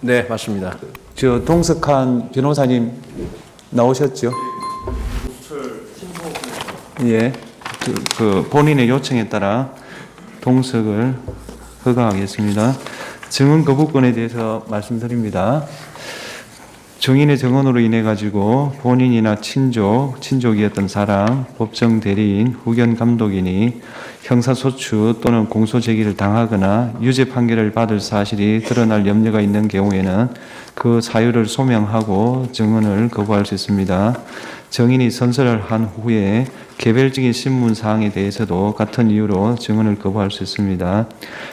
네, 맞습니다. 저 동석한 변호사님 나오셨죠? 예, 그 본인의 요청에 따라 동석을 허가하겠습니다. 증언 거부권에 대해서 말씀드립니다. 증인의 증언으로 인해 가지고 본인이나 친족이었던 사람, 법정 대리인, 후견 감독인이 형사소추 또는 공소제기를 당하거나 유죄 판결을 받을 사실이 드러날 염려가 있는 경우에는 그 사유를 소명하고 증언을 거부할 수 있습니다. 증인이 선서를 한 후에 개별적인 신문 사항에 대해서도 같은 이유로 증언을 거부할 수 있습니다.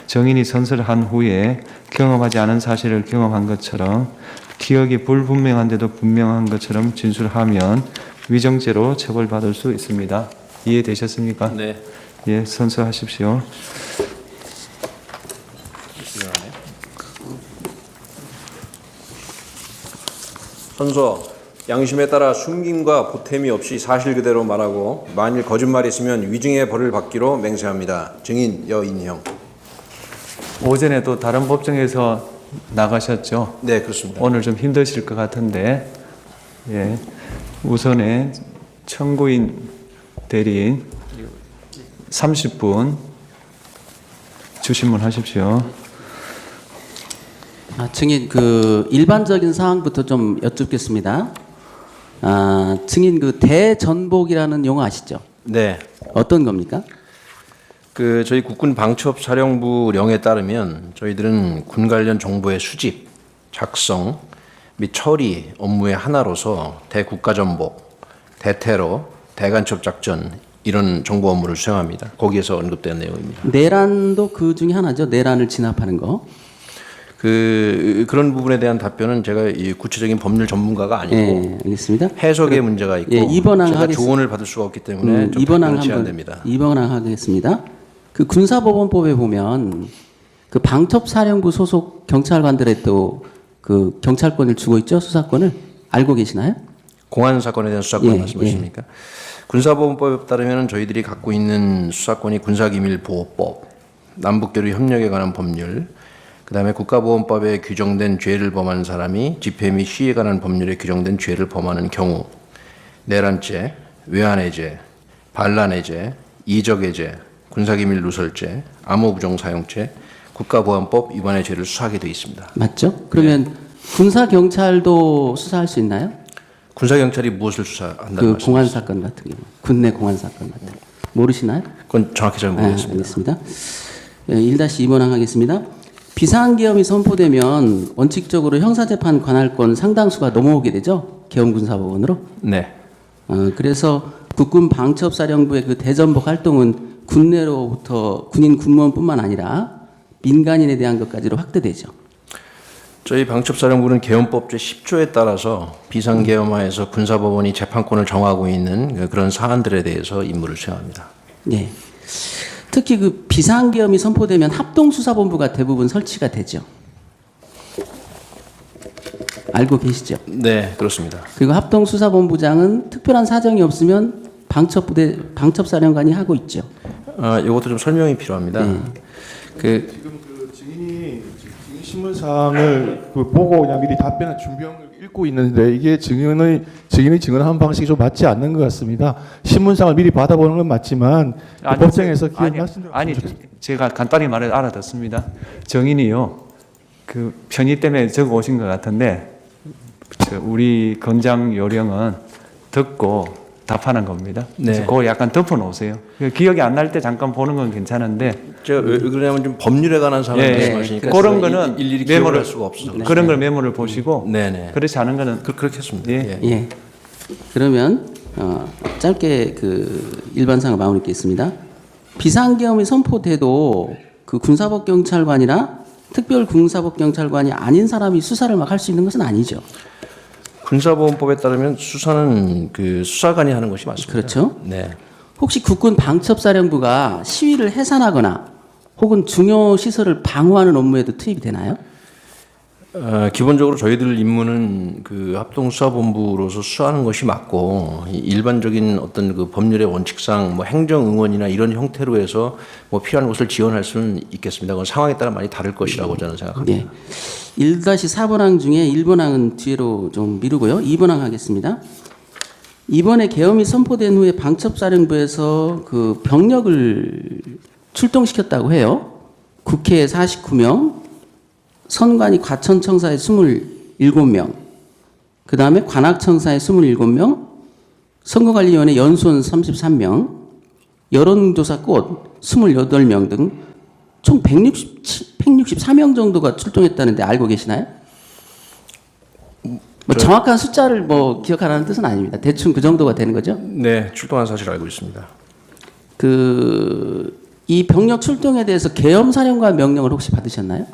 증인이 선서를 한 후에 경험하지 않은 사실을 경험한 것처럼 기억이 불분명한데도 분명한 것처럼 진술하면 위정죄로 처벌받을 수 있습니다. 이해되셨습니까? 네. 예, 선서하십시오. 선서, 양심에 따라 숨김과 보탬이 없이 사실 그대로 말하고 만일 거짓말이 있으면 위증의 벌을 받기로 맹세합니다. 증인 여인형. 오전에 또 다른 법정에서 나가셨죠? 네, 그렇습니다. 오늘 좀 힘드실 것 같은데, 예, 우선에 청구인 대리인 30분 주신문 하십시오. 증인 그 일반적인 사항부터 좀 여쭙겠습니다. 증인 그 대전복이라는 용어 아시죠? 네. 어떤 겁니까? 저희 국군 방첩사령부령에 따르면 저희들은 군 관련 정보의 수집, 작성 및 처리 업무의 하나로서 대국가전복, 대테러, 대간첩 작전 이런 정보 업무를 수행합니다. 거기에서 언급된 내용입니다. 내란도 그 중에 하나죠. 내란을 진압하는 거. 그런 부분에 대한 답변은 제가 이 구체적인 법률 전문가가 아니고 예, 알겠습니다. 해석의 문제가 있고 예, 이번항 제가 조언을 받을 수가 없기 때문에 좀 이번항 답변을 한번 제한됩니다. 이번항 하겠습니다. 그 군사법원법에 보면 그 방첩사령부 소속 경찰관들의 또 그 경찰권을 주고 있죠. 수사권을 알고 계시나요? 공안 사건에 대한 수사권 예, 말씀하십니까? 군사보건법에 따르면 저희들이 갖고 있는 수사권이 군사기밀보호법, 남북교류 협력에 관한 법률, 그다음에 국가보안법에 규정된 죄를 범한 사람이 집회 및 시위에 관한 법률에 규정된 죄를 범하는 경우, 내란죄, 외환해제, 반란해제, 이적해제, 군사기밀 누설죄, 암호부정사용죄, 국가보안법 위반의 죄를 수사하게 되어 있습니다. 맞죠? 그러면 군사경찰도 수사할 수 있나요? 군사경찰이 무엇을 수사한다는 그 말씀이시죠? 공안 사건 같은 경우, 군내 공안 사건 같은 거 모르시나요? 그건 정확히 잘 모르겠습니다. 알겠습니다. 1-2번항 하겠습니다. 비상계엄이 선포되면 원칙적으로 형사재판 관할권 상당수가 넘어오게 되죠. 계엄군사법원으로. 네. 그래서 국군 방첩사령부의 그 대전복 활동은 군내로부터 군인 군무원뿐만 아니라 민간인에 대한 것까지로 확대되죠. 저희 방첩사령부는 계엄법 제10조에 따라서 비상계엄하에서 군사법원이 재판권을 정하고 있는 그런 사안들에 대해서 임무를 수행합니다. 예. 특히 그 비상계엄이 선포되면 합동수사본부가 대부분 설치가 되죠. 알고 계시죠? 네, 그렇습니다. 그리고 합동수사본부장은 특별한 사정이 없으면 방첩사령관이 하고 있죠. 이것도 좀 설명이 필요합니다. 지금 그 증인 신문사항을 보고 그냥 미리 답변을 준비한 걸 읽고 있는데 이게 증인이 증언하는 방식이 좀 맞지 않는 것 같습니다. 신문사항을 미리 받아보는 건 맞지만 법정에서 아니 제가 간단히 말해 알아듣습니다. 정인이요 그 편의 때문에 적어 오신 것 같은데 우리 건장 요령은 듣고 답하는 겁니다. 네. 그래서 그거 약간 덮어 놓으세요. 기억이 안 날 때 잠깐 보는 건 괜찮은데 제가 왜 그러냐면 좀 법률에 관한 사항을 예, 말씀하시니까 그런 거는 일일이 기억을 할 수가 없어서 그런 걸 메모를 보시고 네네. 그렇지 않은 거는 그렇게 했습니다. 예. 예. 그러면 짧게 그 일반상을 마무리하겠습니다. 비상계엄이 선포돼도 그 군사법경찰관이나 특별군사법경찰관이 아닌 사람이 수사를 막 할 수 있는 것은 아니죠. 군사보건법에 따르면 수사는 그 수사관이 하는 것이 맞습니다. 그렇죠. 네. 혹시 국군 방첩사령부가 시위를 해산하거나 혹은 중요 시설을 방어하는 업무에도 투입이 되나요? 기본적으로 저희들 임무는 그 합동수사본부로서 수사하는 것이 맞고 일반적인 어떤 그 법률의 원칙상 뭐 행정응원이나 이런 형태로 해서 뭐 필요한 것을 지원할 수는 있겠습니다. 그건 상황에 따라 많이 다를 것이라고 저는 생각합니다. 네. 1-4번항 중에 1번항은 뒤로 좀 미루고요. 2번항 하겠습니다. 이번에 계엄이 선포된 후에 방첩사령부에서 그 병력을 출동시켰다고 해요. 국회에 49명, 선관위 과천청사에 27명, 그 다음에 관악청사에 27명, 선거관리위원회 연수원 33명, 여론조사꽃 28명 등 총 164명 정도가 출동했다는데 알고 계시나요? 뭐 정확한 숫자를 뭐 기억하라는 뜻은 아닙니다. 대충 그 정도가 되는 거죠? 네, 출동한 사실 알고 있습니다. 이 병력 출동에 대해서 계엄사령관 명령을 혹시 받으셨나요?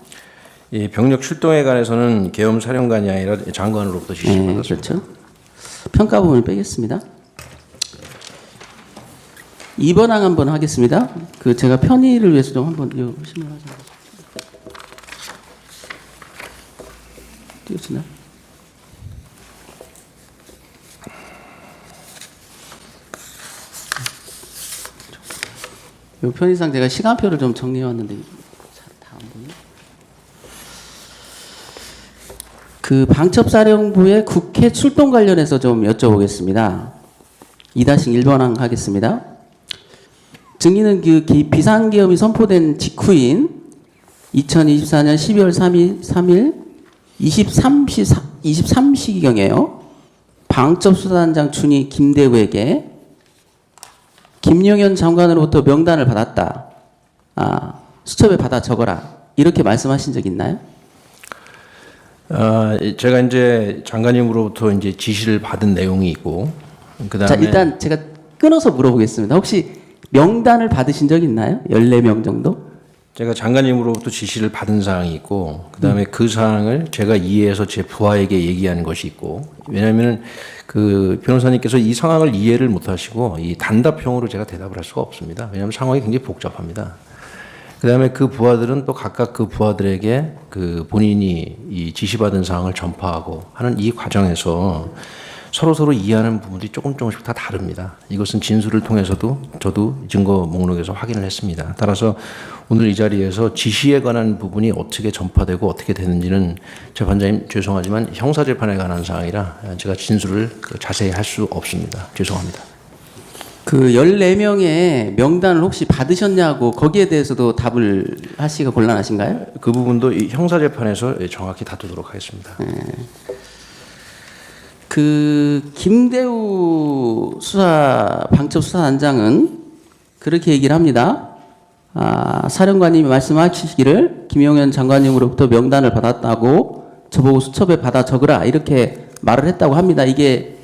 이 병력 출동에 관해서는 계엄 사령관이 아니라 장관으로부터 지시를 네, 받았습니다. 그렇죠. 평가 부분을 빼겠습니다. 2번항 한번 하겠습니다. 제가 편의를 위해서 좀 한번 신문하자. 띄워지나? 요 편의상 제가 시간표를 좀 정리해 왔는데 다 안 보이네. 방첩사령부의 국회 출동 관련해서 좀 여쭤보겠습니다. 2-1번항 하겠습니다. 증인은 비상계엄이 선포된 직후인 2024년 12월 3일 23시경에요. 방첩수사단장 춘희 김대우에게 김용현 장관으로부터 명단을 받았다. 수첩에 받아 적어라. 이렇게 말씀하신 적 있나요? 제가 이제 장관님으로부터 이제 지시를 받은 내용이 있고, 그다음에 자, 일단 제가 끊어서 물어보겠습니다. 혹시 명단을 받으신 적 있나요? 14명 정도? 제가 장관님으로부터 지시를 받은 사항이 있고, 그다음에 그 사항을 제가 이해해서 제 부하에게 얘기하는 것이 있고, 왜냐하면 그 변호사님께서 이 상황을 이해를 못하시고 이 단답형으로 제가 대답을 할 수가 없습니다. 왜냐하면 상황이 굉장히 복잡합니다. 그다음에 그 부하들은 또 각각 그 부하들에게 그 본인이 이 지시받은 사항을 전파하고 하는 이 과정에서 서로 이해하는 부분들이 조금씩 다 다릅니다. 이것은 진술을 통해서도 저도 증거 목록에서 확인을 했습니다. 따라서 오늘 이 자리에서 지시에 관한 부분이 어떻게 전파되고 어떻게 되는지는 재판장님 죄송하지만 형사재판에 관한 사항이라 제가 진술을 자세히 할 수 없습니다. 죄송합니다. 14명의 명단을 혹시 받으셨냐고 거기에 대해서도 답을 하시기가 곤란하신가요? 그 부분도 이 형사재판에서 정확히 다투도록 하겠습니다. 김대우 방첩수사단장은 그렇게 얘기를 합니다. 사령관님이 말씀하시기를 김용현 장관님으로부터 명단을 받았다고 저보고 수첩에 받아 적으라 이렇게 말을 했다고 합니다. 이게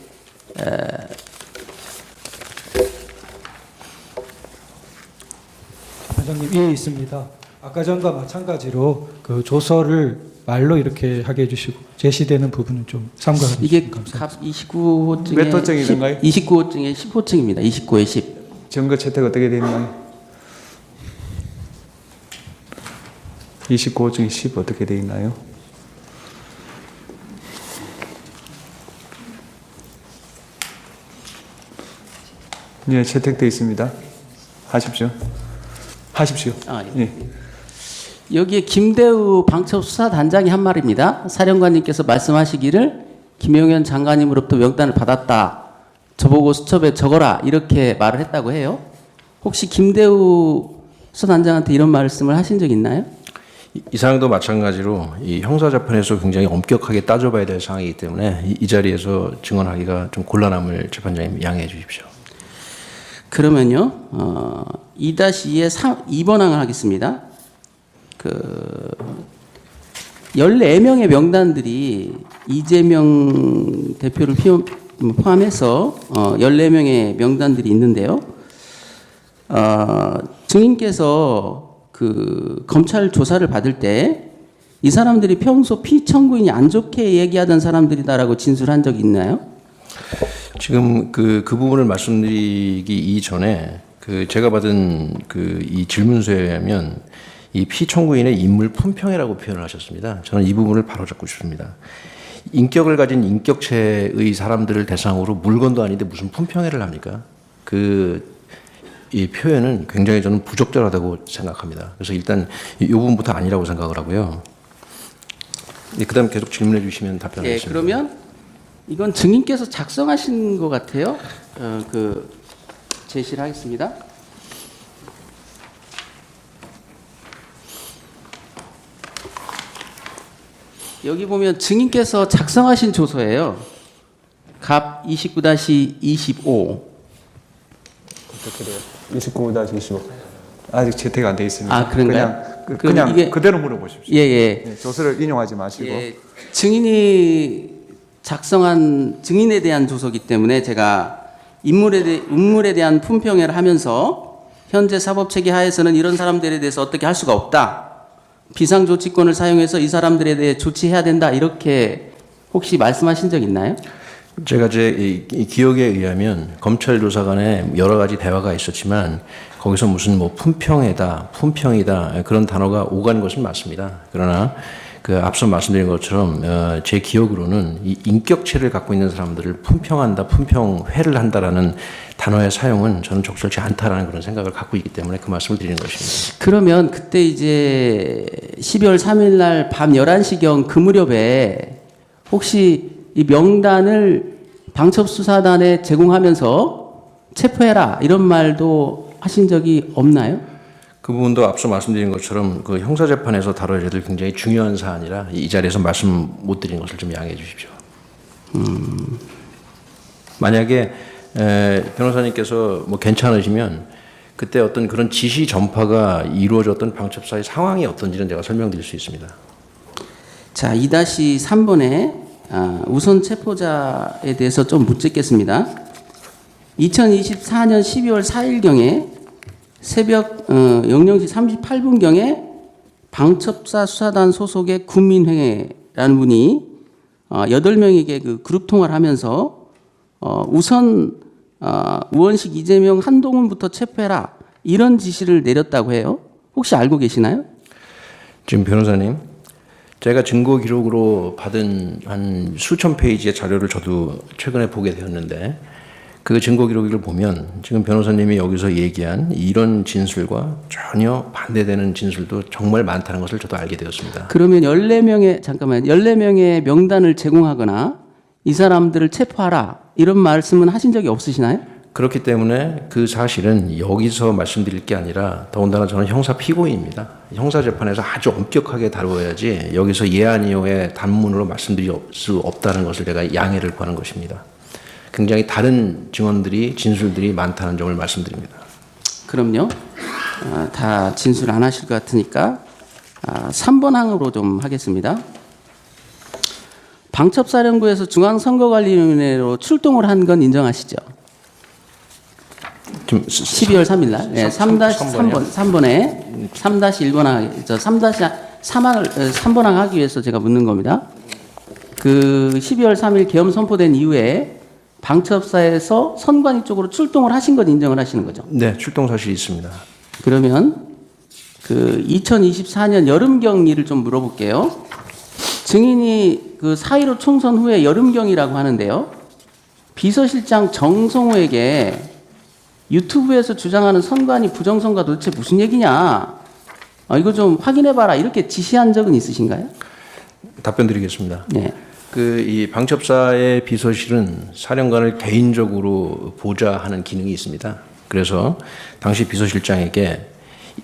반장님, 예, 있습니다. 아까 전과 마찬가지로 그 조서를 말로 이렇게 하게 해주시고 제시되는 부분은 좀 삼가해 이게 주시면 감사합니다. 29호증에 몇 호증이던가요? 29호증에 10호증입니다. 29에 10. 증거 채택 어떻게 되어 있나요? 29호 중에 10 어떻게 되어 있나요? 예, 채택되어 있습니다. 하십시오. 예. 여기에 김대우 방첩수사단장이 한 말입니다. 사령관님께서 말씀하시기를 김용현 장관님으로부터 명단을 받았다. 저보고 수첩에 적어라. 이렇게 말을 했다고 해요. 혹시 김대우 수사단장한테 이런 말씀을 하신 적 있나요? 이 사항도 마찬가지로 이 형사재판에서 굉장히 엄격하게 따져봐야 될 사항이기 때문에 이 자리에서 증언하기가 좀 곤란함을 재판장님 양해해 주십시오. 그러면요, 2-2의 2번항을 하겠습니다. 14명의 명단들이 이재명 대표를 포함해서 14명의 명단들이 있는데요. 증인께서 검찰 조사를 받을 때 이 사람들이 평소 피청구인이 안 좋게 얘기하던 사람들이다라고 진술한 적이 있나요? 지금 그 부분을 말씀드리기 이전에 제가 받은 이 질문서에 하면 이 피청구인의 인물 품평이라고 표현을 하셨습니다. 저는 이 부분을 바로잡고 싶습니다. 인격을 가진 인격체의 사람들을 대상으로 물건도 아닌데 무슨 품평회를 합니까? 이 표현은 굉장히 저는 부적절하다고 생각합니다. 그래서 일단 이 부분부터 아니라고 생각을 하고요. 그다음 계속 질문해 주시면 답변하겠습니다. 그러면 이건 증인께서 작성하신 것 같아요. 제시를 하겠습니다. 여기 보면 증인께서 작성하신 조서예요. 갑 29-25. 어떻게 돼요? 29-25. 아직 채택 안 돼 있습니다. 아, 그런가요? 그냥 이게- 그대로 물어보십시오. 예. 네, 조서를 인용하지 마시고. 증인이 작성한 증인에 대한 조서기 때문에 제가 인물에 대한 품평회를 하면서 현재 사법체계 하에서는 이런 사람들에 대해서 어떻게 할 수가 없다. 비상조치권을 사용해서 이 사람들에 대해 조치해야 된다. 이렇게 혹시 말씀하신 적 있나요? 제가 제 이 기억에 의하면 검찰 조사 간에 여러 가지 대화가 있었지만 거기서 무슨 뭐 품평이다 그런 단어가 오간 것은 맞습니다. 그러나 앞서 말씀드린 것처럼 제 기억으로는 이 인격체를 갖고 있는 사람들을 품평한다, 품평회를 한다라는 단어의 사용은 저는 적절치 않다라는 그런 생각을 갖고 있기 때문에 그 말씀을 드리는 것입니다. 그러면 그때 이제 12월 3일 날 밤 11시경 그 무렵에 혹시 이 명단을 방첩수사단에 제공하면서 체포해라 이런 말도 하신 적이 없나요? 그 부분도 앞서 말씀드린 것처럼 그 형사재판에서 다뤄야 될 굉장히 중요한 사안이라 이 자리에서 말씀 못 드린 것을 좀 양해해 주십시오. 만약에 변호사님께서 뭐 괜찮으시면 그때 어떤 그런 지시 전파가 이루어졌던 방첩사의 상황이 어떤지는 제가 설명드릴 수 있습니다. 자, 2-3번에 우선 체포자에 대해서 좀 묻겠습니다. 2024년 12월 4일경에 새벽 00시 38분경에 방첩사 수사단 소속의 군민회라는 분이 8명에게 그 그룹 통화를 하면서 우선 우원식, 이재명, 한동훈부터 체포해라 이런 지시를 내렸다고 해요. 혹시 알고 계시나요? 지금 변호사님, 제가 증거 기록으로 받은 한 수천 페이지의 자료를 저도 최근에 보게 되었는데 그 증거 기록을 보면 지금 변호사님이 여기서 얘기한 이런 진술과 전혀 반대되는 진술도 정말 많다는 것을 저도 알게 되었습니다. 그러면 14명의 명단을 제공하거나 이 사람들을 체포하라 이런 말씀은 하신 적이 없으시나요? 그렇기 때문에 그 사실은 여기서 말씀드릴 게 아니라 더군다나 저는 형사 피고인입니다. 형사재판에서 아주 엄격하게 다루어야지 여기서 예아니오의 단문으로 말씀드릴 수 없다는 것을 제가 양해를 구하는 것입니다. 굉장히 다른 증언들이 진술들이 많다는 점을 말씀드립니다. 그럼요. 다 진술 안 하실 것 같으니까 3번 항으로 좀 하겠습니다. 방첩사령부에서 중앙선거관리위원회로 출동을 한 건 인정하시죠? 지금 12월 3일 날. 네, 3번에 3-1번 항, 3번 항 하기 위해서 제가 묻는 겁니다. 그 12월 3일 계엄 선포된 이후에 방첩사에서 선관위 쪽으로 출동을 하신 것 인정을 하시는 거죠? 네, 출동 사실이 있습니다. 그러면 그 2024년 여름경위를 좀 물어볼게요. 증인이 그 4.15 총선 후에 여름경이라고 하는데요. 비서실장 정성호에게 유튜브에서 주장하는 선관위 부정선거가 도대체 무슨 얘기냐? 이거 좀 확인해봐라. 이렇게 지시한 적은 있으신가요? 답변 드리겠습니다. 네. 이 방첩사의 비서실은 사령관을 개인적으로 보좌하는 기능이 있습니다. 그래서 당시 비서실장에게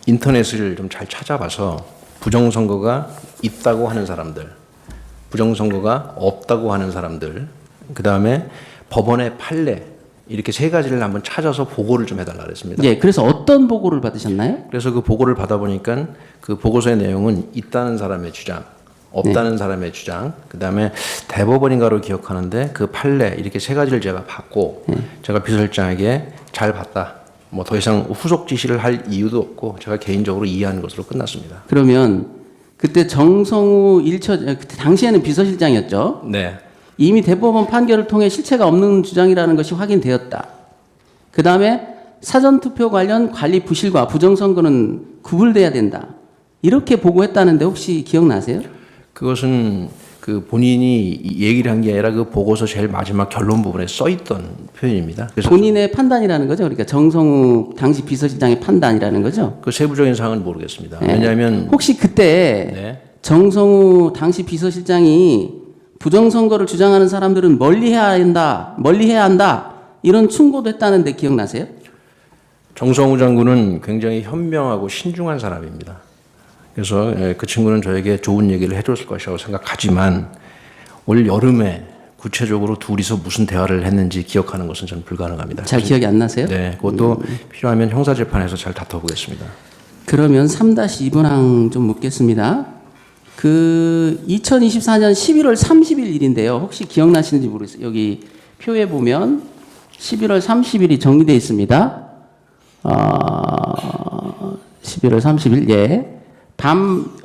인터넷을 좀 잘 찾아봐서 부정선거가 있다고 하는 사람들, 부정선거가 없다고 하는 사람들, 그 다음에 법원의 판례, 이렇게 세 가지를 한번 찾아서 보고를 좀 해달라 그랬습니다. 예, 그래서 어떤 보고를 받으셨나요? 그래서 그 보고를 받아보니까 그 보고서의 내용은 있다는 사람의 주장, 없다는 사람의 주장, 그 다음에 대법원인가로 기억하는데 그 판례 이렇게 세 가지를 제가 받고 제가 비서실장에게 잘 봤다. 뭐 더 이상 후속 지시를 할 이유도 없고 제가 개인적으로 이해하는 것으로 끝났습니다. 그러면 그때 정성우 그때 당시에는 비서실장이었죠. 네. 이미 대법원 판결을 통해 실체가 없는 주장이라는 것이 확인되었다. 그 다음에 사전투표 관련 관리 부실과 부정선거는 구분돼야 된다. 이렇게 보고했다는데 혹시 기억나세요? 그것은 그 본인이 얘기를 한 게 아니라 그 보고서 제일 마지막 결론 부분에 써 있던 표현입니다. 그래서 본인의 판단이라는 거죠. 그러니까 정성우 당시 비서실장의 판단이라는 거죠. 그 세부적인 사항은 모르겠습니다. 네. 왜냐하면 혹시 그때 네. 정성우 당시 비서실장이 부정선거를 주장하는 사람들은 멀리해야 한다 이런 충고도 했다는데 기억나세요? 정성우 장군은 굉장히 현명하고 신중한 사람입니다. 그래서 그 친구는 저에게 좋은 얘기를 해줬을 것이라고 생각하지만 올 여름에 구체적으로 둘이서 무슨 대화를 했는지 기억하는 것은 저는 불가능합니다. 잘 기억이 안 나세요? 네, 그것도 필요하면 형사재판에서 잘 다퉈보겠습니다. 그러면 3-2번항 좀 묻겠습니다. 그 2024년 11월 30일 일인데요. 혹시 기억나시는지 모르겠어요. 여기 표에 보면 11월 30일이 정리되어 있습니다. 11월 30일, 예.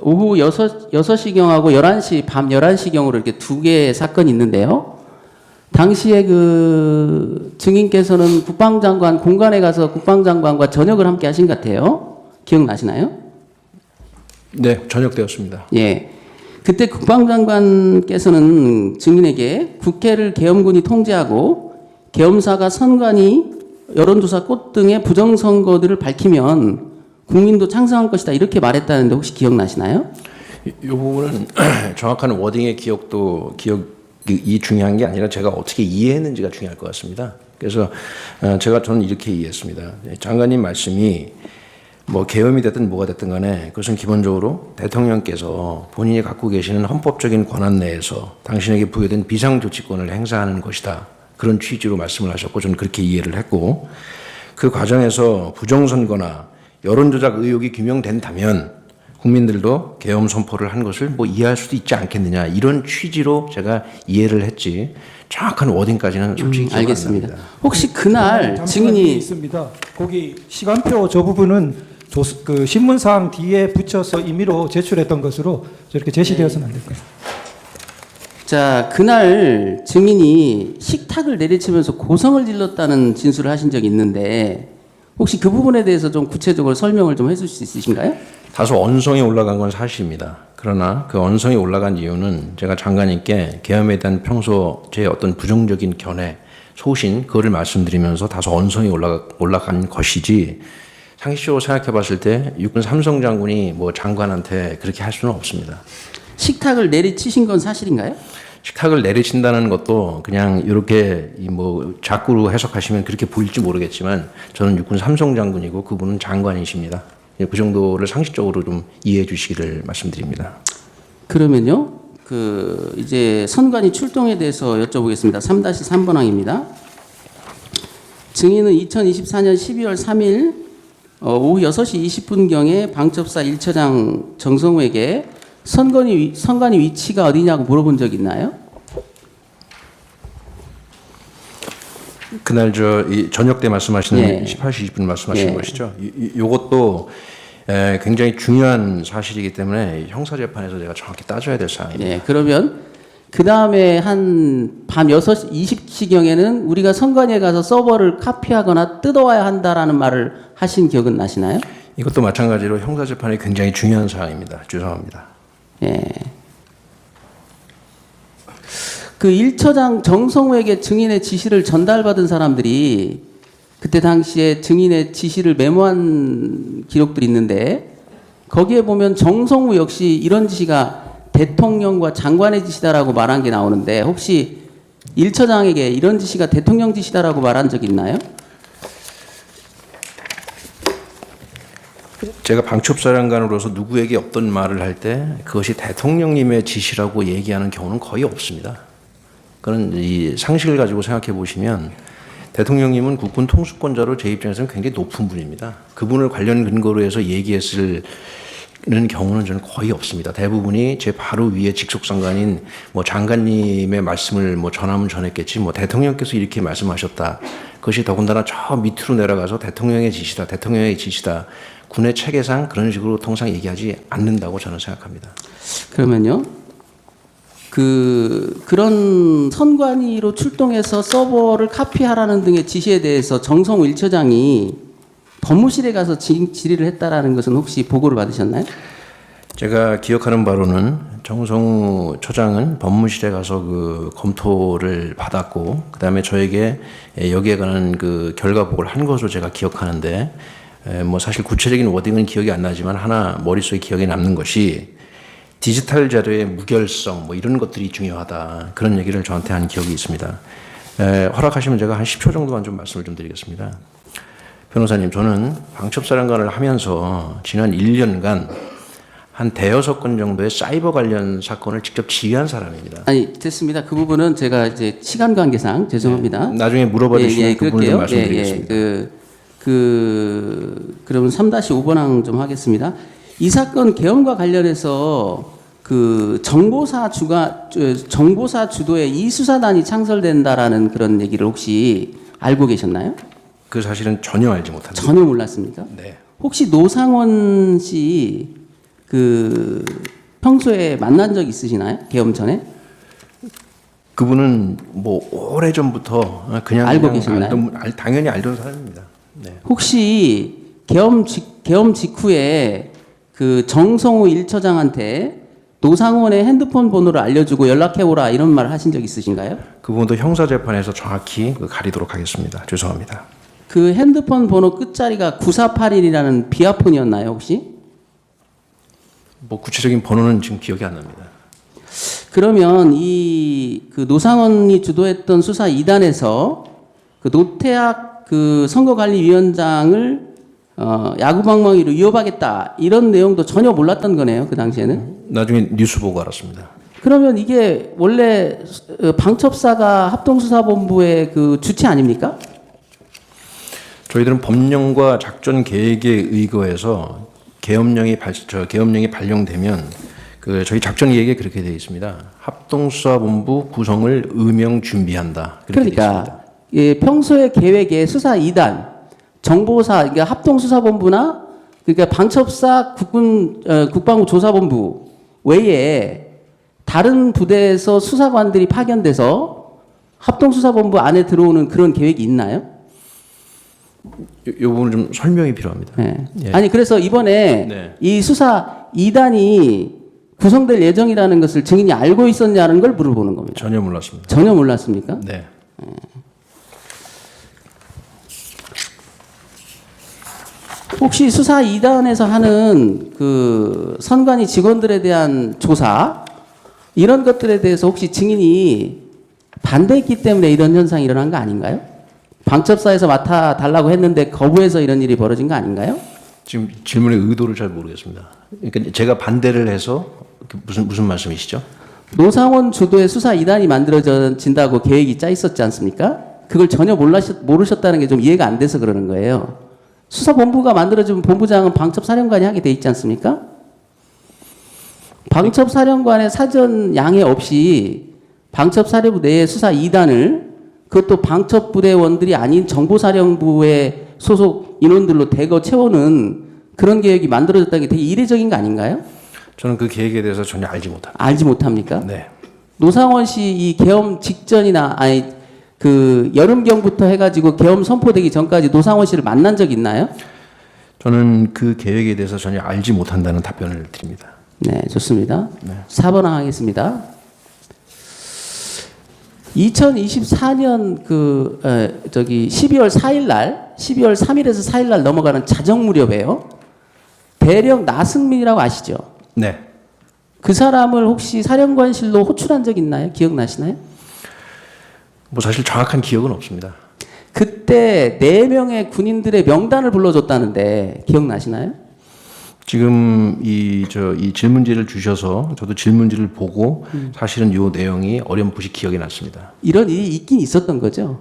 오후 6시경하고 11시, 밤 11시경으로 이렇게 두 개의 사건이 있는데요. 당시에 그 증인께서는 국방장관 공간에 가서 국방장관과 저녁을 함께 하신 것 같아요. 기억나시나요? 네, 저녁되었습니다. 예. 그때 국방장관께서는 증인에게 국회를 계엄군이 통제하고 계엄사가 선관위 여론조사 꽃 등의 부정선거들을 밝히면 국민도 창성할 것이다 이렇게 말했다는데 혹시 기억나시나요? 이 부분은 정확한 워딩의 기억이 중요한 게 아니라 제가 어떻게 이해했는지가 중요할 것 같습니다. 그래서 저는 이렇게 이해했습니다. 장관님 말씀이 뭐 계엄이 됐든 뭐가 됐든 간에 그것은 기본적으로 대통령께서 본인이 갖고 계시는 헌법적인 권한 내에서 당신에게 부여된 비상조치권을 행사하는 것이다. 그런 취지로 말씀을 하셨고 저는 그렇게 이해를 했고 그 과정에서 부정선거나 여론조작 의혹이 규명된다면 국민들도 계엄 선포를 한 것을 뭐 이해할 수도 있지 않겠느냐 이런 취지로 제가 이해를 했지 정확한 워딩까지는 솔직히 기억 안 알겠습니다. 납니다. 혹시 그날 잠시만요. 증인이 있습니다. 거기 시간표 저 부분은 그 신문사항 뒤에 붙여서 임의로 제출했던 것으로 저렇게 제시되어서는 안 될 거예요. 자 그날 증인이 식탁을 내리치면서 고성을 질렀다는 진술을 하신 적이 있는데 혹시 그 부분에 대해서 좀 구체적으로 설명을 좀 해줄 수 있으신가요? 다소 언성이 올라간 건 사실입니다. 그러나 그 언성이 올라간 이유는 제가 장관님께 계엄에 대한 평소 제 어떤 부정적인 견해, 소신 그거를 말씀드리면서 다소 언성이 올라간 것이지 상식적으로 생각해 봤을 때 육군 삼성 장군이 뭐 장관한테 그렇게 할 수는 없습니다. 식탁을 내리치신 건 사실인가요? 식탁을 내리친다는 것도 그냥 이렇게 뭐 자꾸로 해석하시면 그렇게 보일지 모르겠지만 저는 육군 삼성 장군이고 그분은 장관이십니다. 그 정도를 상식적으로 좀 이해해 주시기를 말씀드립니다. 그러면요, 그 이제 선관위 출동에 대해서 여쭤보겠습니다. 3-3번항입니다. 증인은 2024년 12월 3일 오후 6시 20분경에 방첩사 1처장 정성우에게 선관위 위치가 어디냐고 물어본 적 있나요? 그날 이 저녁 때 말씀하시는 예. 18시 20분 말씀하시는 예. 것이죠. 요것도 굉장히 중요한 사실이기 때문에 형사재판에서 제가 정확히 따져야 될 사항입니다. 네, 그러면 그 다음에 한 밤 6시 20시경에는 우리가 선관위에 가서 서버를 카피하거나 뜯어와야 한다라는 말을 하신 기억은 나시나요? 이것도 마찬가지로 형사재판에 굉장히 중요한 사항입니다. 죄송합니다. 예. 그 1처장 정성우에게 증인의 지시를 전달받은 사람들이 그때 당시에 증인의 지시를 메모한 기록들이 있는데 거기에 보면 정성우 역시 이런 지시가 대통령과 장관의 지시다라고 말한 게 나오는데 혹시 1처장에게 이런 지시가 대통령 지시다라고 말한 적 있나요? 제가 방첩사령관으로서 누구에게 어떤 말을 할 때 그것이 대통령님의 지시라고 얘기하는 경우는 거의 없습니다. 그런 이 상식을 가지고 생각해 보시면 대통령님은 국군 통수권자로 제 입장에서는 굉장히 높은 분입니다. 그분을 관련 근거로 해서 얘기했을 는 경우는 저는 거의 없습니다. 대부분이 제 바로 위에 직속상관인 뭐 장관님의 말씀을 뭐 전하면 전했겠지 뭐 대통령께서 이렇게 말씀하셨다. 그것이 더군다나 저 밑으로 내려가서 대통령의 지시다. 대통령의 지시다. 군의 체계상 그런 식으로 통상 얘기하지 않는다고 저는 생각합니다. 그러면요. 그런 선관위로 출동해서 서버를 카피하라는 등의 지시에 대해서 정성우 1처장이 법무실에 가서 질의를 했다라는 것은 혹시 보고를 받으셨나요? 제가 기억하는 바로는 정성우 처장은 법무실에 가서 그 검토를 받았고 그다음에 저에게 여기에 관한 그 결과 보고를 한 것으로 제가 기억하는데 뭐 사실 구체적인 워딩은 기억이 안 나지만 하나 머릿속에 기억에 남는 것이 디지털 자료의 무결성 뭐 이런 것들이 중요하다 그런 얘기를 저한테 한 기억이 있습니다. 허락하시면 제가 한 10초 정도만 좀 말씀을 좀 드리겠습니다. 변호사님, 저는 방첩사령관을 하면서 지난 1년간 한 대여섯 건 정도의 사이버 관련 사건을 직접 지휘한 사람입니다. 아니 됐습니다. 그 부분은 제가 이제 시간 관계상 죄송합니다. 나중에 물어봐 주시면 그 부분을 좀 그럴게요. 말씀드리겠습니다. 그러면 3-5번항 좀 하겠습니다. 이 사건 개헌과 관련해서 그 정보사 주도의 이 수사단이 창설된다라는 그런 얘기를 혹시 알고 계셨나요? 그 사실은 전혀 알지 못합니다. 전혀 몰랐습니까? 네. 혹시 노상원 씨 그 평소에 만난 적 있으시나요? 개엄 전에? 그분은 뭐 오래 전부터 그냥 알고 그냥 계셨나요? 당연히 알던 사람입니다. 네. 혹시 개엄 직후에 그 정성우 1처장한테 노상원의 핸드폰 번호를 알려주고 연락해오라 이런 말 하신 적 있으신가요? 그 부분도 형사 재판에서 정확히 가리도록 하겠습니다. 죄송합니다. 그 핸드폰 번호 끝자리가 9481이라는 비아폰이었나요 혹시? 뭐 구체적인 번호는 지금 기억이 안 납니다. 그러면 이 그 노상원이 주도했던 수사 2단에서 그 노태학 그 선거관리위원장을 야구방망이로 위협하겠다 이런 내용도 전혀 몰랐던 거네요 그 당시에는. 나중에 뉴스 보고 알았습니다. 그러면 이게 원래 방첩사가 합동수사본부의 그 주체 아닙니까? 저희들은 법령과 작전 계획에 의거해서 계엄령이 발령되면 그 저희 작전 계획에 그렇게 되어 있습니다. 합동수사본부 구성을 의명 준비한다. 그렇게 되어 있습니다. 그러니까 예, 평소의 계획에 수사 2단, 정보사, 그러니까 합동수사본부나 그러니까 방첩사 국방부 조사본부 외에 다른 부대에서 수사관들이 파견돼서 합동수사본부 안에 들어오는 그런 계획이 있나요? 이 부분은 좀 설명이 필요합니다. 네. 예. 아니 그래서 이번에 네. 이 수사 2단이 구성될 예정이라는 것을 증인이 알고 있었냐는 걸 물어보는 겁니다. 전혀 몰랐습니다. 전혀 몰랐습니까? 네. 혹시 수사 2단에서 하는 그 선관위 직원들에 대한 조사 이런 것들에 대해서 혹시 증인이 반대했기 때문에 이런 현상이 일어난 거 아닌가요? 방첩사에서 맡아달라고 했는데 거부해서 이런 일이 벌어진 거 아닌가요? 지금 질문의 의도를 잘 모르겠습니다. 그러니까 제가 반대를 해서 무슨 말씀이시죠? 노상원 주도의 수사 2단이 만들어진다고 계획이 짜 있었지 않습니까? 그걸 전혀 모르셨다는 게 좀 이해가 안 돼서 그러는 거예요. 수사본부가 만들어지면 본부장은 방첩사령관이 하게 돼 있지 않습니까? 방첩사령관의 사전 양해 없이 방첩사령부 내의 수사 2단을 그것도 방첩부대원들이 아닌 정보사령부의 소속 인원들로 대거 채우는 그런 계획이 만들어졌다는 게 되게 이례적인 거 아닌가요? 저는 그 계획에 대해서 전혀 알지 못합니다. 알지 못합니까? 네. 노상원 씨 이 계엄 직전이나 아니 그 여름경부터 해가지고 계엄 선포되기 전까지 노상원 씨를 만난 적 있나요? 저는 그 계획에 대해서 전혀 알지 못한다는 답변을 드립니다. 네, 좋습니다. 네. 4번 하겠습니다. 2024년 12월 4일 날, 12월 3일에서 4일 날 넘어가는 자정 무렵에요. 대령 나승민이라고 아시죠? 네. 그 사람을 혹시 사령관실로 호출한 적 있나요? 기억나시나요? 뭐 사실 정확한 기억은 없습니다. 그때 4명의 군인들의 명단을 불러줬다는데 기억나시나요? 지금 이 질문지를 주셔서 저도 질문지를 보고 사실은 이 내용이 어렴풋이 기억이 났습니다. 이런 일이 있긴 있었던 거죠.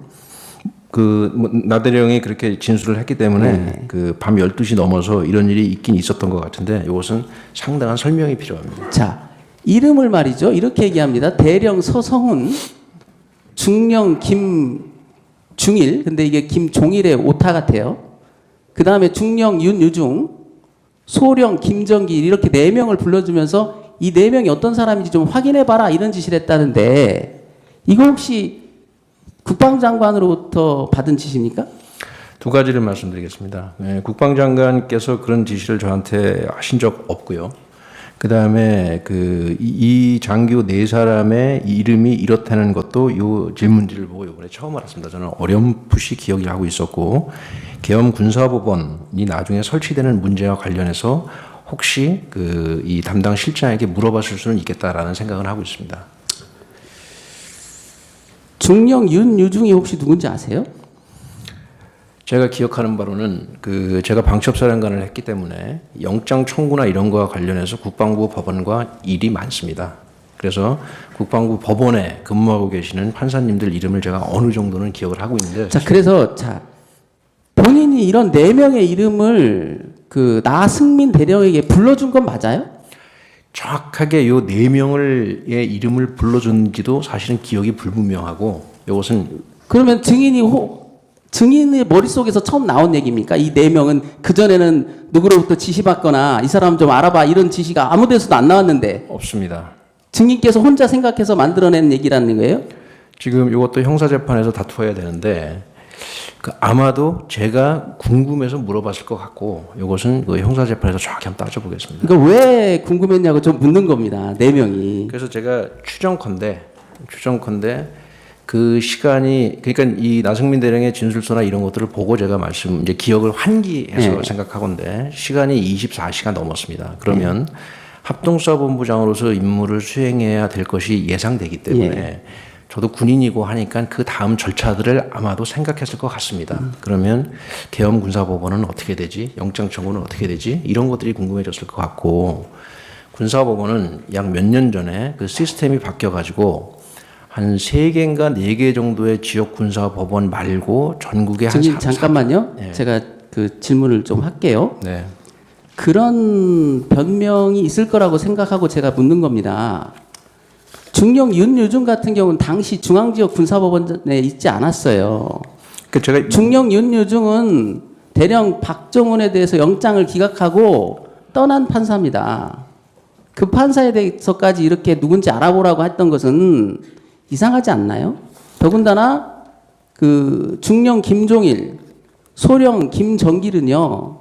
나대령이 그렇게 진술을 했기 때문에 네. 그 밤 12시 넘어서 이런 일이 있긴 있었던 것 같은데 이것은 상당한 설명이 필요합니다. 자, 이름을 말이죠. 이렇게 얘기합니다. 대령 서성훈, 중령 김중일, 근데 이게 김종일의 오타 같아요. 그 다음에 중령 윤유중, 소령 김정길 이렇게 4명을 불러주면서 이 4명이 어떤 사람인지 좀 확인해봐라 이런 지시를 했다는데 이거 혹시 국방장관으로부터 받은 지시입니까? 두 가지를 말씀드리겠습니다. 국방장관께서 그런 지시를 저한테 하신 적 없고요. 그다음에 이 장교 네 사람의 이름이 이렇다는 것도 요 질문지를 보고 이번에 처음 알았습니다. 저는 어렴풋이 기억을 하고 있었고 계엄 군사법원이 나중에 설치되는 문제와 관련해서 혹시 이 담당 실장에게 물어봤을 수는 있겠다라는 생각은 하고 있습니다. 중령 윤유중이 혹시 누군지 아세요? 제가 기억하는 바로는 제가 방첩사령관을 했기 때문에 영장 청구나 이런 거와 관련해서 국방부 법원과 일이 많습니다. 그래서 국방부 법원에 근무하고 계시는 판사님들 이름을 제가 어느 정도는 기억을 하고 있는데 자, 그래서 본인이 이런 4명의 이름을 나승민 대령에게 불러준 건 맞아요? 정확하게 요 4명의 이름을 불러줬는지도 사실은 기억이 불분명하고 이것은 그러면 증인의 머릿속에서 처음 나온 얘기입니까? 이 4명은 그전에는 누구로부터 지시받거나 이 사람 좀 알아봐 이런 지시가 아무 데서도 안 나왔는데 없습니다. 증인께서 혼자 생각해서 만들어낸 얘기라는 거예요? 지금 이것도 형사재판에서 다투어야 되는데 아마도 제가 궁금해서 물어봤을 것 같고 이것은 형사재판에서 정확히 한번 따져보겠습니다. 그러니까 왜 궁금했냐고 좀 묻는 겁니다. 4명이. 그래서 제가 추정컨대 그 시간이 그러니까 이 나승민 대령의 진술서나 이런 것들을 보고 제가 이제 기억을 환기해서 생각하건데 시간이 24시간 넘었습니다. 그러면 합동수사본부장으로서 임무를 수행해야 될 것이 예상되기 때문에 저도 군인이고 하니까 그 다음 절차들을 아마도 생각했을 것 같습니다. 그러면 계엄 군사법원은 어떻게 되지? 영장 청구는 어떻게 되지? 이런 것들이 궁금해졌을 것 같고 군사법원은 약 몇 년 전에 그 시스템이 바뀌어가지고 한 3개인가 4개 정도의 지역 군사법원 말고 전국에 한 증인 잠깐만요. 네. 제가 그 질문을 좀 할게요. 네. 그런 변명이 있을 거라고 생각하고 제가 묻는 겁니다. 중령 윤유중 같은 경우는 당시 중앙지역 군사법원에 있지 않았어요. 제가 중령 윤유중은 대령 박정훈에 대해서 영장을 기각하고 떠난 판사입니다. 그 판사에 대해서까지 이렇게 누군지 알아보라고 했던 것은 이상하지 않나요? 더군다나 그 중령 김종일, 소령 김정길은요,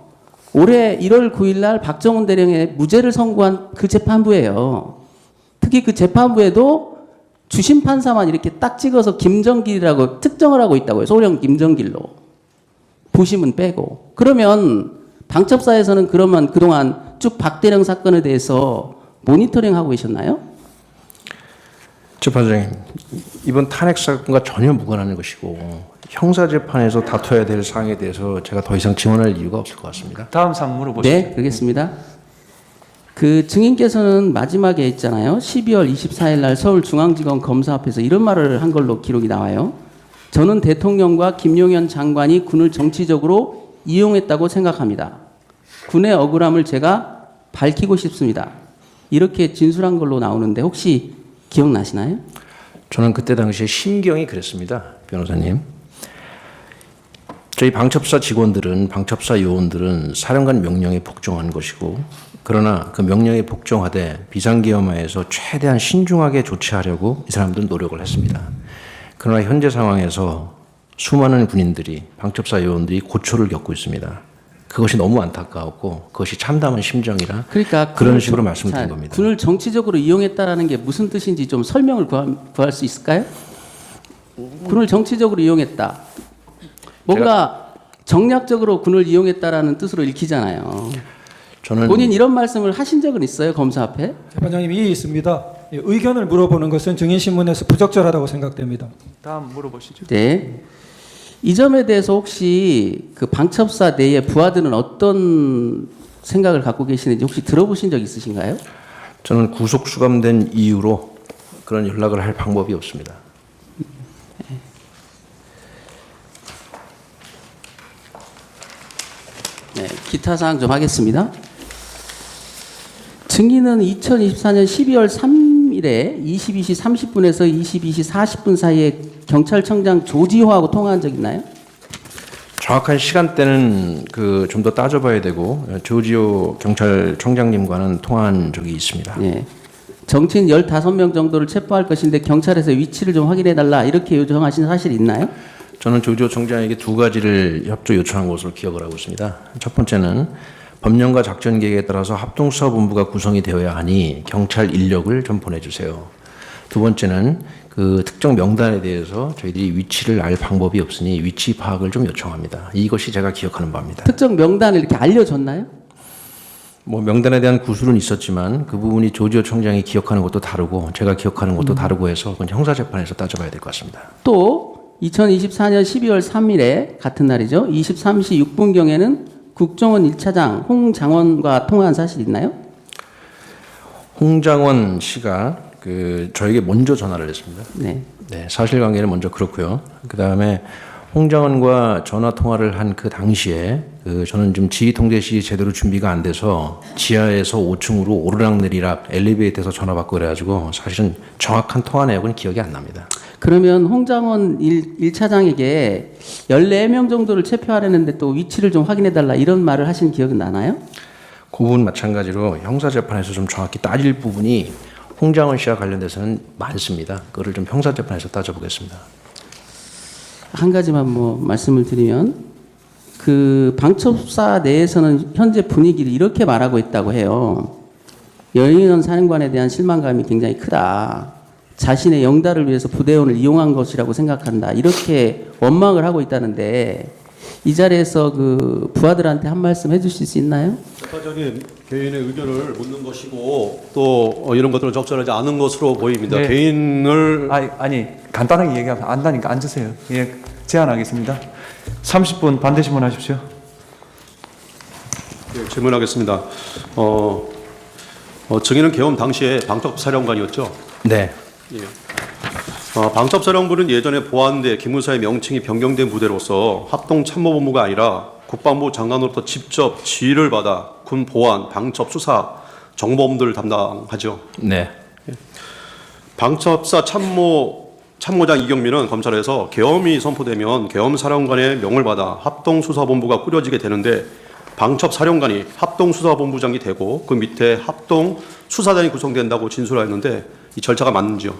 올해 1월 9일 날 박정훈 대령의 무죄를 선고한 그 재판부예요. 특히 그 재판부에도 주심 판사만 이렇게 딱 찍어서 김정길이라고 특정을 하고 있다고요. 소령 김정길로. 부심은 빼고. 그러면 방첩사에서는 그러면 그동안 쭉 박대령 사건에 대해서 모니터링 하고 계셨나요? 재판장님, 이번 탄핵 사건과 전혀 무관한 것이고 형사재판에서 다퉈야 될 사항에 대해서 제가 더 이상 증언할 이유가 없을 것 같습니다. 다음 사항 물어보시죠. 네, 그러겠습니다. 그 증인께서는 마지막에 있잖아요. 12월 24일 날 서울중앙지검 검사 앞에서 이런 말을 한 걸로 기록이 나와요. 저는 대통령과 김용현 장관이 군을 정치적으로 이용했다고 생각합니다. 군의 억울함을 제가 밝히고 싶습니다. 이렇게 진술한 걸로 나오는데 혹시 기억나시나요? 저는 그때 당시에 심경이 그랬습니다. 변호사님. 저희 방첩사 직원들은 방첩사 요원들은 사령관 명령에 복종한 것이고 그러나 그 명령에 복종하되 비상계엄하에서 최대한 신중하게 조치하려고 이 사람들은 노력을 했습니다. 그러나 현재 상황에서 수많은 군인들이 방첩사 요원들이 고초를 겪고 있습니다. 그것이 너무 안타까웠고 그것이 참담한 심정이라 그러니까 그런 식으로 말씀을 드린 겁니다. 군을 정치적으로 이용했다라는 게 무슨 뜻인지 좀 설명을 구할 수 있을까요? 군을 정치적으로 이용했다. 뭔가 정략적으로 군을 이용했다라는 뜻으로 읽히잖아요. 저는 본인 이런 말씀을 하신 적은 있어요? 검사 앞에? 재판장님 이해 있습니다. 의견을 물어보는 것은 증인신문에서 부적절하다고 생각됩니다. 다음 물어보시죠. 네. 이 점에 대해서 혹시 그 방첩사 내의 부하들은 어떤 생각을 갖고 계시는지 혹시 들어보신 적 있으신가요? 저는 구속 수감된 이후로 그런 연락을 할 방법이 없습니다. 네, 기타 사항 좀 하겠습니다. 증인은 2024년 12월 3일에 22시 30분에서 22시 40분 사이에 경찰청장 조지호하고 통화한 적 있나요? 정확한 시간대는 좀 더 따져봐야 되고 조지호 경찰청장님과는 통화한 적이 있습니다. 네. 정치인 15명 정도를 체포할 것인데 경찰에서 위치를 좀 확인해달라 이렇게 요청하신 사실이 있나요? 저는 조지호 청장에게 2가지를 협조 요청한 것으로 기억을 하고 있습니다. 첫 번째는 법령과 작전 계획에 따라서 합동수사본부가 구성이 되어야 하니 경찰 인력을 좀 보내주세요. 두 번째는 그 특정 명단에 대해서 저희들이 위치를 알 방법이 없으니 위치 파악을 좀 요청합니다. 이것이 제가 기억하는 바입니다. 특정 명단을 이렇게 알려줬나요? 뭐 명단에 대한 구술은 있었지만 그 부분이 조지호 총장이 기억하는 것도 다르고 제가 기억하는 것도 다르고 해서 그건 형사재판에서 따져봐야 될 것 같습니다. 또 2024년 12월 3일에 같은 날이죠. 23시 6분경에는 국정원 1차장 홍장원과 통화한 사실 있나요? 홍장원 씨가 저에게 먼저 전화를 했습니다. 네. 네, 사실관계는 먼저 그렇고요. 그 다음에 홍장원과 전화 통화를 한 그 당시에 저는 좀 지휘통제실이 제대로 준비가 안 돼서 지하에서 5층으로 오르락내리락 엘리베이터에서 전화 받고 그래가지고 사실은 정확한 통화 내역은 기억이 안 납니다. 그러면 홍장원 1차장에게 14명 정도를 체포하려는데 또 위치를 좀 확인해달라 이런 말을 하신 기억은 나나요? 그 부분 마찬가지로 형사재판에서 좀 정확히 따질 부분이 홍장원 씨와 관련돼서는 많습니다. 그거를 좀 형사재판에서 따져보겠습니다. 한 가지만 뭐 말씀을 드리면 그 방첩사 내에서는 현재 분위기를 이렇게 말하고 있다고 해요. 여인원 사령관에 대한 실망감이 굉장히 크다. 자신의 영달을 위해서 부대원을 이용한 것이라고 생각한다. 이렇게 원망을 하고 있다는데 이 자리에서 그 부하들한테 한 말씀 해주실 수 있나요? 재판장님, 개인의 의견을 묻는 것이고 또 이런 것들은 적절하지 않은 것으로 보입니다. 네. 개인을 아니 간단하게 얘기하면 안다니까 앉으세요. 예, 제안하겠습니다. 30분 반대 신문하십시오. 예, 질문하겠습니다. 증인은 계엄 당시에 방첩사령관이었죠. 네. 예. 방첩사령부는 예전에 보안대 기무사의 명칭이 변경된 부대로서 합동참모본부가 아니라 국방부 장관으로부터 직접 지휘를 받아 군 보안, 방첩, 수사, 정보업무들을 담당하죠. 네. 방첩사 참모장 이경민은 검찰에서 계엄이 선포되면 계엄사령관의 명을 받아 합동수사본부가 꾸려지게 되는데 방첩사령관이 합동수사본부장이 되고 그 밑에 합동수사단이 구성된다고 진술하였는데 이 절차가 맞는지요?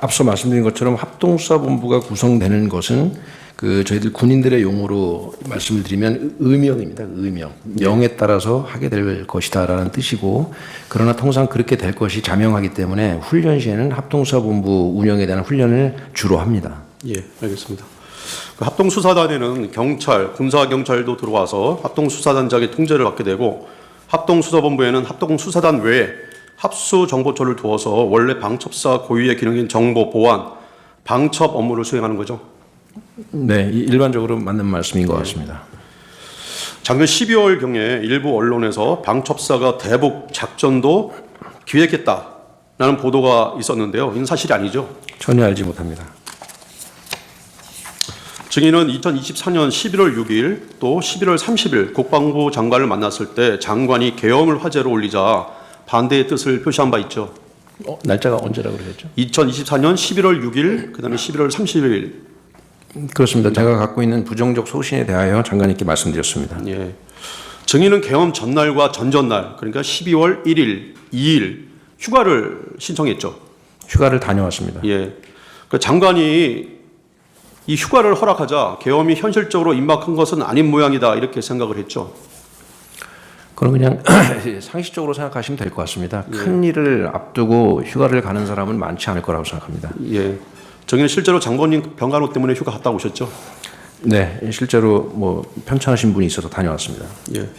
앞서 말씀드린 것처럼 합동수사본부가 구성되는 것은 저희들 군인들의 용어로 말씀을 드리면 의명입니다. 의명. 명에 따라서 하게 될 것이다라는 뜻이고, 그러나 통상 그렇게 될 것이 자명하기 때문에 훈련 시에는 합동수사본부 운영에 대한 훈련을 주로 합니다. 예, 알겠습니다. 그 합동수사단에는 경찰, 군사경찰도 들어와서 합동수사단장의 통제를 받게 되고 합동수사본부에는 합동수사단 외에 합수정보처를 두어서 원래 방첩사 고유의 기능인 정보, 보안, 방첩 업무를 수행하는 거죠. 네, 일반적으로 맞는 말씀인 것 같습니다. 작년 12월경에 일부 언론에서 방첩사가 대북 작전도 기획했다라는 보도가 있었는데요. 이건 사실이 아니죠. 전혀 알지 못합니다. 증인은 2024년 11월 6일 또 11월 30일 국방부 장관을 만났을 때 장관이 계엄을 화제로 올리자 반대의 뜻을 표시한 바 있죠. 날짜가 언제라고 그러셨죠? 2024년 11월 6일, 그다음에 11월 30일. 그렇습니다. 제가 갖고 있는 부정적 소신에 대하여 장관님께 말씀드렸습니다. 예. 증인은 계엄 전날과 전전날, 그러니까 12월 1일, 2일 휴가를 신청했죠. 휴가를 다녀왔습니다. 예. 그 장관이 이 휴가를 허락하자 계엄이 현실적으로 임박한 것은 아닌 모양이다 이렇게 생각을 했죠. 그럼 그냥 상식적으로 생각하시면 될 것 같습니다. 큰 일을 앞두고 휴가를 가는 사람은 많지 않을 거라고 생각합니다. 예. 증인 실제로 장관님 병간호 때문에 휴가 갔다 오셨죠? 네, 실제로 뭐 편찮으신 분이 있어서 다녀왔습니다. 예.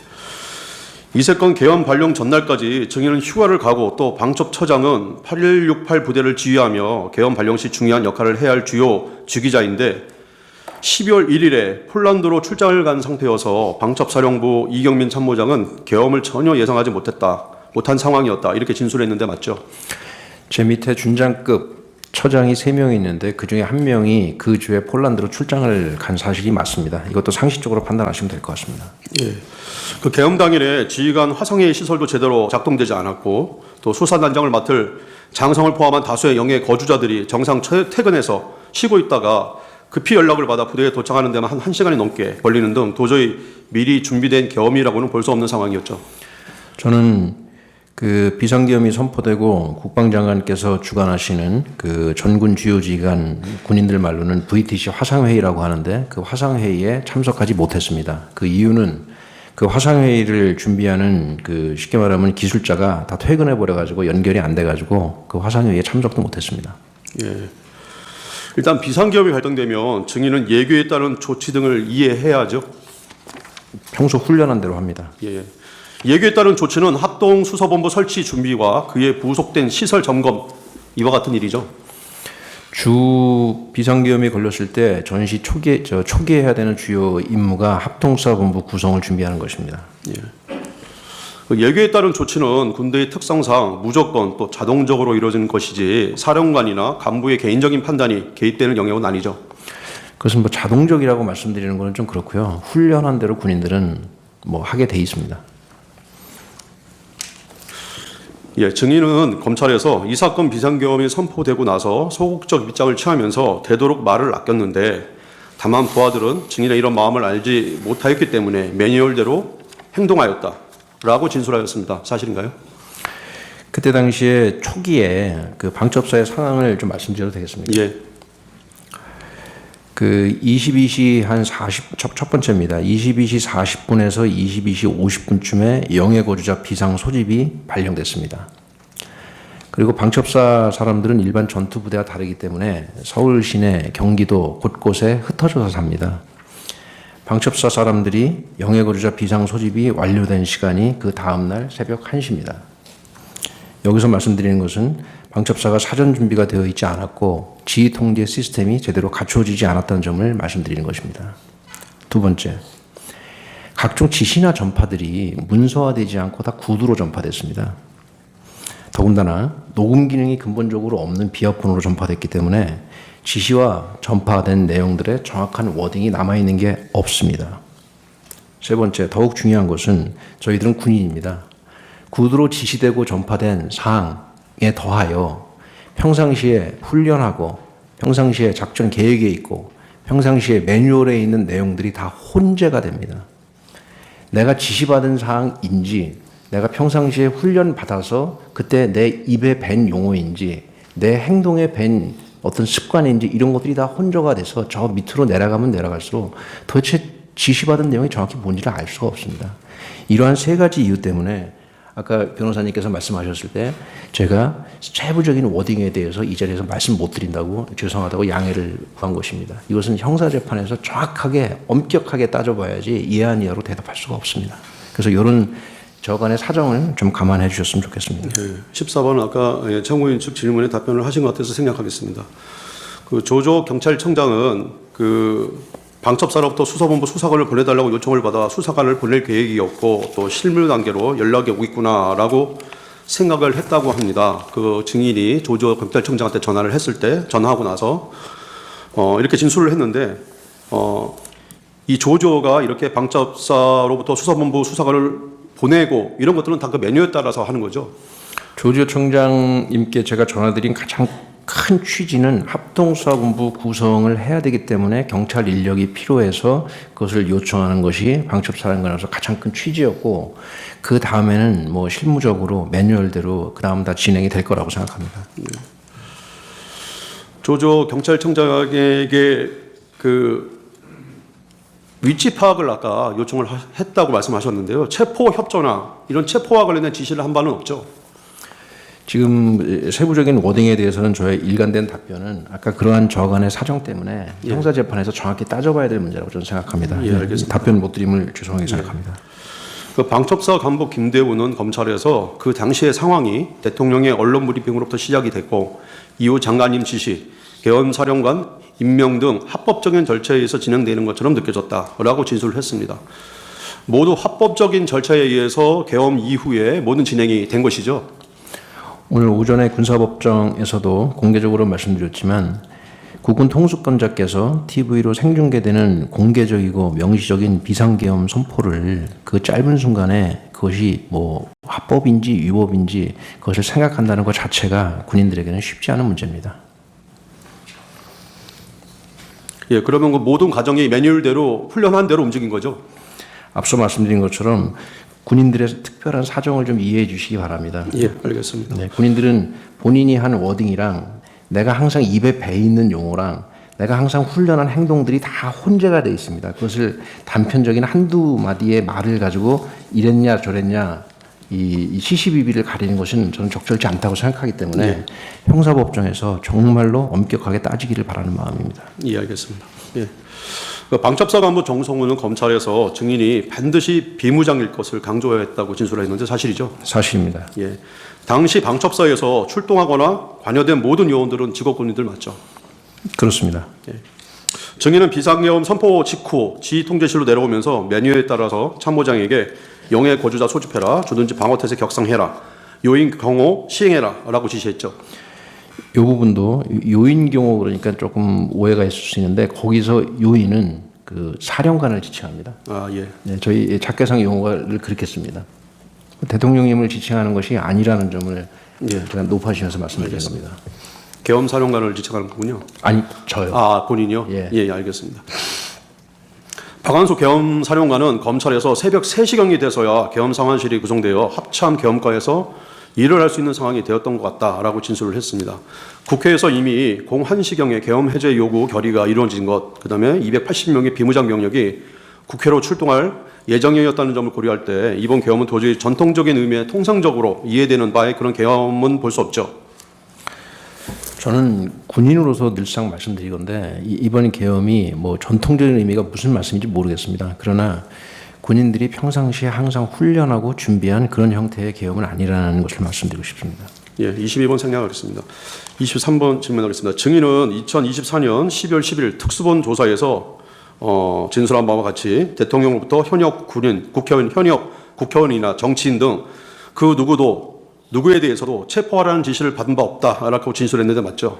이 사건 계엄 발령 전날까지 증인은 휴가를 가고 또 방첩처장은 8168 부대를 지휘하며 계엄 발령 시 중요한 역할을 해야 할 주요 주기자인데 12월 1일에 폴란드로 출장을 간 상태여서 방첩사령부 이경민 참모장은 계엄을 전혀 예상하지 못한 상황이었다 이렇게 진술했는데 맞죠? 제 밑에 준장급 처장이 3명이 있는데 그중에 1명이 그 주에 폴란드로 출장을 간 사실이 맞습니다. 이것도 상식적으로 판단하시면 될 것 같습니다. 예. 그 계엄 당일에 지휘관 화성회의 시설도 제대로 작동되지 않았고 또 수사단장을 맡을 장성을 포함한 다수의 영예 거주자들이 정상 퇴근해서 쉬고 있다가 급히 연락을 받아 부대에 도착하는 데만 한 1시간이 넘게 걸리는 등 도저히 미리 준비된 계엄이라고는 볼 수 없는 상황이었죠. 저는 그 비상계엄이 선포되고 국방장관께서 주관하시는 그 전군 주요 지휘관 군인들 말로는 VTC 화상회의라고 하는데 그 화상회의에 참석하지 못했습니다. 그 이유는 그 화상회의를 준비하는 그 쉽게 말하면 기술자가 다 퇴근해 버려 가지고 연결이 안 돼 가지고 그 화상회의에 참석도 못했습니다. 예. 일단 비상기업이 발동되면 증인은 예규에 따른 조치 등을 이해해야죠. 평소 훈련한 대로 합니다. 예. 예규에 따른 조치는 합동 수사본부 설치 준비와 그에 부속된 시설 점검 이와 같은 일이죠. 주 비상계엄이 걸렸을 때 전시 초기에 해야 되는 주요 임무가 합동수사본부 구성을 준비하는 것입니다. 그 예규에 따른 조치는 군대의 특성상 무조건 또 자동적으로 이루어지는 것이지 사령관이나 간부의 개인적인 판단이 개입되는 영역은 아니죠. 그것은 뭐 자동적이라고 말씀드리는 것은 좀 그렇고요. 훈련한 대로 군인들은 뭐 하게 돼 있습니다. 예, 증인은 검찰에서 이 사건 비상계엄이 선포되고 나서 소극적 입장을 취하면서 되도록 말을 아꼈는데 다만 부하들은 증인의 이런 마음을 알지 못하였기 때문에 매뉴얼대로 행동하였다라고 진술하였습니다. 사실인가요? 그때 당시에 초기에 그 방첩사의 상황을 좀 말씀드려도 되겠습니까? 예. 그 22시 한 첫 번째입니다. 22시 40분에서 22시 50분쯤에 영해거주자 비상 소집이 발령됐습니다. 그리고 방첩사 사람들은 일반 전투부대와 다르기 때문에 서울 시내, 경기도 곳곳에 흩어져서 삽니다. 방첩사 사람들이 영해거주자 비상 소집이 완료된 시간이 그 다음날 새벽 1시입니다. 여기서 말씀드리는 것은 방첩사가 사전 준비가 되어 있지 않았고 지휘 통제 시스템이 제대로 갖추어지지 않았다는 점을 말씀드리는 것입니다. 두 번째, 각종 지시나 전파들이 문서화되지 않고 다 구두로 전파됐습니다. 더군다나 녹음 기능이 근본적으로 없는 비어폰으로 전파됐기 때문에 지시와 전파된 내용들의 정확한 워딩이 남아있는 게 없습니다. 세 번째, 더욱 중요한 것은 저희들은 군인입니다. 구두로 지시되고 전파된 사항에 더하여 평상시에 훈련하고 평상시에 작전 계획에 있고 평상시에 매뉴얼에 있는 내용들이 다 혼재가 됩니다. 내가 지시받은 사항인지 내가 평상시에 훈련 받아서 그때 내 입에 밴 용어인지 내 행동에 밴 어떤 습관인지 이런 것들이 다 혼조가 돼서 저 밑으로 내려가면 내려갈수록 도대체 지시받은 내용이 정확히 뭔지를 알 수가 없습니다. 이러한 세 가지 이유 때문에 아까 변호사님께서 말씀하셨을 때 제가 세부적인 워딩에 대해서 이 자리에서 말씀 못 드린다고 죄송하다고 양해를 구한 것입니다. 이것은 형사재판에서 정확하게 엄격하게 따져봐야지 이해한 이하로 대답할 수가 없습니다. 그래서 이런 저간의 사정을 좀 감안해 주셨으면 좋겠습니다. 네, 14번 아까 청구인 측 질문에 답변을 하신 것 같아서 생략하겠습니다. 그 조조 경찰청장은 그 방첩사로부터 수사본부 수사관을 보내달라고 요청을 받아 수사관을 보낼 계획이었고 또 실무 단계로 연락이 오고 있구나라고 생각을 했다고 합니다. 그 증인이 조조 경찰청장한테 전화를 했을 때 전화하고 나서 이렇게 진술을 했는데 이 조조가 이렇게 방첩사로부터 수사본부 수사관을 보내고 이런 것들은 다 그 메뉴에 따라서 하는 거죠. 조지호 청장님께 제가 전화드린 가장 큰 취지는 합동수사본부 구성을 해야 되기 때문에 경찰 인력이 필요해서 그것을 요청하는 것이 방첩사령관으로서 가장 큰 취지였고 그 다음에는 뭐 실무적으로 매뉴얼대로 그 다음 다 진행이 될 거라고 생각합니다. 네. 조조 경찰청장에게 그 위치 파악을 아까 요청을 했다고 말씀하셨는데요. 체포 협조나 이런 체포와 관련된 지시를 한 바는 없죠. 지금 세부적인 워딩에 대해서는 저의 일관된 답변은 아까 그러한 저간의 사정 때문에 형사재판에서 정확히 따져봐야 될 문제라고 저는 생각합니다. 예, 알겠습니다. 답변 못 드림을 죄송하게 생각합니다. 그 방첩사 간부 김대우는 검찰에서 그 당시의 상황이 대통령의 언론 브리핑으로부터 시작이 됐고 이후 장관님 지시, 계엄사령관 임명 등 합법적인 절차에 의해서 진행되는 것처럼 느껴졌다라고 진술을 했습니다. 모두 합법적인 절차에 의해서 계엄 이후에 모든 진행이 된 것이죠. 오늘 오전에 군사법정에서도 공개적으로 말씀드렸지만 국군 통수권자께서 TV로 생중계되는 공개적이고 명시적인 비상계엄 선포를 그 짧은 순간에 그것이 뭐 합법인지 위법인지 그것을 생각한다는 것 자체가 군인들에게는 쉽지 않은 문제입니다. 예, 그러면 그 모든 과정이 매뉴얼대로 훈련한 대로 움직인 거죠. 앞서 말씀드린 것처럼 군인들의 특별한 사정을 좀 이해해 주시기 바랍니다. 예, 알겠습니다. 네, 군인들은 본인이 한 워딩이랑 내가 항상 입에 배 있는 용어랑 내가 항상 훈련한 행동들이 다 혼재가 돼 있습니다. 그것을 단편적인 한두 마디의 말을 가지고 이랬냐 저랬냐 이 시시비비를 가리는 것은 저는 적절치 않다고 생각하기 때문에 형사법정에서 정말로 엄격하게 따지기를 바라는 마음입니다. 예, 알겠습니다. 예. 그 방첩사 간부 정성우는 검찰에서 증인이 반드시 비무장일 것을 강조했다고 진술했는데 사실이죠? 사실입니다. 예. 당시 방첩사에서 출동하거나 관여된 모든 요원들은 직업군인들 맞죠? 그렇습니다. 증인은 비상계엄 선포 직후 지휘 통제실로 내려오면서 메뉴에 따라서 참모장에게 영해 거주자 소집해라, 주둔지 방어태세 격상해라, 요인 경호 시행해라라고 지시했죠. 이 부분도 요인 경호 그러니까 조금 오해가 있을 수 있는데 거기서 요인은 그 사령관을 지칭합니다. 아 예. 네, 저희 작계상 용어를 그렇게 씁니다. 대통령님을 지칭하는 것이 아니라는 점을 제가 높아지면서 말씀드린 겁니다. 계엄사령관을 지칭하는 거군요. 아니 저요. 아 본인이요? 예. 예, 알겠습니다. 박완수 계엄사령관은 검찰에서 새벽 3시경이 돼서야 계엄상황실이 구성되어 합참 계엄과에서 일을 할 수 있는 상황이 되었던 것 같다라고 진술을 했습니다. 국회에서 이미 01시경에 계엄 해제 요구 결의가 이루어진 것, 그다음에 280명의 비무장 병력이 국회로 출동할 예정이었다는 점을 고려할 때 이번 계엄은 도저히 전통적인 의미의 통상적으로 이해되는 바의 그런 계엄은 볼 수 없죠. 저는 군인으로서 늘상 말씀드리건데 이번 계엄이 뭐 전통적인 의미가 무슨 말씀인지 모르겠습니다. 그러나 군인들이 평상시에 항상 훈련하고 준비한 그런 형태의 계엄은 아니라는 것을 말씀드리고 싶습니다. 예, 22번 생략하겠습니다. 23번 질문하겠습니다. 증인은 2024년 12월 10일 특수본 조사에서 진술한 바와 같이 대통령으로부터 현역 군인, 국회의원, 현역 국회의원이나 정치인 등 그 누구에 대해서도 체포하라는 지시를 받은 바 없다라고 진술했는데 맞죠?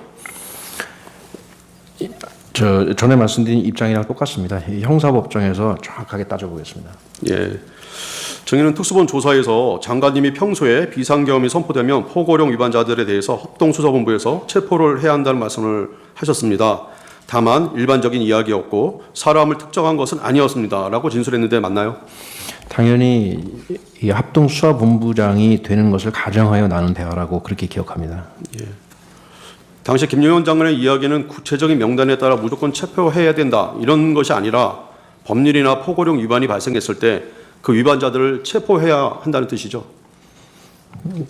저 전에 말씀드린 입장이랑 똑같습니다. 형사법정에서 정확하게 따져보겠습니다. 예. 증인은 특수본 조사에서 장관님이 평소에 비상계엄이 선포되면 포고령 위반자들에 대해서 합동수사본부에서 체포를 해야 한다는 말씀을 하셨습니다. 다만 일반적인 이야기였고 사람을 특정한 것은 아니었습니다라고 진술했는데 맞나요? 당연히 이 합동수사본부장이 되는 것을 가정하여 나눈 대화라고 그렇게 기억합니다. 당시 김용현 장관의 이야기는 구체적인 명단에 따라 무조건 체포해야 된다 이런 것이 아니라 법률이나 포고령 위반이 발생했을 때 그 위반자들을 체포해야 한다는 뜻이죠.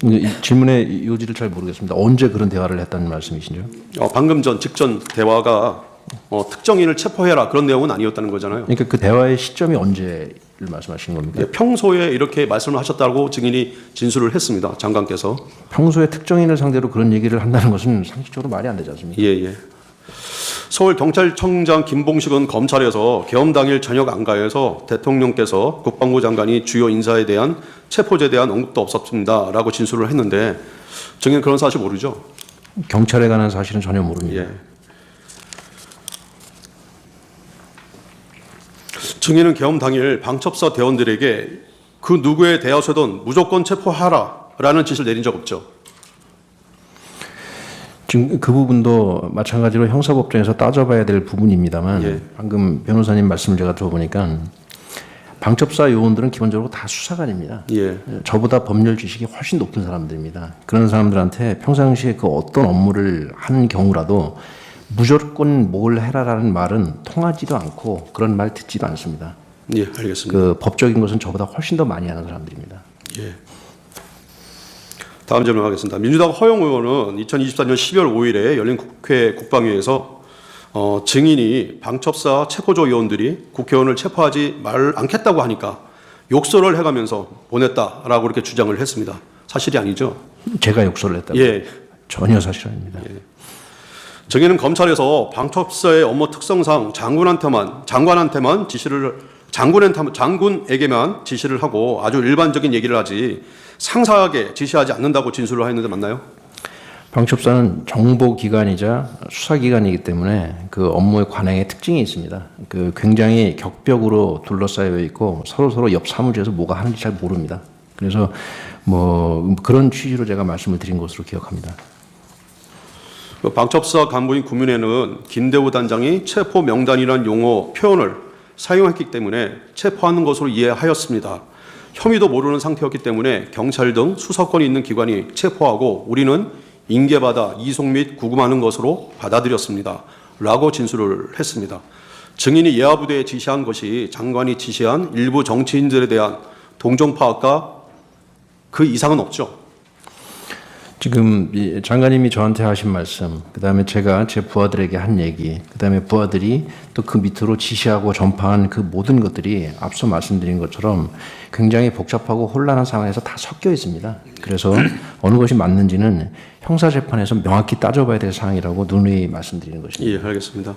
이 질문의 요지를 잘 모르겠습니다. 언제 그런 대화를 했다는 말씀이신지요? 방금 직전 대화가 특정인을 체포해라 그런 내용은 아니었다는 거잖아요. 그러니까 그 대화의 시점이 언제를 말씀하시는 겁니까? 예, 평소에 이렇게 말씀을 하셨다고 증인이 진술을 했습니다. 장관께서. 평소에 특정인을 상대로 그런 얘기를 한다는 것은 상식적으로 말이 안 되지 않습니까? 예. 서울경찰청장 김봉식은 검찰에서 계엄 당일 저녁 안가에서 대통령께서 국방부 장관이 주요 인사에 대한 체포제에 대한 언급도 없었습니다라고 진술을 했는데 증인 그런 사실 모르죠? 경찰에 관한 사실은 전혀 모릅니다. 예. 증인은 계엄 당일 방첩사 대원들에게 그 누구에 대하서든 무조건 체포하라라는 지시를 내린 적 없죠? 지금 그 부분도 마찬가지로 형사법정에서 따져봐야 될 부분입니다만 방금 변호사님 말씀을 제가 들어보니까 방첩사 요원들은 기본적으로 다 수사관입니다. 예. 저보다 법률 지식이 훨씬 높은 사람들입니다. 그런 사람들한테 평상시에 그 어떤 업무를 하는 경우라도 무조건 뭘 해라라는 말은 통하지도 않고 그런 말 듣지도 않습니다. 예, 알겠습니다. 그 법적인 것은 저보다 훨씬 더 많이 하는 사람들입니다. 예. 다음 질문하겠습니다. 민주당 허영 의원은 2024년 12월 5일에 열린 국회 국방위에서 증인이 방첩사 체포조 요원들이 국회의원을 체포하지 않겠다고 하니까 욕설을 해가면서 보냈다라고 이렇게 주장을 했습니다. 사실이 아니죠? 제가 욕설을 했다고요? 예. 전혀 사실 아닙니다. 증인은 검찰에서 방첩사의 업무 특성상 장군에게만 지시를 하고 아주 일반적인 얘기를 하지 상사에게 지시하지 않는다고 진술을 했는데 맞나요? 방첩사는 정보기관이자 수사기관이기 때문에 그 업무의 관행의 특징이 있습니다. 그 굉장히 격벽으로 둘러싸여 있고 서로 옆 사무실에서 뭐가 하는지 잘 모릅니다. 그래서 뭐 그런 취지로 제가 말씀을 드린 것으로 기억합니다. 방첩사 간부인 구민회는 김대우 단장이 체포 명단이라는 용어 표현을 사용했기 때문에 체포하는 것으로 이해하였습니다. 혐의도 모르는 상태였기 때문에 경찰 등 수사권이 있는 기관이 체포하고 우리는 인계받아 이송 및 구금하는 것으로 받아들였습니다. 라고 진술을 했습니다. 증인이 예하부대에 지시한 것이 장관이 지시한 일부 정치인들에 대한 동정 파악과 그 이상은 없죠. 지금 이 장관님이 저한테 하신 말씀, 그다음에 제가 제 부하들에게 한 얘기, 그다음에 부하들이 또 그 밑으로 지시하고 전파한 그 모든 것들이 앞서 말씀드린 것처럼 굉장히 복잡하고 혼란한 상황에서 다 섞여 있습니다. 그래서 어느 것이 맞는지는 형사재판에서 명확히 따져봐야 될 사항이라고 누누이 말씀드리는 것입니다. 예, 알겠습니다.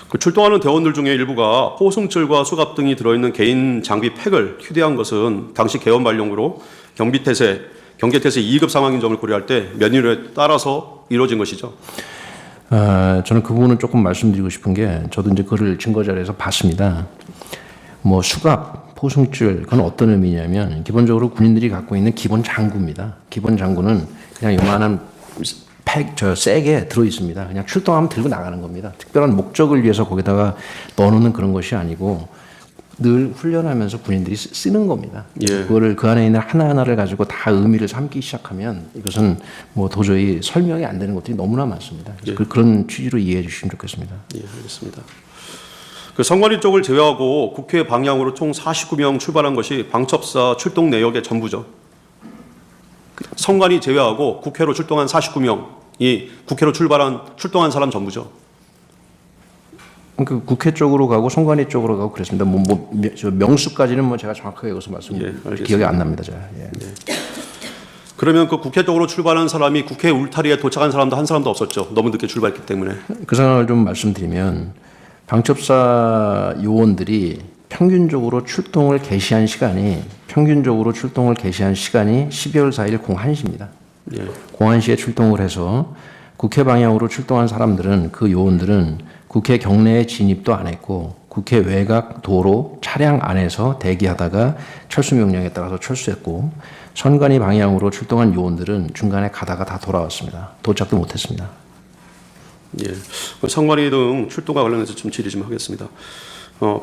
그 출동하는 대원들 중에 일부가 호승줄과 수갑 등이 들어있는 개인 장비 팩을 휴대한 것은 당시 개헌 발령으로 경계태세 2급 상황인 점을 고려할 때 면밀에 따라서 이루어진 것이죠. 저는 그 부분은 조금 말씀드리고 싶은 게 저도 이제 그걸 증거 자료에서 봤습니다. 뭐 수갑, 포승줄 그건 어떤 의미냐면 기본적으로 군인들이 갖고 있는 기본 장구입니다. 기본 장구는 그냥 요만한 세게 들어 있습니다. 그냥 출동하면 들고 나가는 겁니다. 특별한 목적을 위해서 거기다가 넣어놓는 그런 것이 아니고 늘 훈련하면서 군인들이 쓰는 겁니다. 예. 그거를 그 안에 있는 하나하나를 가지고 다 의미를 삼기 시작하면 이것은 뭐 도저히 설명이 안 되는 것들이 너무나 많습니다. 그래서 예. 그런 취지로 이해해 주시면 좋겠습니다. 예, 알겠습니다. 그 선관위 쪽을 제외하고 국회 방향으로 총 49명 출발한 것이 방첩사 출동 내역의 전부죠. 선관위 제외하고 국회로 출동한 49명이 국회로 출동한 사람 전부죠. 그 국회 쪽으로 가고 선관위 쪽으로 가고 그랬습니다. 저 명수까지는 뭐 제가 정확하게 여기서 알겠습니다. 기억이 안 납니다. 제가. 예. 그러면 그 국회 쪽으로 출발한 사람이 국회 울타리에 도착한 사람도 한 사람도 없었죠. 너무 늦게 출발했기 때문에. 그 상황을 좀 말씀드리면 방첩사 요원들이 평균적으로 출동을 개시한 시간이 12월 4일 01시입니다. 예. 01시에 출동을 해서 국회 방향으로 출동한 사람들은 그 요원들은 국회 경내에 진입도 안 했고 국회 외곽 도로 차량 안에서 대기하다가 철수 명령에 따라서 철수했고 선관위 방향으로 출동한 요원들은 중간에 가다가 다 돌아왔습니다. 도착도 못했습니다. 예. 선관위 등 출동과 관련해서 좀 질의 좀 하겠습니다.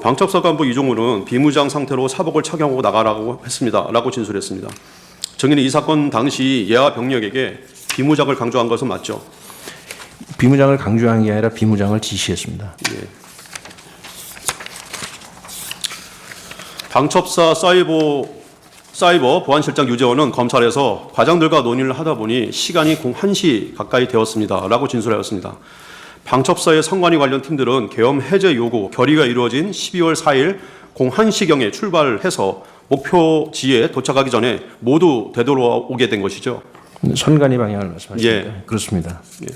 방첩사 간부 이종우는 비무장 상태로 사복을 착용하고 나가라고 했습니다. 라고 진술했습니다. 증인은 이 사건 당시 예하 병력에게 비무장을 강조한 것은 맞죠? 비무장을 강조한 게 아니라 비무장을 지시했습니다. 예. 방첩사 사이버 보안실장 유재원은 검찰에서 과장들과 논의를 하다 보니 시간이 01시 가까이 되었습니다. 라고 진술하였습니다. 방첩사의 선관위 관련 팀들은 계엄 해제 요구 결의가 이루어진 12월 4일 01시경에 출발해서 목표지에 도착하기 전에 모두 되돌아오게 된 것이죠. 선관위 방향을 말씀하십니까? 예. 그렇습니다. 예.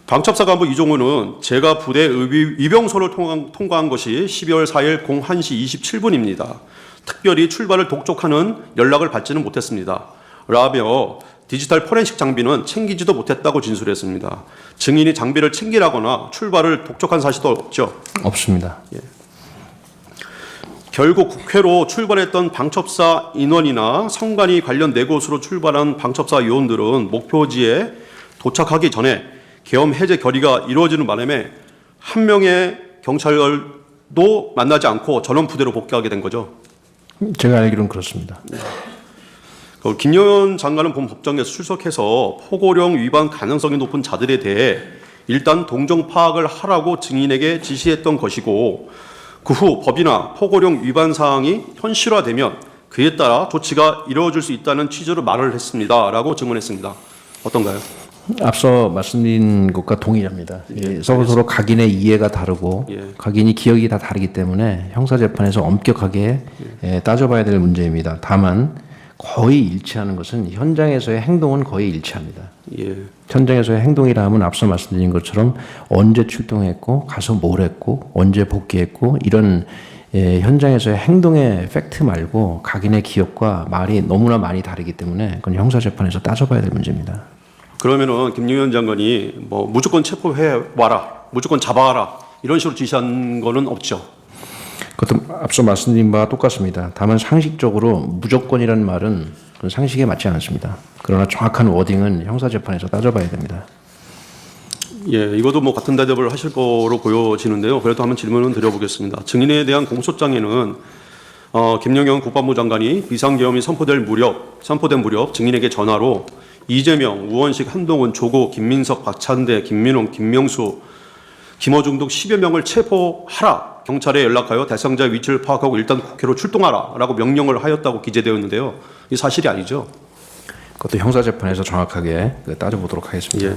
방첩사 간부 이종우는 제가 부대 위병소를 통과한 것이 12월 4일 01시 27분입니다. 특별히 출발을 독촉하는 연락을 받지는 못했습니다. 라며 디지털 포렌식 장비는 챙기지도 못했다고 진술했습니다. 증인이 장비를 챙기라거나 출발을 독촉한 사실도 없죠? 없습니다. 예. 결국 국회로 출발했던 방첩사 인원이나 선관위 관련 4곳으로 출발한 방첩사 요원들은 목표지에 도착하기 전에 계엄 해제 결의가 이루어지는 바람에 한 명의 경찰도 만나지 않고 전원 부대로 복귀하게 된 거죠. 제가 알기로는 그렇습니다. 김용현 장관은 본 법정에서 출석해서 포고령 위반 가능성이 높은 자들에 대해 일단 동정 파악을 하라고 증인에게 지시했던 것이고 그 후 법이나 포고령 위반 사항이 현실화되면 그에 따라 조치가 이루어질 수 있다는 취지로 말을 했습니다. 라고 증언했습니다. 어떤가요? 앞서 말씀드린 것과 동일합니다. 예, 서로 각인의 이해가 다르고 예. 각인이 기억이 다 다르기 때문에 형사재판에서 엄격하게 따져봐야 될 문제입니다. 다만 거의 일치하는 것은 현장에서의 행동은 거의 일치합니다. 예. 현장에서의 행동이라 하면 앞서 말씀드린 것처럼 언제 출동했고 가서 뭘 했고 언제 복귀했고 이런 현장에서의 행동의 팩트 말고 각인의 기억과 말이 너무나 많이 다르기 때문에 그건 형사재판에서 따져봐야 될 문제입니다. 그러면은 김용현 장관이 뭐 무조건 체포해 와라, 무조건 잡아와라 이런 식으로 지시한 거는 없죠. 그것도 앞서 말씀드린 바와 똑같습니다. 다만 상식적으로 무조건이라는 말은 그건 상식에 맞지 않습니다. 그러나 정확한 워딩은 형사재판에서 따져봐야 됩니다. 예, 이것도 뭐 같은 대답을 하실 거로 보여지는데요. 그래도 한번 질문을 드려보겠습니다. 증인에 대한 공소장에는 김용현 국방부 장관이 비상계엄이 선포된 무렵 증인에게 전화로 이재명, 우원식, 한동훈, 조국, 김민석, 박찬대, 김민홍, 김명수 김어중 등 10여 명을 체포하라. 경찰에 연락하여 대상자의 위치를 파악하고 일단 국회로 출동하라라고 명령을 하였다고 기재되어 있는데요. 이 사실이 아니죠. 그것도 형사재판에서 정확하게 따져보도록 하겠습니다. 예.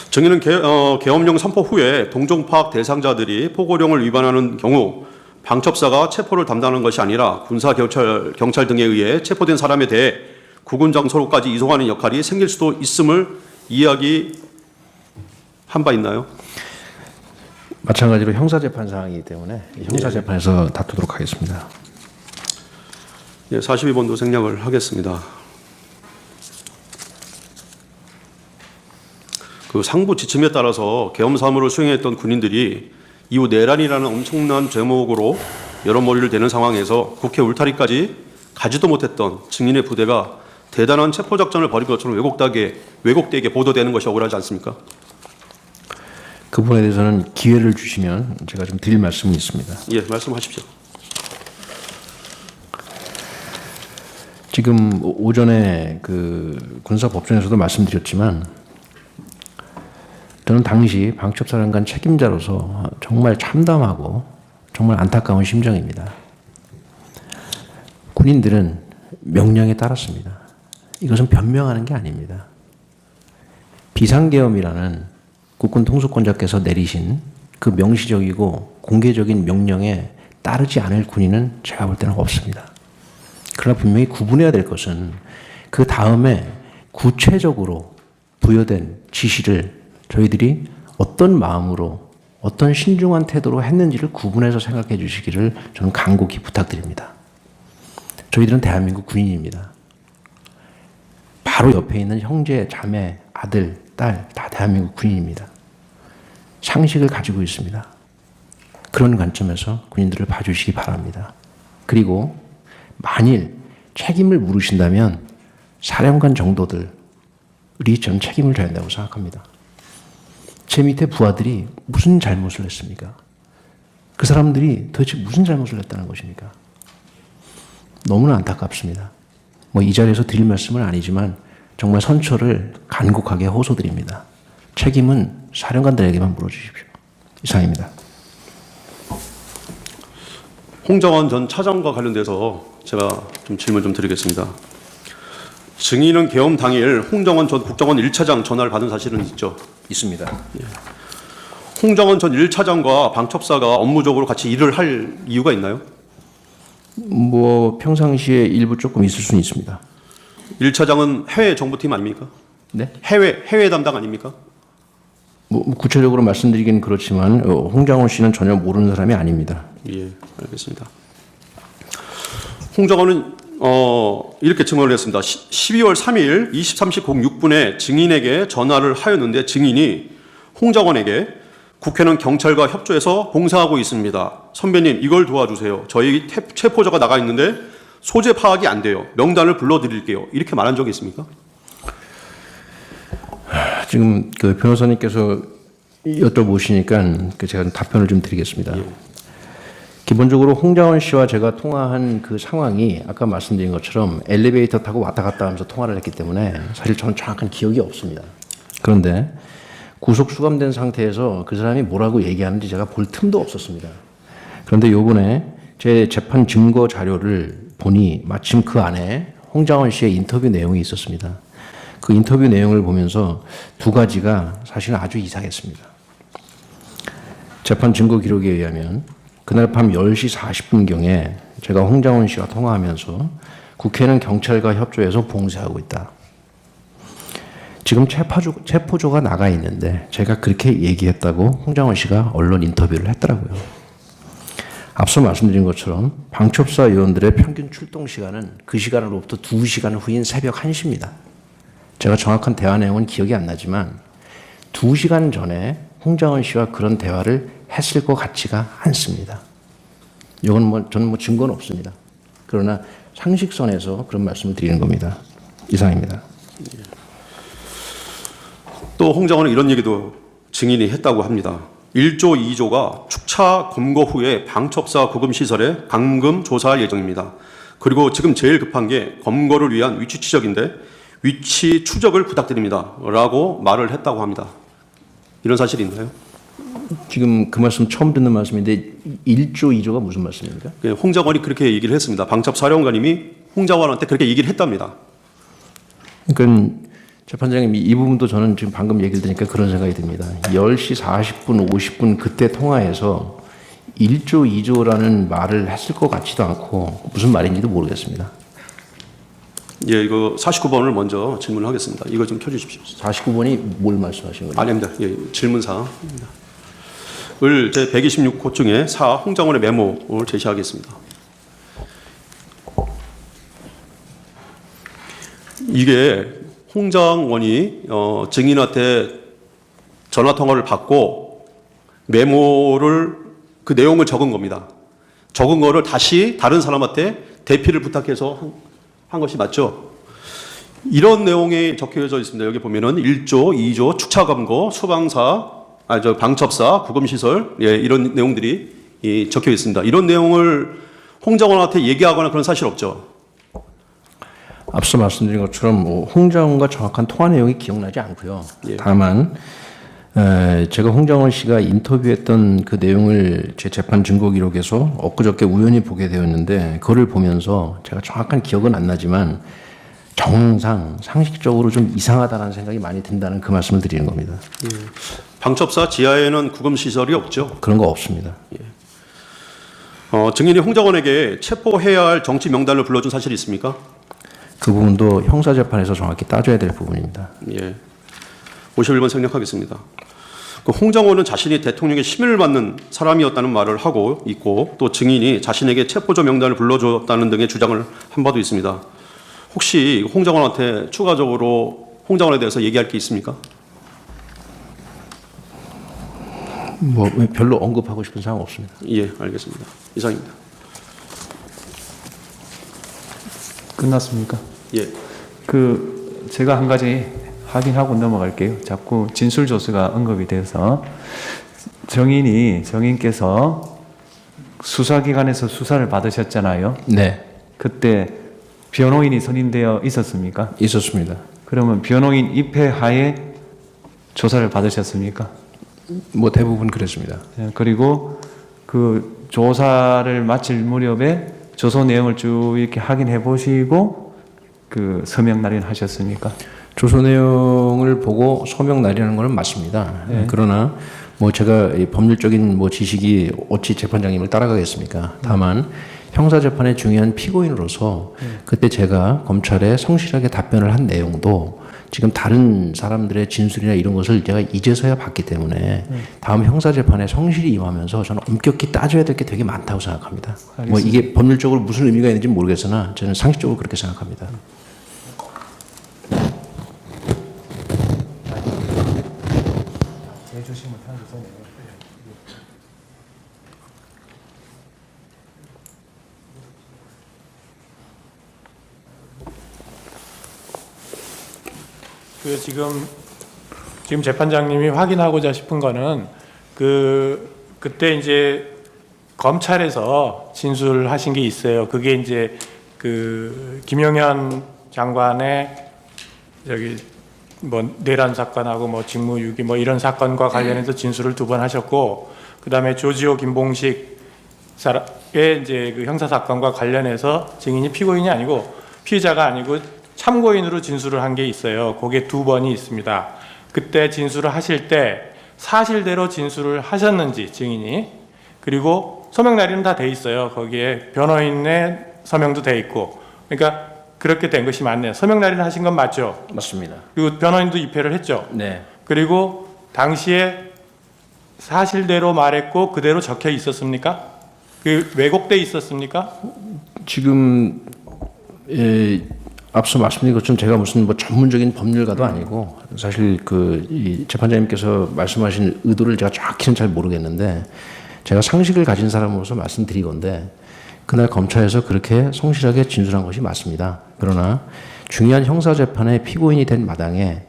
정의는 계엄령 선포 후에 동종 파악 대상자들이 포고령을 위반하는 경우 방첩사가 체포를 담당하는 것이 아니라 군사 경찰 등에 의해 체포된 사람에 대해 구군 장소로까지 이송하는 역할이 생길 수도 있음을 이야기한 바 있나요? 마찬가지로 형사재판 사항이기 때문에 형사재판에서 다투도록 하겠습니다. 예, 42번도 생략을 하겠습니다. 그 상부 지침에 따라서 계엄 사무를 수행했던 군인들이 이후 내란이라는 엄청난 제목으로 여러 머리를 대는 상황에서 국회 울타리까지 가지도 못했던 증인의 부대가 대단한 체포작전을 벌인 것처럼 왜곡되게 보도되는 것이 억울하지 않습니까? 그 부분에 대해서는 기회를 주시면 제가 좀 드릴 말씀이 있습니다. 예, 말씀하십시오. 지금 오전에 그 군사법정에서도 말씀드렸지만 저는 당시 방첩사령관 책임자로서 정말 참담하고 정말 안타까운 심정입니다. 군인들은 명령에 따랐습니다. 이것은 변명하는 게 아닙니다. 비상계엄이라는 국군 통수권자께서 내리신 그 명시적이고 공개적인 명령에 따르지 않을 군인은 제가 볼 때는 없습니다. 그러나 분명히 구분해야 될 것은 그 다음에 구체적으로 부여된 지시를 저희들이 어떤 마음으로 어떤 신중한 태도로 했는지를 구분해서 생각해 주시기를 저는 간곡히 부탁드립니다. 저희들은 대한민국 군인입니다. 바로 옆에 있는 형제, 자매, 아들, 딸 다 대한민국 군인입니다. 상식을 가지고 있습니다. 그런 관점에서 군인들을 봐주시기 바랍니다. 그리고 만일 책임을 물으신다면 사령관 정도들이 전 책임을 져야 한다고 생각합니다. 제 밑에 부하들이 무슨 잘못을 했습니까? 그 사람들이 도대체 무슨 잘못을 했다는 것입니까? 너무나 안타깝습니다. 이 자리에서 드릴 말씀은 아니지만 정말 선처를 간곡하게 호소드립니다. 책임은 사령관들에게만 물어주십시오. 이상입니다. 홍정원 전 차장과 관련돼서 제가 좀 질문 좀 드리겠습니다. 증인은 계엄 당일 홍정원 전 국정원 1차장 전화를 받은 사실은 있죠? 있습니다. 홍정원 전 1차장과 방첩사가 업무적으로 같이 일을 할 이유가 있나요? 평상시에 일부 조금 있을 수는 있습니다. 1차장은 해외 정보팀 아닙니까? 네? 해외 담당 아닙니까? 구체적으로 말씀드리긴 그렇지만 홍장원 씨는 전혀 모르는 사람이 아닙니다. 예, 알겠습니다. 홍정원은 이렇게 증언을 했습니다. 12월 3일 23시 06분에 증인에게 전화를 하였는데 증인이 홍정원에게 국회는 경찰과 협조해서 봉사하고 있습니다. 선배님 이걸 도와주세요. 저희 체포자가 나가 있는데 소재 파악이 안 돼요. 명단을 불러드릴게요. 이렇게 말한 적이 있습니까? 지금 그 변호사님께서 여쭤보시니까 제가 답변을 좀 드리겠습니다. 예. 기본적으로 홍장원 씨와 제가 통화한 그 상황이 아까 말씀드린 것처럼 엘리베이터 타고 왔다 갔다 하면서 통화를 했기 때문에 사실 저는 정확한 기억이 없습니다. 그런데 구속 수감된 상태에서 그 사람이 뭐라고 얘기하는지 제가 볼 틈도 없었습니다. 그런데 요번에 제 재판 증거 자료를 보니 마침 그 안에 홍장원 씨의 인터뷰 내용이 있었습니다. 그 인터뷰 내용을 보면서 두 가지가 사실은 아주 이상했습니다. 재판 증거 기록에 의하면 그날 밤 10시 40분경에 제가 홍장원 씨와 통화하면서 국회는 경찰과 협조해서 봉쇄하고 있다. 지금 체포조가 나가 있는데 제가 그렇게 얘기했다고 홍장원 씨가 언론 인터뷰를 했더라고요. 앞서 말씀드린 것처럼 방첩사 요원들의 평균 출동 시간은 그 시간으로부터 2시간 후인 새벽 1시입니다. 제가 정확한 대화 내용은 기억이 안 나지만 2시간 전에 홍장원 씨와 그런 대화를 했을 것 같지가 않습니다. 이건 저는 증거는 없습니다. 그러나 상식선에서 그런 말씀을 드리는 겁니다. 이상입니다. 또 홍장원은 이런 얘기도 증인이 했다고 합니다. 1조 2조가 축차 검거 후에 방첩사 구금 시설에 감금 조사할 예정입니다. 그리고 지금 제일 급한 게 검거를 위한 위치 추적인데 위치 추적을 부탁드립니다. 라고 말을 했다고 합니다. 이런 사실이 있나요? 지금 그 말씀 처음 듣는 말씀인데 1조 2조가 무슨 말씀입니까? 예, 홍 장관이 그렇게 얘기를 했습니다. 방첩사령관님이 홍 장관한테 그렇게 얘기를 했답니다. 그러니까 재판장님 이 부분도 저는 지금 방금 얘기를 들으니까 그런 생각이 듭니다. 10시 40분, 50분 그때 통화해서 1조, 2조라는 말을 했을 것 같지도 않고 무슨 말인지도 모르겠습니다. 예, 이거 49번을 먼저 질문하겠습니다. 이거 좀 켜주십시오. 49번이 뭘 말씀하신 거예요? 아닙니다. 예, 질문사항을 제 126호 중에 4 홍 장관의 메모를 제시하겠습니다. 이게 홍 장관이 증인한테 전화 통화를 받고 메모를 그 내용을 적은 겁니다. 적은 거를 다시 다른 사람한테 대피를 부탁해서 한 것이 맞죠? 이런 내용이 적혀져 있습니다. 여기 보면은 1조, 2조, 축차검거, 소방사, 방첩사, 구금시설, 예, 이런 내용들이 적혀 있습니다. 이런 내용을 홍 장관한테 얘기하거나 그런 사실 없죠? 앞서 말씀드린 것처럼 홍 장관과 정확한 통화 내용이 기억나지 않고요. 예. 다만 제가 홍 장관 씨가 인터뷰했던 그 내용을 제 재판 증거 기록에서 엊그저께 우연히 보게 되었는데 그거를 보면서 제가 정확한 기억은 안 나지만 정상 상식적으로 좀 이상하다는 생각이 많이 든다는 그 말씀을 드리는 겁니다. 방첩사 지하에는 구금시설이 없죠? 그런 거 없습니다. 증인이 홍 장관에게 체포해야 할 정치 명단을 불러준 사실이 있습니까? 그 부분도 형사재판에서 정확히 따져야 될 부분입니다. 예. 51번 생략하겠습니다. 홍 장관은 자신이 대통령의 심의를 받는 사람이었다는 말을 하고 있고 또 증인이 자신에게 체포조 명단을 불러줬다는 등의 주장을 한 바도 있습니다. 혹시 홍 장관한테 추가적으로 홍 장관에 대해서 얘기할 게 있습니까? 뭐 별로 언급하고 싶은 사항 없습니다. 예, 알겠습니다. 이상입니다. 끝났습니까? 예. 제가 한 가지 확인하고 넘어갈게요. 자꾸 진술조서가 언급이 돼서 정인께서 수사기관에서 수사를 받으셨잖아요. 네, 그때 변호인이 선임되어 있었습니까? 있었습니다. 그러면 변호인 입회하에 조사를 받으셨습니까? 뭐 대부분 그랬습니다. 예, 그리고 그 조사를 마칠 무렵에 조서 내용을 쭉 이렇게 확인해 보시고 그 서명 날인하셨습니까? 조서 내용을 보고 서명 날이라는 것은 맞습니다. 네. 그러나 뭐 제가 이 법률적인 뭐 지식이 어찌 재판장님을 따라가겠습니까? 다만 형사재판의 중요한 피고인으로서 그때 제가 검찰에 성실하게 답변을 한 내용도 지금 다른 사람들의 진술이나 이런 것을 제가 이제서야 봤기 때문에 다음 형사재판에 성실히 임하면서 저는 엄격히 따져야 될 게 되게 많다고 생각합니다. 뭐 이게 법률적으로 무슨 의미가 있는지 모르겠으나 저는 상식적으로 그렇게 생각합니다. 지금 재판장님이 확인하고자 싶은 거는 그때 이제 검찰에서 진술하신 게 있어요. 그게 이제 그 김용현 장관의 저기 뭐 내란 사건하고 뭐 직무유기 뭐 이런 사건과 관련해서 진술을 2번 하셨고, 그다음에 조지호 김봉식 사람의 이제 그 형사 사건과 관련해서 증인이 피고인이 아니고 피의자가 아니고 참고인으로 진술을 한 게 있어요. 그게 2번이 있습니다. 그때 진술을 하실 때 사실대로 진술을 하셨는지 증인이, 그리고 서명 날인은 다 돼 있어요. 거기에 변호인의 서명도 돼 있고, 그러니까 그렇게 된 것이 맞네요. 서명 날인 하신 건 맞죠? 맞습니다. 그리고 변호인도 입회를 했죠. 네. 그리고 당시에 사실대로 말했고 그대로 적혀 있었습니까? 그 왜곡돼 있었습니까? 지금 앞서 말씀드린 것처럼 제가 무슨 뭐 전문적인 법률가도 아니고 사실 이 재판장님께서 말씀하신 의도를 제가 정확히는 잘 모르겠는데 제가 상식을 가진 사람으로서 말씀드리건데 그날 검찰에서 그렇게 성실하게 진술한 것이 맞습니다. 그러나 중요한 형사재판의 피고인이 된 마당에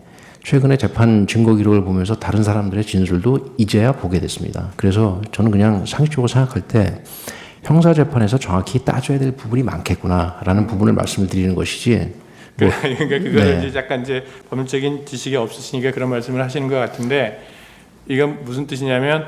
최근에 재판 증거 기록을 보면서 다른 사람들의 진술도 이제야 보게 됐습니다. 그래서 저는 그냥 상식적으로 생각할 때 형사재판에서 정확히 따져야 될 부분이 많겠구나라는 부분을 말씀을 드리는 것이지. 그러니까 그거는 네. 이제 약간 이제 법률적인 지식이 없으시니까 그런 말씀을 하시는 것 같은데, 이건 무슨 뜻이냐면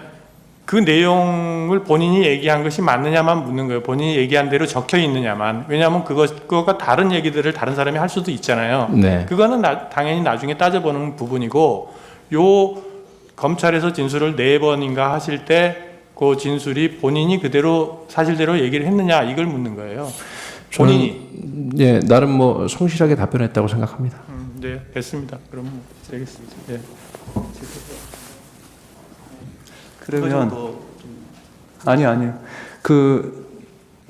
그 내용을 본인이 얘기한 것이 맞느냐만 묻는 거예요. 본인이 얘기한 대로 적혀 있느냐만. 왜냐하면 그거가 다른 얘기들을 다른 사람이 할 수도 있잖아요. 네. 그거는 당연히 나중에 따져보는 부분이고, 요 검찰에서 진술을 4번인가 하실 때 그 진술이 본인이 그대로 사실대로 얘기를 했느냐 이걸 묻는 거예요. 본인이. 예, 나름 뭐 성실하게 답변했다고 생각합니다. 네, 됐습니다. 그럼 되겠습니다. 네. 그러면 아니요.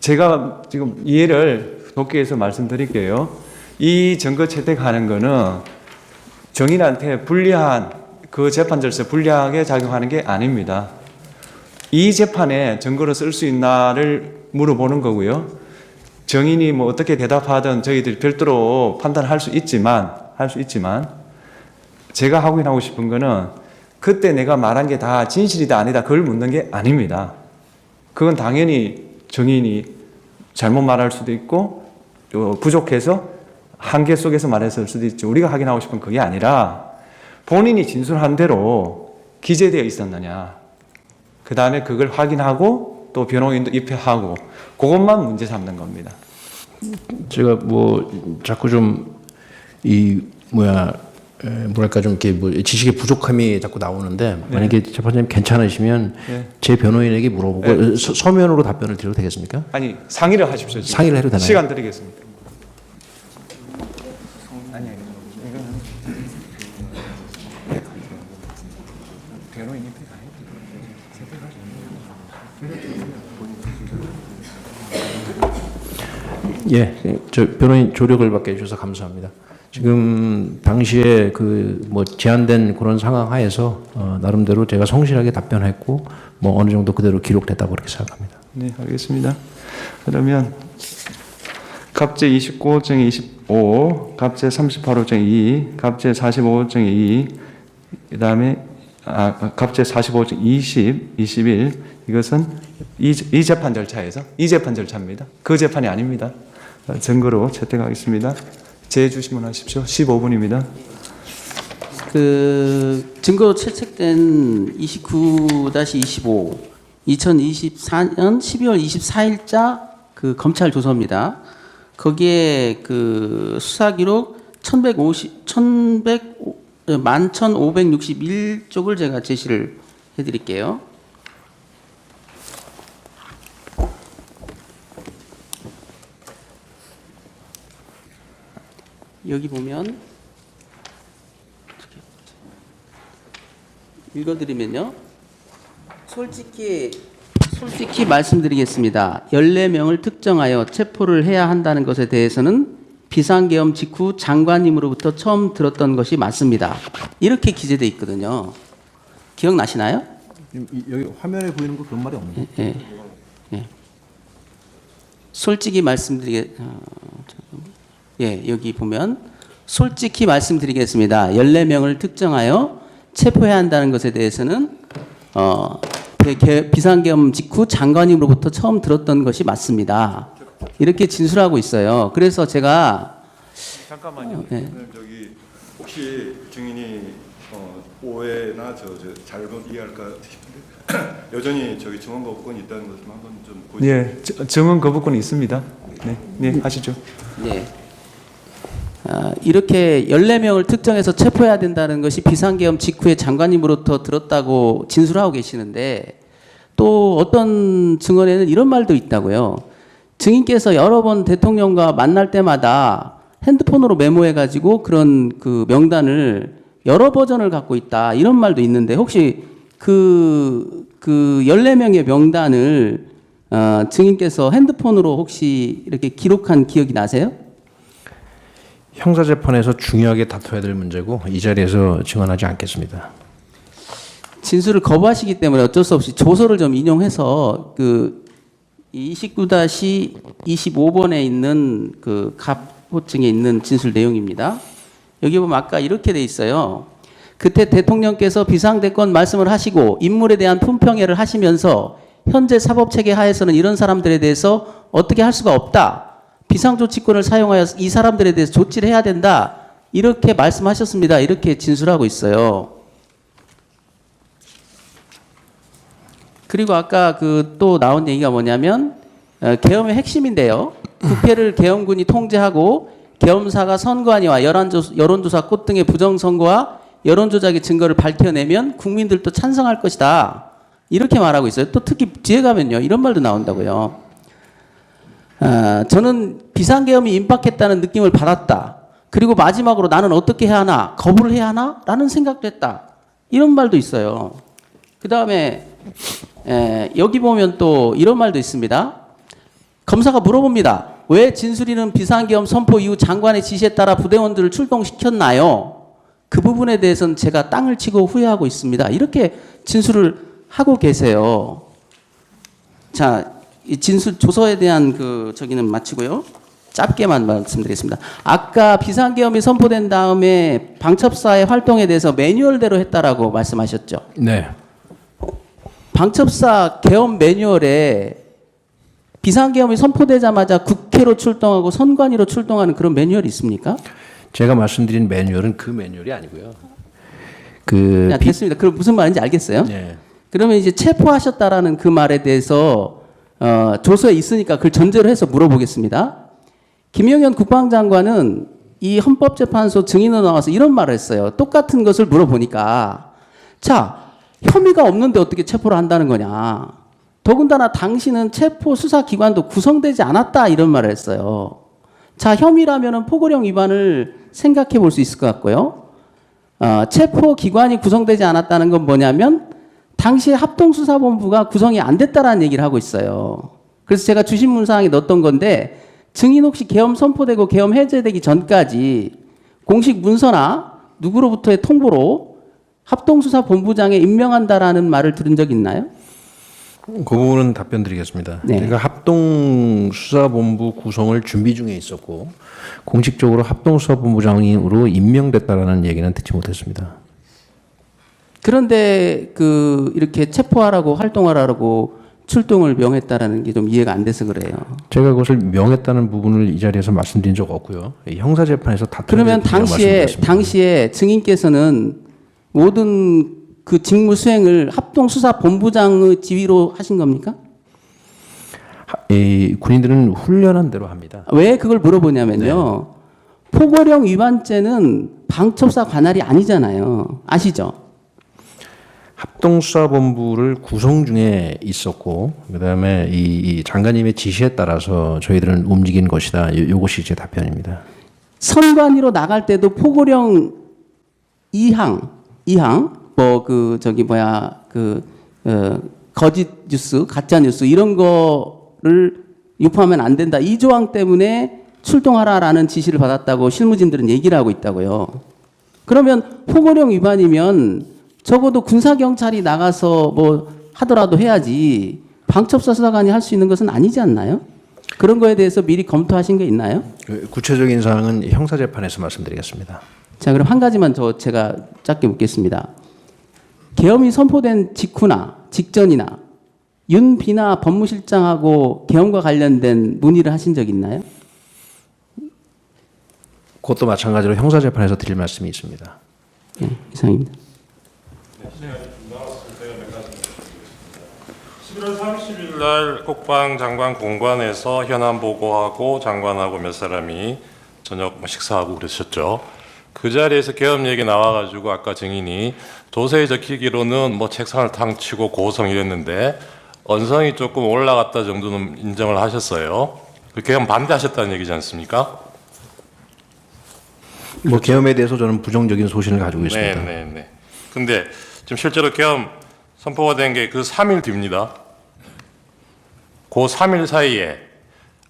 제가 지금 이해를 돕기 위해서 말씀드릴게요. 이 증거 채택하는 거는 정인한테 불리한 그 재판 절차 불리하게 작용하는 게 아닙니다. 이 재판에 증거를 쓸 수 있나를 물어보는 거고요. 정인이 뭐 어떻게 대답하든 저희들이 별도로 판단할 수 있지만 제가 확인하고 싶은 거는 그때 내가 말한 게 다 진실이다 아니다 그걸 묻는 게 아닙니다. 그건 당연히 정인이 잘못 말할 수도 있고 부족해서 한계 속에서 말했을 수도 있죠. 우리가 확인하고 싶은 그게 아니라 본인이 진술한 대로 기재되어 있었느냐. 그 다음에 그걸 확인하고 또 변호인도 입회하고 그것만 문제 삼는 겁니다. 제가 뭐 자꾸 좀 뭐랄까 좀 이렇게 뭐 지식의 부족함이 자꾸 나오는데 만약에 재판장님 괜찮으시면 제 변호인에게 물어보고 서면으로 답변을 드려도 되겠습니까? 아니 상의를 하십시오. 지금. 상의를 해도 되나요? 시간 드리겠습니다. 예, 저 변호인 조력을 받게 해주셔서 감사합니다. 지금 당시에 그 뭐 제한된 그런 상황 하에서 나름대로 제가 성실하게 답변했고 뭐 어느 정도 그대로 기록됐다고 그렇게 생각합니다. 네, 알겠습니다. 그러면 갑제 29호증 25, 갑제 38호증 2, 갑제 45호증 2, 그다음에 갑제 45호증 20, 21 이것은 이 재판 절차에서 이 재판 절차입니다. 그 재판이 아닙니다. 증거로 채택하겠습니다. 제 주시면 하십시오. 15분입니다. 그 증거 채택된 29-25 2024년 12월 24일자 그 검찰 조서입니다. 거기에 그 수사 기록 11,561쪽을 제가 제시를 해 드릴게요. 여기 보면 읽어드리면요. 솔직히 말씀드리겠습니다. 14명을 특정하여 체포를 해야 한다는 것에 대해서는 비상계엄 직후 장관님으로부터 처음 들었던 것이 맞습니다. 이렇게 기재되어 있거든요. 기억나시나요? 여기 화면에 보이는 거 그런 말이 없네요. 예. 솔직히 여기 보면 솔직히 말씀드리겠습니다. 14명을 특정하여 체포해야 한다는 것에 대해서는 비상계엄 직후 장관님으로부터 처음 들었던 것이 맞습니다. 이렇게 진술하고 있어요. 그래서 제가 잠깐만요. 저기 혹시 증인이 오해나 잘못 이해할까 싶은데 여전히 저기 증언 거부권이 있다는 것을 한번 좀 보시죠. 예, 증언 거부권이 있습니다. 네, 하시죠. 네. 이렇게 14명을 특정해서 체포해야 된다는 것이 비상계엄 직후에 장관님으로부터 들었다고 진술하고 계시는데 또 어떤 증언에는 이런 말도 있다고요. 증인께서 여러 번 대통령과 만날 때마다 핸드폰으로 메모해가지고 그런 그 명단을 여러 버전을 갖고 있다. 이런 말도 있는데 혹시 그 14명의 명단을 증인께서 핸드폰으로 혹시 이렇게 기록한 기억이 나세요? 형사재판에서 중요하게 다퉈야 될 문제고 이 자리에서 증언하지 않겠습니다. 진술을 거부하시기 때문에 어쩔 수 없이 조서를 좀 인용해서 그 29-25번에 있는 그 갑호증에 있는 진술 내용입니다. 여기 보면 아까 이렇게 돼 있어요. 그때 대통령께서 비상대권 말씀을 하시고 인물에 대한 품평회를 하시면서 현재 사법체계 하에서는 이런 사람들에 대해서 어떻게 할 수가 없다. 비상조치권을 사용하여 이 사람들에 대해서 조치를 해야 된다. 이렇게 말씀하셨습니다. 이렇게 진술하고 있어요. 그리고 아까 그 또 나온 얘기가 뭐냐면 계엄의 핵심인데요. 국회를 계엄군이 통제하고 계엄사가 선관위와 여론조사 꽃 등의 부정선거와 여론조작의 증거를 밝혀내면 국민들도 찬성할 것이다. 이렇게 말하고 있어요. 또 특히 뒤에 가면요. 이런 말도 나온다고요. 저는 비상계엄이 임박했다는 느낌을 받았다. 그리고 마지막으로 나는 어떻게 해야 하나? 거부를 해야 하나? 라는 생각도 했다. 이런 말도 있어요. 그 다음에 여기 보면 또 이런 말도 있습니다. 검사가 물어봅니다. 왜 진술인은 비상계엄 선포 이후 장관의 지시에 따라 부대원들을 출동시켰나요? 그 부분에 대해서는 제가 땅을 치고 후회하고 있습니다. 이렇게 진술을 하고 계세요. 자, 이 진술 조서에 대한 저기는 마치고요. 짧게만 말씀드리겠습니다. 아까 비상계엄이 선포된 다음에 방첩사의 활동에 대해서 매뉴얼대로 했다라고 말씀하셨죠. 네. 방첩사 계엄 매뉴얼에 비상계엄이 선포되자마자 국회로 출동하고 선관위로 출동하는 그런 매뉴얼이 있습니까? 제가 말씀드린 매뉴얼은 그 매뉴얼이 아니고요. 됐습니다. 그럼 무슨 말인지 알겠어요? 네. 그러면 이제 체포하셨다라는 그 말에 대해서 조서에 있으니까 그걸 전제로 해서 물어보겠습니다. 김영현 국방장관은 이 헌법재판소 증인으로 나와서 이런 말을 했어요. 똑같은 것을 물어보니까 자, 혐의가 없는데 어떻게 체포를 한다는 거냐. 더군다나 당신은 체포 수사기관도 구성되지 않았다 이런 말을 했어요. 자, 혐의라면은 포고령 위반을 생각해 볼 수 있을 것 같고요. 체포 기관이 구성되지 않았다는 건 뭐냐면 당시에 합동수사본부가 구성이 안 됐다라는 얘기를 하고 있어요. 그래서 제가 주신문사항에 넣었던 건데 증인 혹시 계엄 선포되고 계엄 해제되기 전까지 공식 문서나 누구로부터의 통보로 합동수사본부장에 임명한다라는 말을 들은 적 있나요? 그 부분은 답변 드리겠습니다. 네. 제가 합동수사본부 구성을 준비 중에 있었고 공식적으로 합동수사본부장으로 임명됐다라는 얘기는 듣지 못했습니다. 그런데 이렇게 체포하라고 활동하라고 출동을 명했다라는 게 좀 이해가 안 돼서 그래요. 제가 그것을 명했다는 부분을 이 자리에서 말씀드린 적 없고요. 형사재판에서 다투는 그러면 말씀드렸습니다. 당시에 증인께서는 모든 그 직무 수행을 합동수사본부장의 지휘로 하신 겁니까? 이 군인들은 훈련한 대로 합니다. 왜 그걸 물어보냐면요. 포고령 위반죄는 방첩사 관할이 아니잖아요. 아시죠? 합동수사본부를 구성 중에 있었고 그다음에 이 장관님의 지시에 따라서 저희들은 움직인 것이다. 이것이 제 답변입니다. 선관위로 나갈 때도 포고령 2항 거짓 뉴스, 가짜 뉴스 이런 거를 유포하면 안 된다. 이 조항 때문에 출동하라라는 지시를 받았다고 실무진들은 얘기를 하고 있다고요. 그러면 포고령 위반이면 적어도 군사경찰이 나가서 하더라도 해야지 방첩사 수사관이 할 수 있는 것은 아니지 않나요? 그런 거에 대해서 미리 검토하신 게 있나요? 구체적인 사항은 형사재판에서 말씀드리겠습니다. 자, 그럼 한 가지만 제가 짧게 묻겠습니다. 계엄이 선포된 직후나 직전이나 윤비나 법무실장하고 계엄과 관련된 문의를 하신 적 있나요? 그것도 마찬가지로 형사재판에서 드릴 말씀이 있습니다. 네, 이상입니다. 11월 30일 날 국방장관 공관에서 현안 보고하고 장관하고 몇 사람이 저녁 식사하고 그러셨죠. 그 자리에서 계엄 얘기 나와가지고 아까 증인이 도서에 적히기로는 책상을 탕 치고 고성 이랬는데 언성이 조금 올라갔다 정도는 인정을 하셨어요. 그 계엄 반대하셨다는 얘기지 않습니까? 계엄에 대해서 저는 부정적인 소신을 가지고 있습니다. 네. 근데 지금 실제로 계엄 선포가 된 게 그 3일 뒤입니다. 그 3일 사이에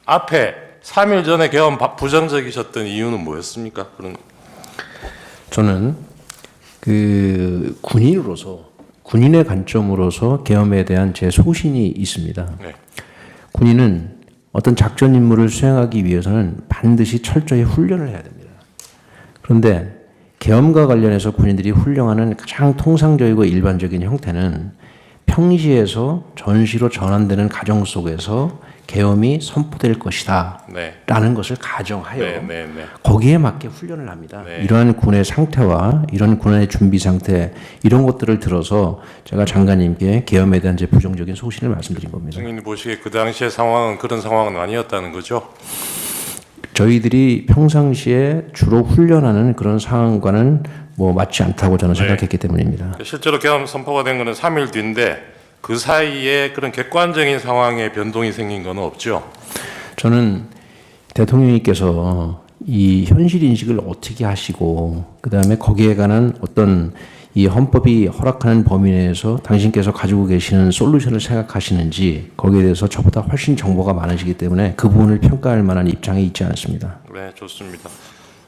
앞에 3일 전에 계엄 부정적이셨던 이유는 뭐였습니까? 저는 군인으로서 군인의 관점으로서 계엄에 대한 제 소신이 있습니다. 네. 군인은 어떤 작전 임무를 수행하기 위해서는 반드시 철저히 훈련을 해야 됩니다. 그런데 계엄과 관련해서 군인들이 훈련하는 가장 통상적이고 일반적인 형태는 평시에서 전시로 전환되는 과정 속에서 계엄이 선포될 것이다 네. 라는 것을 가정하여 네. 거기에 맞게 훈련을 합니다. 네. 이러한 군의 상태와 이런 군의 준비 상태 이런 것들을 들어서 제가 장관님께 계엄에 대한 제 부정적인 소신을 말씀드린 겁니다. 증인이 보시기에 그 당시의 상황은 그런 상황은 아니었다는 거죠? 저희들이 평상시에 주로 훈련하는 그런 상황과는 뭐 맞지 않다고 저는 네. 생각했기 때문입니다. 실제로 계엄 선포가 된 것은 3일 뒤인데 그 사이에 그런 객관적인 상황에 변동이 생긴 건 없죠? 저는 대통령님께서 이 현실 인식을 어떻게 하시고 그다음에 거기에 관한 어떤 이 헌법이 허락하는 범위 내에서 당신께서 가지고 계시는 솔루션을 생각하시는지 거기에 대해서 저보다 훨씬 정보가 많으시기 때문에 그 부분을 평가할 만한 입장에 있지 않습니다. 네, 좋습니다.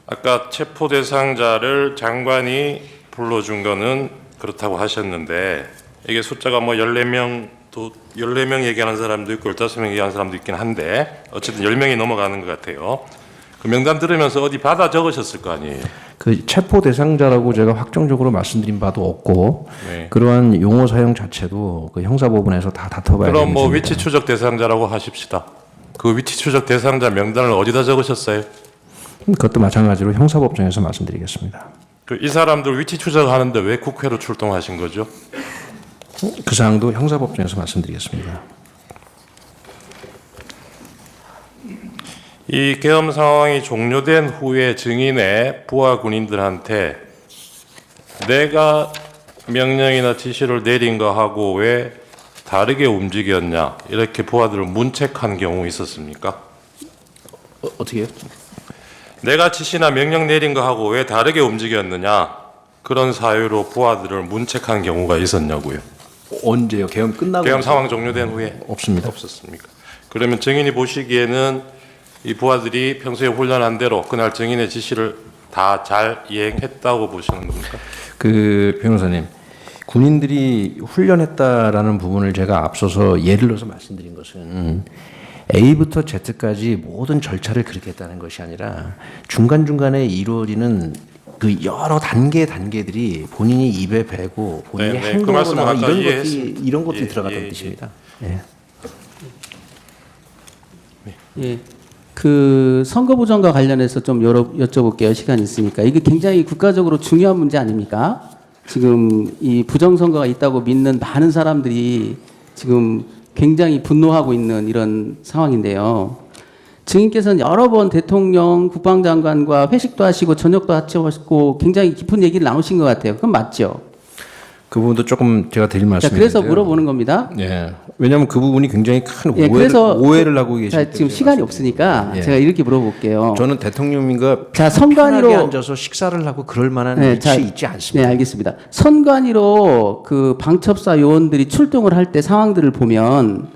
아까 체포 대상자를 장관이 불러준 거는 그렇다고 하셨는데 이게 숫자가 뭐 14명 또 14명 얘기하는 사람도 있고 15명 얘기하는 사람도 있긴 한데 어쨌든 10명이 넘어가는 것 같아요. 그 명단 들으면서 어디 받아 적으셨을 거 아니에요? 그 체포 대상자라고 제가 확정적으로 말씀드린 바도 없고 네. 그러한 용어 사용 자체도 그 형사법원에서 다 다퉈봐야 되는 그럼 뭐 문제입니다. 위치 추적 대상자라고 하십시다. 그 위치 추적 대상자 명단을 어디다 적으셨어요? 그것도 마찬가지로 형사법정에서 말씀드리겠습니다. 이 사람들 위치 추적하는데 왜 국회로 출동하신 거죠? 그 사항도 형사법정에서 말씀드리겠습니다. 이 계엄 상황이 종료된 후에 증인의 부하 군인들한테 내가 명령이나 지시를 내린 거하고 왜 다르게 움직였냐 이렇게 부하들을 문책한 경우 있었습니까? 어떻게요? 내가 지시나 명령 내린 거하고 왜 다르게 움직였느냐 그런 사유로 부하들을 문책한 경우가 있었냐고요. 언제요? 계엄 끝나고? 계엄 상황 종료된 후에 없습니다. 없었습니까? 그러면 증인이 보시기에는 이 부하들이 평소에 훈련한 대로 그날 증인의 지시를 다 잘 이행했다고 보시는 겁니까? 그 변호사님, 군인들이 훈련했다라는 부분을 제가 앞서서 예를 들어서 말씀드린 것은 A부터 Z까지 모든 절차를 그렇게 했다는 것이 아니라 중간중간에 이루어지는 그 여러 단계들이 본인이 입에 배고 본인이 그 행동으로 말씀은 나와 아까 이해했습니다. 이런 것들이 예, 들어갔다는 예, 뜻입니다. 예. 예. 그 선거 부정과 관련해서 좀 여쭤볼게요. 시간이 있으니까. 이게 굉장히 국가적으로 중요한 문제 아닙니까? 지금 이 부정선거가 있다고 믿는 많은 사람들이 지금 굉장히 분노하고 있는 이런 상황인데요. 증인께서는 여러 번 대통령, 국방장관과 회식도 하시고 저녁도 하시고 굉장히 깊은 얘기를 나누신 것 같아요. 그건 맞죠? 그 부분도 조금 제가 드릴 자, 말씀이 그래서 있는데요. 물어보는 겁니다. 예. 왜냐하면 그 부분이 굉장히 큰 예, 오해를 하고 계시기 자, 때문에 지금 시간이 없으니까 예. 제가 이렇게 물어볼게요. 저는 대통령님과 자, 편하게 선관위로 앉아서 식사를 하고 그럴 만한 네, 위치에 자, 있지 않습니다. 네, 알겠습니다. 선관위로 그 방첩사 요원들이 출동을 할 때 상황들을 보면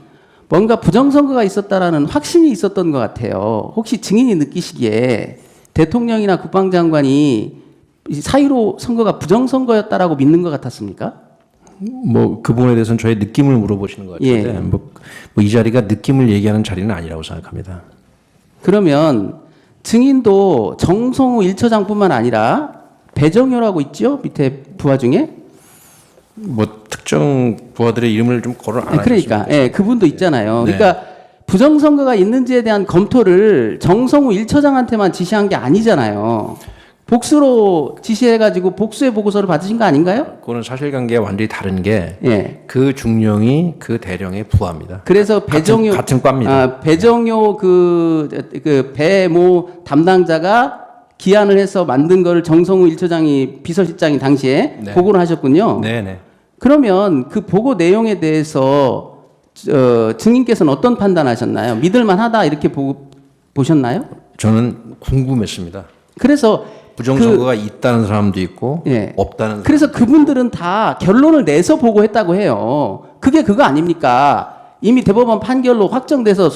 뭔가 부정선거가 있었다라는 확신이 있었던 것 같아요. 혹시 증인이 느끼시기에 대통령이나 국방장관이 이 사유로 선거가 부정선거였다라고 믿는 것 같았습니까? 뭐 그 부분에 대해서는 저의 느낌을 물어보시는 것 같은데 예. 뭐 이 자리가 느낌을 얘기하는 자리는 아니라고 생각합니다. 그러면 증인도 정성우 1처장뿐만 아니라 배정효라고 있죠? 밑에 부하 중에? 뭐 특정 부하들의 이름을 좀 거론 안 그러니까 하셨습니다. 예, 그분도 있잖아요. 네. 그러니까 부정선거가 있는지에 대한 검토를 정성우 1처장한테만 지시한 게 아니잖아요. 복수로 지시해가지고 복수의 보고서를 받으신 거 아닌가요? 그거는 사실관계가 완전히 다른 게 예. 그 중령이 그 대령의 부하입니다. 그래서 배정효 같은 과입니다. 배정효 그 배모 담당자가 기한을 해서 만든 거를 정성우 1처장이 비서실장이 당시에 네. 보고를 하셨군요. 네네. 그러면 그 보고 내용에 대해서 증인께서는 어떤 판단하셨나요? 믿을만하다 이렇게 보셨나요? 저는 궁금했습니다. 그래서 부정선거가 있다는 사람도 있고 예. 없다는 그래서 그분들은 다 결론을 내서 보고했다고 해요. 그게 그거 아닙니까? 이미 대법원 판결로 확정돼서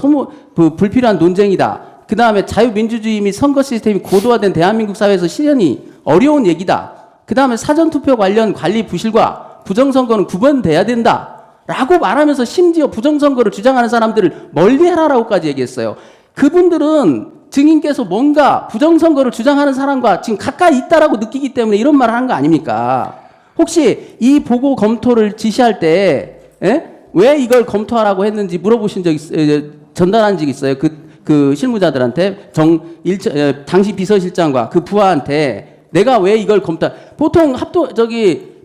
불필요한 논쟁이다. 그 다음에 자유민주주의 및 선거 시스템이 고도화된 대한민국 사회에서 실현이 어려운 얘기다. 그 다음에 사전투표 관련 관리 부실과 부정선거는 구분돼야 된다. 라고 말하면서 심지어 부정선거를 주장하는 사람들을 멀리해라라고까지 얘기했어요. 그분들은 증인께서 뭔가 부정선거를 주장하는 사람과 지금 가까이 있다라고 느끼기 때문에 이런 말을 하는 거 아닙니까? 혹시 이 보고 검토를 지시할 때 왜 이걸 검토하라고 했는지 물어보신 적 전달한 적이 있어요. 그 실무자들한테 당시 비서실장과 그 부하한테 내가 왜 이걸 보통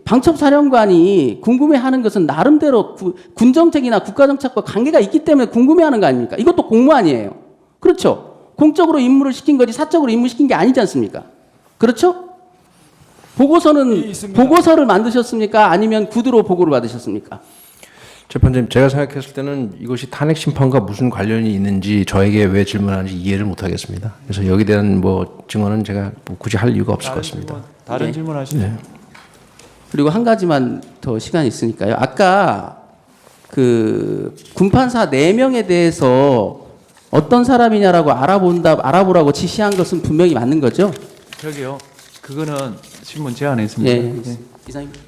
방첩사령관이 궁금해하는 것은 나름대로 군 정책이나 국가 정책과 관계가 있기 때문에 궁금해하는 거 아닙니까? 이것도 공무원이에요. 그렇죠? 공적으로 임무를 시킨 거지 사적으로 임무 시킨 게 아니지 않습니까? 그렇죠? 보고서를 만드셨습니까? 아니면 구두로 보고를 받으셨습니까? 재판장님, 제가 생각했을 때는 이것이 탄핵 심판과 무슨 관련이 있는지 저에게 왜 질문하는지 이해를 못하겠습니다. 그래서 여기에 대한 증언은 제가 굳이 할 이유가 없을 것 같습니다. 다른 예. 질문 하시죠. 네. 그리고 한 가지만 더 시간이 있으니까요. 아까 그 군판사 4명에 대해서 어떤 사람이냐라고 알아보라고 지시한 것은 분명히 맞는 거죠? 저기요. 그거는 신문 제안했습니다. 예. 이상입니다.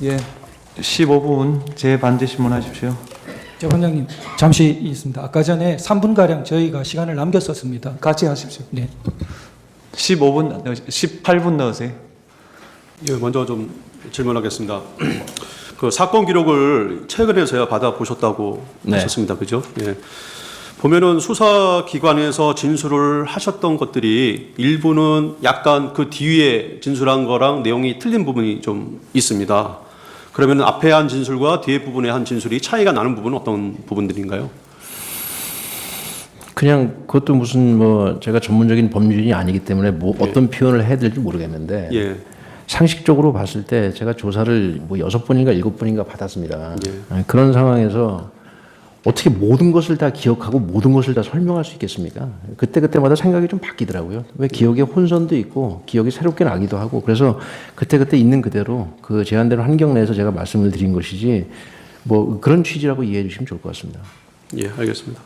예. 15분 재반대 신문하십시오. 재판장님 잠시 있습니다. 아까 전에 3분가량 저희가 시간을 남겼었습니다. 같이 하십시오. 네. 18분 넣으세요. 예, 먼저 좀 질문하겠습니다. 그 사건 기록을 최근에서야 받아보셨다고 네. 하셨습니다. 그죠? 예. 보면은 수사기관에서 진술을 하셨던 것들이 일부는 약간 그 뒤에 진술한 거랑 내용이 틀린 부분이 좀 있습니다. 그러면 앞에 한 진술과 뒤에 부분에 한 진술이 차이가 나는 부분은 어떤 부분들인가요? 그냥 그것도 무슨 제가 전문적인 법률인이 아니기 때문에 어떤 표현을 해야 될지 모르겠는데 예. 상식적으로 봤을 때 제가 조사를 6번인가 7번인가 받았습니다. 예. 그런 상황에서 어떻게 모든 것을 다 기억하고 모든 것을 다 설명할 수 있겠습니까? 그때마다 생각이 좀 바뀌더라고요. 왜 기억에 혼선도 있고 기억이 새롭게 나기도 하고 그래서 그때 있는 그대로 그 제한되는 환경 내에서 제가 말씀을 드린 것이지 그런 취지라고 이해해 주시면 좋을 것 같습니다. 예, 알겠습니다.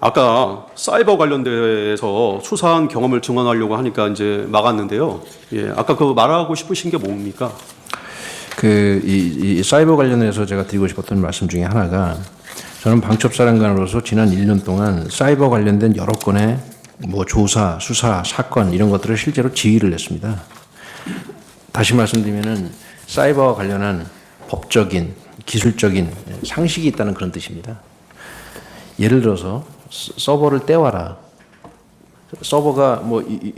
아까 사이버 관련돼서 수사한 경험을 증언하려고 하니까 이제 막았는데요. 예, 아까 그 말하고 싶으신 게 뭡니까? 이 사이버 관련해서 제가 드리고 싶었던 말씀 중에 하나가 저는 방첩사령관으로서 지난 1년 동안 사이버 관련된 여러 건의 조사, 수사, 사건 이런 것들을 실제로 지휘를 했습니다. 다시 말씀드리면은 사이버와 관련한 법적인, 기술적인 상식이 있다는 그런 뜻입니다. 예를 들어서 서버를 떼와라. 서버가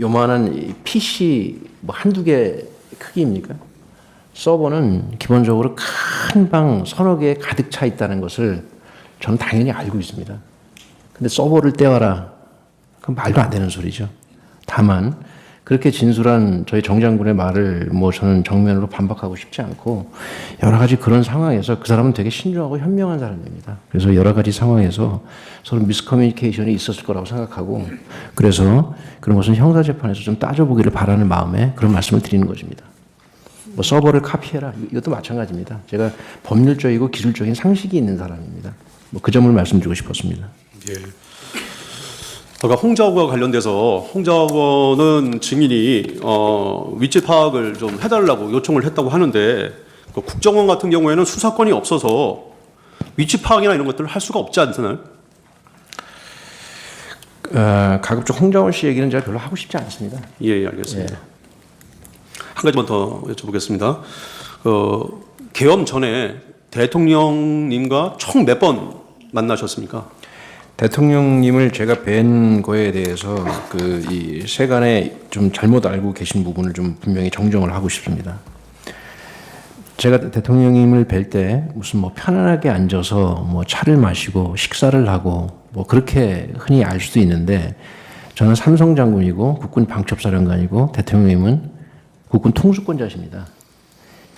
요만한 PC 한두 개 크기입니까? 서버는 기본적으로 큰 방 서너 개 가득 차 있다는 것을 저는 당연히 알고 있습니다. 근데 서버를 떼와라. 그건 말도 안 되는 소리죠. 다만 그렇게 진술한 저희 정 장군의 말을 저는 정면으로 반박하고 싶지 않고 여러 가지 그런 상황에서 그 사람은 되게 신중하고 현명한 사람입니다. 그래서 여러 가지 상황에서 서로 미스커뮤니케이션이 있었을 거라고 생각하고 그래서 그런 것은 형사재판에서 좀 따져보기를 바라는 마음에 그런 말씀을 드리는 것입니다. 서버를 카피해라. 이것도 마찬가지입니다. 제가 법률적이고 기술적인 상식이 있는 사람입니다. 그 점을 말씀드리고 싶었습니다. 예. 아까 홍자호과 관련돼서 홍자호는 증인이 위치 파악을 좀 해달라고 요청을 했다고 하는데 국정원 같은 경우에는 수사권이 없어서 위치 파악이나 이런 것들을 할 수가 없지 않나요? 가급적 홍자원 씨 얘기는 제가 별로 하고 싶지 않습니다. 예, 알겠습니다. 한 가지만 더 여쭤보겠습니다. 계엄 전에 대통령님과 총 몇 번 만나셨습니까? 대통령님을 제가 뵌 거에 대해서 이 세간에 좀 잘못 알고 계신 부분을 좀 분명히 정정을 하고 싶습니다. 제가 대통령님을 뵐 때 무슨 편안하게 앉아서 차를 마시고 식사를 하고 그렇게 흔히 알 수도 있는데 저는 삼성 장군이고 국군 방첩사령관이고 대통령님은 국군 통수권자십니다.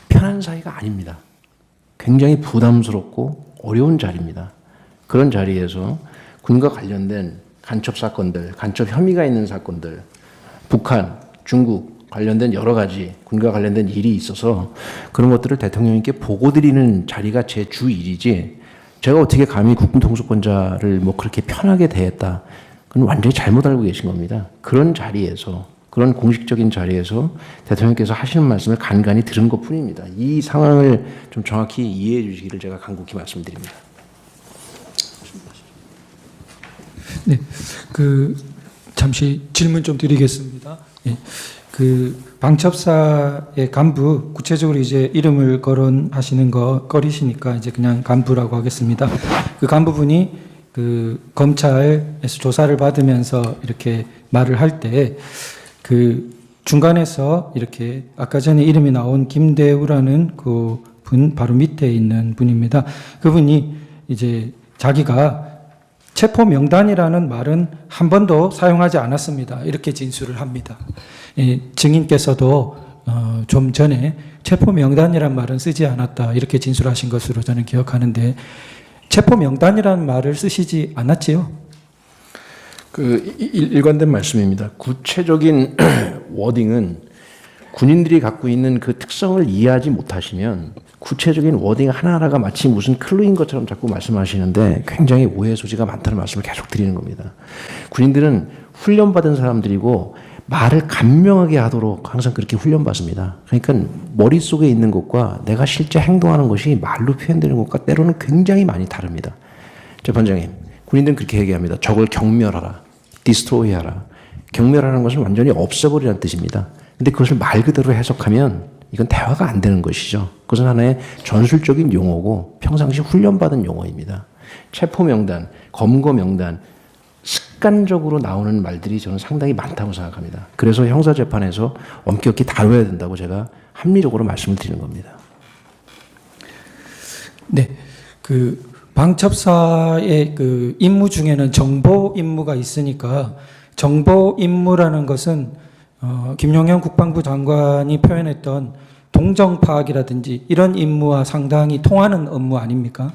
편한 사이가 아닙니다. 굉장히 부담스럽고 어려운 자리입니다. 그런 자리에서 군과 관련된 간첩 사건들, 간첩 혐의가 있는 사건들, 북한, 중국 관련된 여러 가지 군과 관련된 일이 있어서 그런 것들을 대통령님께 보고드리는 자리가 제 주 일이지 제가 어떻게 감히 국군 통수권자를 그렇게 편하게 대했다. 그건 완전히 잘못 알고 계신 겁니다. 그런 자리에서 그런 공식적인 자리에서 대통령께서 하시는 말씀을 간간히 들은 것뿐입니다. 이 상황을 좀 정확히 이해해 주시기를 제가 간곡히 말씀드립니다. 네, 잠시 질문 좀 드리겠습니다. 예, 방첩사의 간부 구체적으로 이제 이름을 거론하시는 거 꺼리시니까 이제 그냥 간부라고 하겠습니다. 그 간부분이 그 검찰에서 조사를 받으면서 이렇게 말을 할 때 그 중간에서 이렇게 아까 전에 이름이 나온 김대우라는 그 분 바로 밑에 있는 분입니다. 그분이 이제 자기가 체포 명단이라는 말은 한 번도 사용하지 않았습니다. 이렇게 진술을 합니다. 증인께서도 좀 전에 체포 명단이란 말은 쓰지 않았다 이렇게 진술하신 것으로 저는 기억하는데 체포 명단이라는 말을 쓰시지 않았지요? 그 일관된 말씀입니다. 구체적인 워딩은 군인들이 갖고 있는 그 특성을 이해하지 못하시면 구체적인 워딩 하나하나가 마치 무슨 클루인 것처럼 자꾸 말씀하시는데 굉장히 오해 소지가 많다는 말씀을 계속 드리는 겁니다. 군인들은 훈련받은 사람들이고 말을 간명하게 하도록 항상 그렇게 훈련받습니다. 그러니까 머릿속에 있는 것과 내가 실제 행동하는 것이 말로 표현되는 것과 때로는 굉장히 많이 다릅니다. 재판장님, 군인들은 그렇게 얘기합니다. 적을 경멸하라, 디스트로이하라. 경멸하는 것은 완전히 없애버리라는 뜻입니다. 근데 그것을 말 그대로 해석하면 이건 대화가 안 되는 것이죠. 그것은 하나의 전술적인 용어고 평상시 훈련받은 용어입니다. 체포 명단, 검거 명단, 습관적으로 나오는 말들이 저는 상당히 많다고 생각합니다. 그래서 형사재판에서 엄격히 다뤄야 된다고 제가 합리적으로 말씀을 드리는 겁니다. 네, 그 방첩사의 그 임무 중에는 정보 임무가 있으니까 정보 임무라는 것은 김용현 국방부 장관이 표현했던 동정 파악이라든지 이런 임무와 상당히 통하는 업무 아닙니까?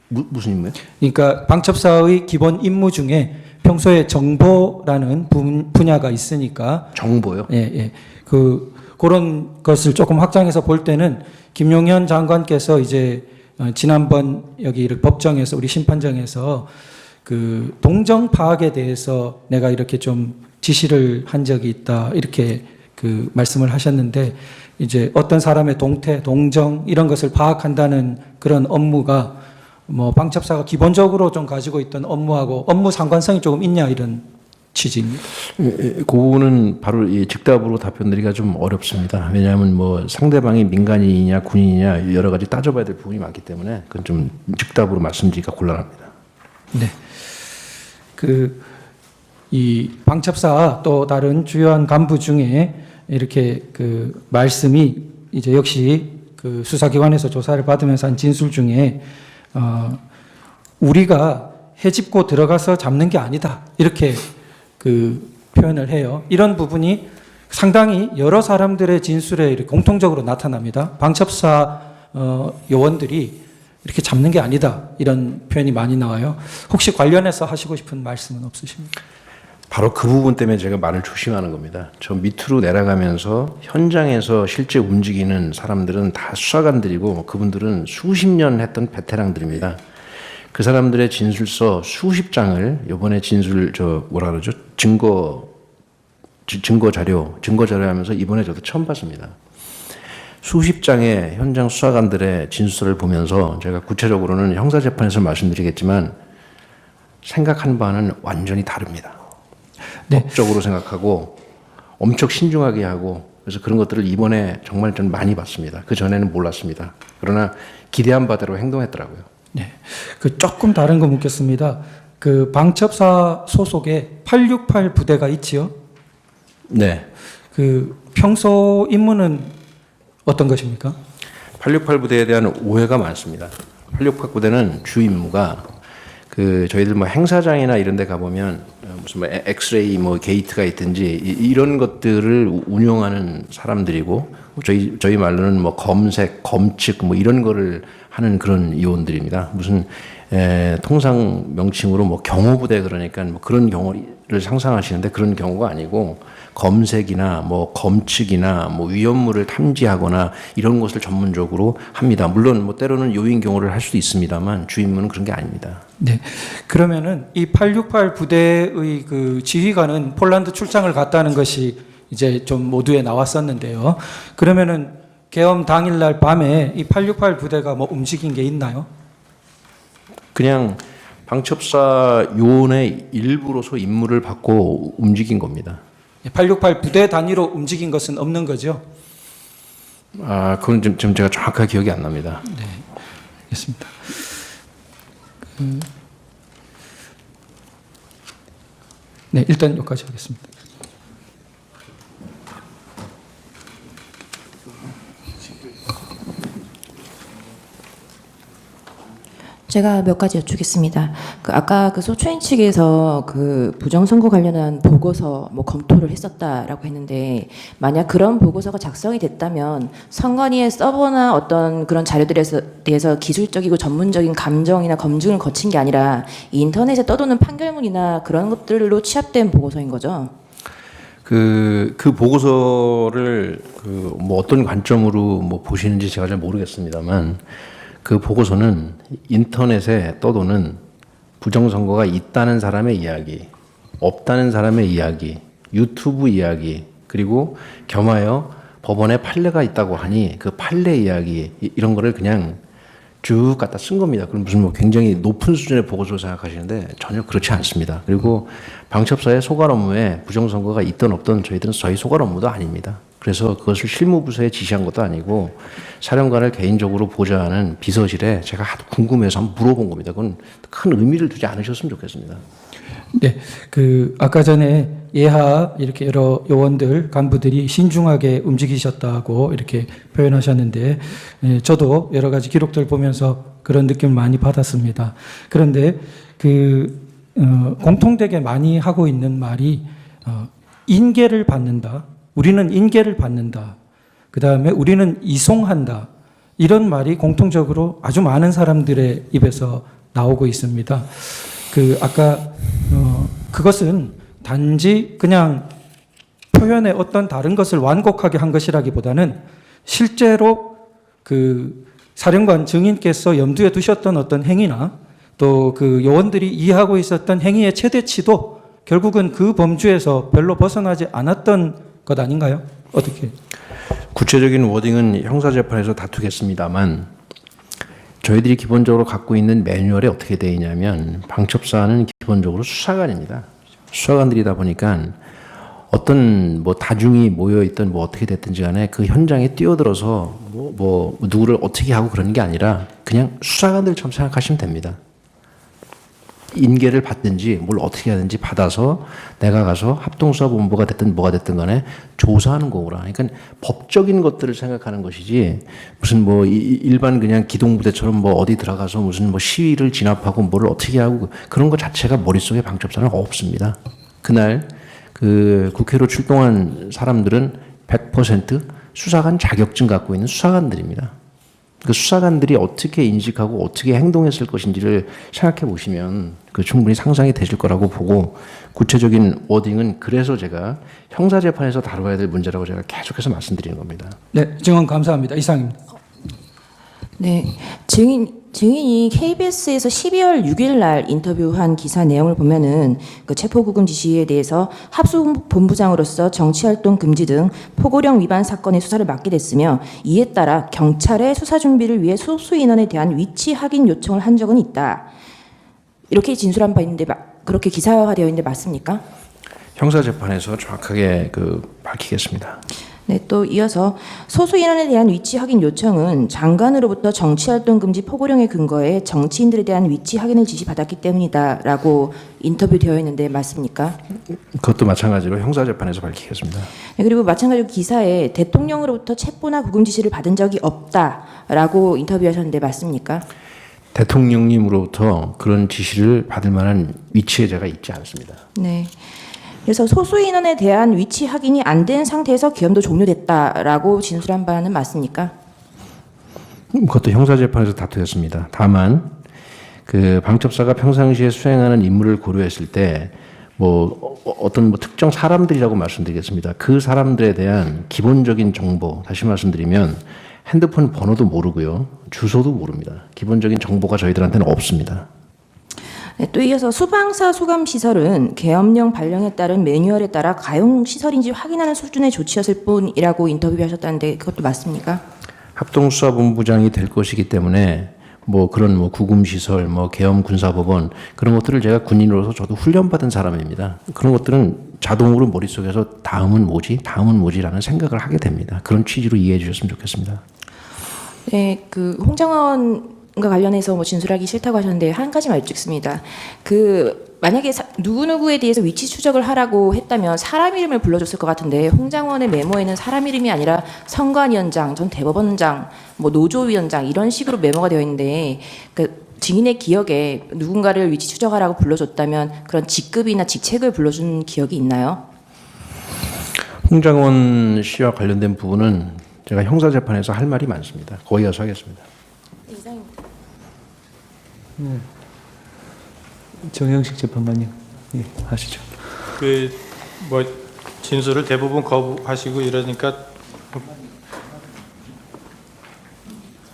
무슨 임무요? 그러니까 방첩사의 기본 임무 중에 평소에 정보라는 분야가 있으니까 정보요? 예. 그런 것을 조금 확장해서 볼 때는 김용현 장관께서 이제 지난번 여기 법정에서 우리 심판정에서 그 동정 파악에 대해서 내가 이렇게 좀 지시를 한 적이 있다 이렇게 그 말씀을 하셨는데 이제 어떤 사람의 동태, 동정 이런 것을 파악한다는 그런 업무가 뭐 방첩사가 기본적으로 좀 가지고 있던 업무하고 업무 상관성이 조금 있냐 이런 취지입니다. 그거는 바로 이 즉답으로 답변드리기가 좀 어렵습니다. 왜냐하면 뭐 상대방이 민간인이냐 군인이냐 여러 가지 따져봐야 될 부분이 많기 때문에 그건 좀 즉답으로 말씀드리기가 곤란합니다. 네. 이 방첩사 또 다른 주요한 간부 중에 이렇게 그 말씀이 이제 역시 그 수사기관에서 조사를 받으면서 한 진술 중에 우리가 해집고 들어가서 잡는 게 아니다 이렇게 그 표현을 해요. 이런 부분이 상당히 여러 사람들의 진술에 이렇게 공통적으로 나타납니다. 방첩사 요원들이 이렇게 잡는 게 아니다 이런 표현이 많이 나와요. 혹시 관련해서 하시고 싶은 말씀은 없으십니까? 바로 그 부분 때문에 제가 말을 조심하는 겁니다. 저 밑으로 내려가면서 현장에서 실제 움직이는 사람들은 다 수사관들이고 그분들은 수십 년 했던 베테랑들입니다. 그 사람들의 진술서 수십 장을 이번에 증거 자료 하면서 이번에 저도 처음 봤습니다. 수십 장의 현장 수사관들의 진술을 보면서 제가 구체적으로는 형사재판에서 말씀드리겠지만 생각한 바는 완전히 다릅니다. 네. 법적으로 생각하고 엄청 신중하게 하고 그래서 그런 것들을 이번에 정말 좀 많이 봤습니다. 그 전에는 몰랐습니다. 그러나 기대한 바대로 행동했더라고요. 네. 그 조금 다른 거 묻겠습니다. 그 방첩사 소속에 868 부대가 있지요? 네. 그 평소 임무는 어떤 것입니까? 868 부대에 대한 오해가 많습니다. 868 부대는 주 임무가 그 저희들 뭐 행사장이나 이런 데 가보면 무슨 뭐 엑스레이 뭐 게이트가 있든지 이런 것들을 운영하는 사람들이고 저희 말로는 뭐 검색, 검측 뭐 이런 거를 하는 그런 요원들입니다. 무슨 통상 명칭으로 뭐 경호부대 그러니까 뭐 그런 경우를 상상하시는데 그런 경우가 아니고 검색이나 뭐 검측이나 뭐 위험물을 탐지하거나 이런 것을 전문적으로 합니다. 물론 뭐 때로는 요인 경호를 할 수도 있습니다만 주 임무는 그런 게 아닙니다. 네. 그러면은 이 868 부대의 그 지휘관은 폴란드 출장을 갔다는 것이 이제 좀 모두에 나왔었는데요. 그러면은 계엄 당일날 밤에 이 868 부대가 뭐 움직인 게 있나요? 그냥 방첩사 요원의 일부로서 임무를 받고 움직인 겁니다. 868 부대 단위로 움직인 것은 없는 거죠? 아, 그건 좀 제가 정확하게 기억이 안 납니다. 네, 알겠습니다. 네, 일단 여기까지 하겠습니다. 제가 몇 가지 여쭙겠습니다. 아까 그 소추인 측에서 그 부정선거 관련한 보고서 뭐 검토를 했었다라고 했는데, 만약 그런 보고서가 작성이 됐다면 선관위의 서버나 어떤 그런 자료들에 대해서 기술적이고 전문적인 감정이나 검증을 거친 게 아니라 인터넷에 떠도는 판결문이나 그런 것들로 취합된 보고서인 거죠. 그 보고서를 뭐 어떤 관점으로 뭐 보시는지 제가 잘 모르겠습니다만, 그 보고서는 인터넷에 떠도는 부정선거가 있다는 사람의 이야기, 없다는 사람의 이야기, 유튜브 이야기, 그리고 겸하여 법원에 판례가 있다고 하니 그 판례 이야기, 이런 거를 그냥 쭉 갖다 쓴 겁니다. 그럼 무슨 뭐 굉장히 높은 수준의 보고서로 생각하시는데 전혀 그렇지 않습니다. 그리고 방첩사의 소관 업무에 부정선거가 있든 없든 저희들은 저희 소관 업무도 아닙니다. 그래서 그것을 실무부서에 지시한 것도 아니고 사령관을 개인적으로 보좌하는 비서실에 제가 하도 궁금해서 한번 물어본 겁니다. 그건 큰 의미를 두지 않으셨으면 좋겠습니다. 네, 아까 전에 예하 이렇게 여러 요원들 간부들이 신중하게 움직이셨다고 이렇게 표현하셨는데, 저도 여러 가지 기록들 보면서 그런 느낌을 많이 받았습니다. 그런데 공통되게 많이 하고 있는 말이 인계를 받는다. 우리는 인계를 받는다. 그 다음에 우리는 이송한다. 이런 말이 공통적으로 아주 많은 사람들의 입에서 나오고 있습니다. 아까 그것은 단지 그냥 표현의 어떤 다른 것을 완곡하게 한 것이라기보다는 실제로 사령관 증인께서 염두에 두셨던 어떤 행위나 또 요원들이 이해하고 있었던 행위의 최대치도 결국은 그 범주에서 별로 벗어나지 않았던 것 아닌가요? 어떻게? 구체적인 워딩은 형사재판에서 다투겠습니다만, 저희들이 기본적으로 갖고 있는 매뉴얼에 어떻게 되어 있냐면, 방첩사는 기본적으로 수사관입니다. 수사관들이다 보니까 어떤 뭐 다중이 모여 있든 뭐 어떻게 됐든지 간에 그 현장에 뛰어들어서 뭐 누구를 어떻게 하고 그러는 게 아니라 그냥 수사관들처럼 생각하시면 됩니다. 인계를 받든지 뭘 어떻게 하든지 받아서 내가 가서 합동수사본부가 됐든 뭐가 됐든 간에 조사하는 거구나. 그러니까 법적인 것들을 생각하는 것이지 무슨 뭐 일반 그냥 기동부대처럼 뭐 어디 들어가서 무슨 뭐 시위를 진압하고 뭐를 어떻게 하고 그런 것 자체가 머릿속에 방첩사는 없습니다. 그날 국회로 출동한 사람들은 100% 수사관 자격증 갖고 있는 수사관들입니다. 그 수사관들이 어떻게 인식하고 어떻게 행동했을 것인지를 생각해 보시면 충분히 상상이 되실 거라고 보고, 구체적인 워딩은 그래서 제가 형사재판에서 다뤄야 될 문제라고 제가 계속해서 말씀드리는 겁니다. 네, 증언 감사합니다. 이상입니다. 네, 증인이 KBS에서 12월 6일 날 인터뷰한 기사 내용을 보면은 체포구금 지시에 대해서 합수본부장으로서 정치활동 금지 등 포고령 위반 사건의 수사를 맡게 됐으며, 이에 따라 경찰의 수사 준비를 위해 소수 인원에 대한 위치 확인 요청을 한 적은 있다. 이렇게 진술한 바 있는데 그렇게 기사화되어 있는데 맞습니까? 형사재판에서 정확하게 밝히겠습니다. 네, 또 이어서 소수 인원에 대한 위치 확인 요청은 장관으로부터 정치활동 금지 포고령에 근거해 정치인들에 대한 위치 확인을 지시받았기 때문이다라고 인터뷰되어 있는데 맞습니까? 그것도 마찬가지로 형사재판에서 밝히겠습니다. 네, 그리고 마찬가지로 기사에 대통령으로부터 체포나 구금 지시를 받은 적이 없다라고 인터뷰하셨는데 맞습니까? 대통령님으로부터 그런 지시를 받을 만한 위치에 제가 있지 않습니다. 네. 그래서 소수 인원에 대한 위치 확인이 안 된 상태에서 계엄도 종료됐다라고 진술한 바는 맞습니까? 그것도 형사재판에서 다투었습니다. 다만 방첩사가 평상시에 수행하는 임무를 고려했을 때 어떤 특정 사람들이라고 말씀드리겠습니다. 그 사람들에 대한 기본적인 정보, 다시 말씀드리면 핸드폰 번호도 모르고요, 주소도 모릅니다. 기본적인 정보가 저희들한테는 없습니다. 네, 또 이어서 수방사 수감 시설은 계엄령 발령에 따른 매뉴얼에 따라 가용 시설인지 확인하는 수준의 조치였을 뿐이라고 인터뷰하셨다는데 그것도 맞습니까? 합동수사본부장이 될 것이기 때문에 뭐 그런 뭐 구금시설, 뭐 계엄 군사법원 그런 것들을 제가 군인으로서 저도 훈련받은 사람입니다. 그런 것들은 자동으로 머릿속에서 다음은 뭐지라는 생각을 하게 됩니다. 그런 취지로 이해해 주셨으면 좋겠습니다. 네, 그 홍장원과 관련해서 뭐 진술하기 싫다고 하셨는데 한 가지만 여쭙습니다. 그 만약에 누구누구에 대해서 위치 추적을 하라고 했다면 사람 이름을 불러줬을 것 같은데 홍장원의 메모에는 사람 이름이 아니라 선관위원장, 전 대법원장, 뭐 노조위원장 이런 식으로 메모가 되어 있는데 그 증인의 기억에 누군가를 위치 추적하라고 불러줬다면 그런 직급이나 직책을 불러준 기억이 있나요? 홍장원 씨와 관련된 부분은 제가 형사재판에서 할 말이 많습니다. 거기 가서 하겠습니다. 정영식 재판관님, 예, 하시죠. 그 뭐 진술을 대부분 거부하시고 이러니까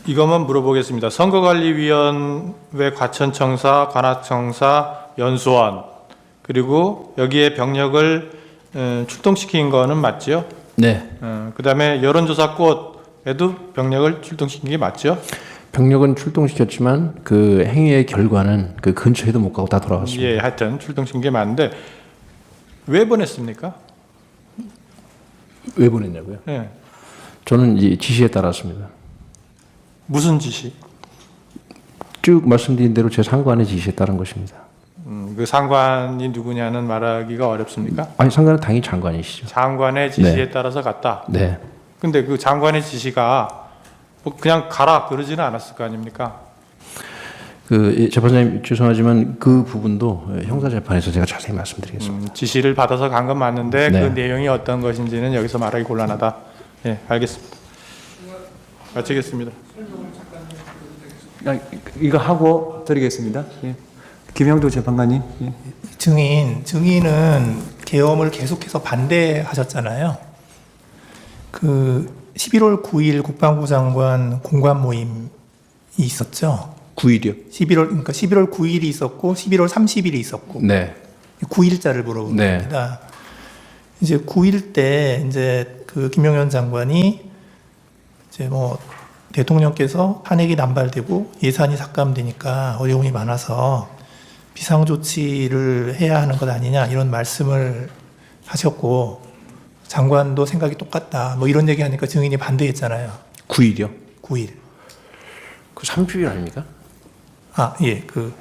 이것만 물어보겠습니다. 선거관리위원회 과천청사, 관악청사, 연수원 그리고 여기에 병력을 출동시킨 거는 맞죠? 네. 그다음에 여론조사꽃에도 병력을 출동시킨 게 맞죠? 병력은 출동시켰지만 그 행위의 결과는 그 근처에도 못 가고 다 돌아갔습니다. 예, 하여튼 출동시킨 게 맞는데 왜 보냈습니까? 왜 보냈냐고요? 예. 저는 이 지시에 따랐습니다. 무슨 지시? 쭉 말씀드린 대로 제 상관의 지시에 따른 것입니다. 그 상관이 누구냐는 말하기가 어렵습니까? 아니 상관은 당연히 장관이시죠. 장관의 지시에 네. 따라서 갔다. 네. 근데 그 장관의 지시가 뭐 그냥 가라 그러지는 않았을 거 아닙니까? 그 재판장님 죄송하지만 그 부분도 형사재판에서 제가 자세히 말씀드리겠습니다. 지시를 받아서 간 건 맞는데 네. 그 내용이 어떤 것인지는 여기서 말하기 곤란하다. 예, 알겠습니다. 마치겠습니다. 이거 하고 드리겠습니다. 예. 김영도 재판관님. 예. 증인은 계엄을 계속해서 반대하셨잖아요. 그 11월 9일 국방부 장관 공관 모임이 있었죠. 9일이요? 11월 9일이 있었고 11월 30일이 있었고 네. 9일자를 물어본 네. 겁니다. 이제 9일 때 이제 그 김용현 장관이 이제 뭐 대통령께서 탄핵이 남발되고 예산이 삭감되니까 어려움이 많아서 비상조치를 해야 하는 것 아니냐 이런 말씀을 하셨고 장관도 생각이 똑같다 뭐 이런 얘기하니까 증인이 반대했잖아요. 9일이요? 9일. 그 30일 아닙니까? 아, 예. 그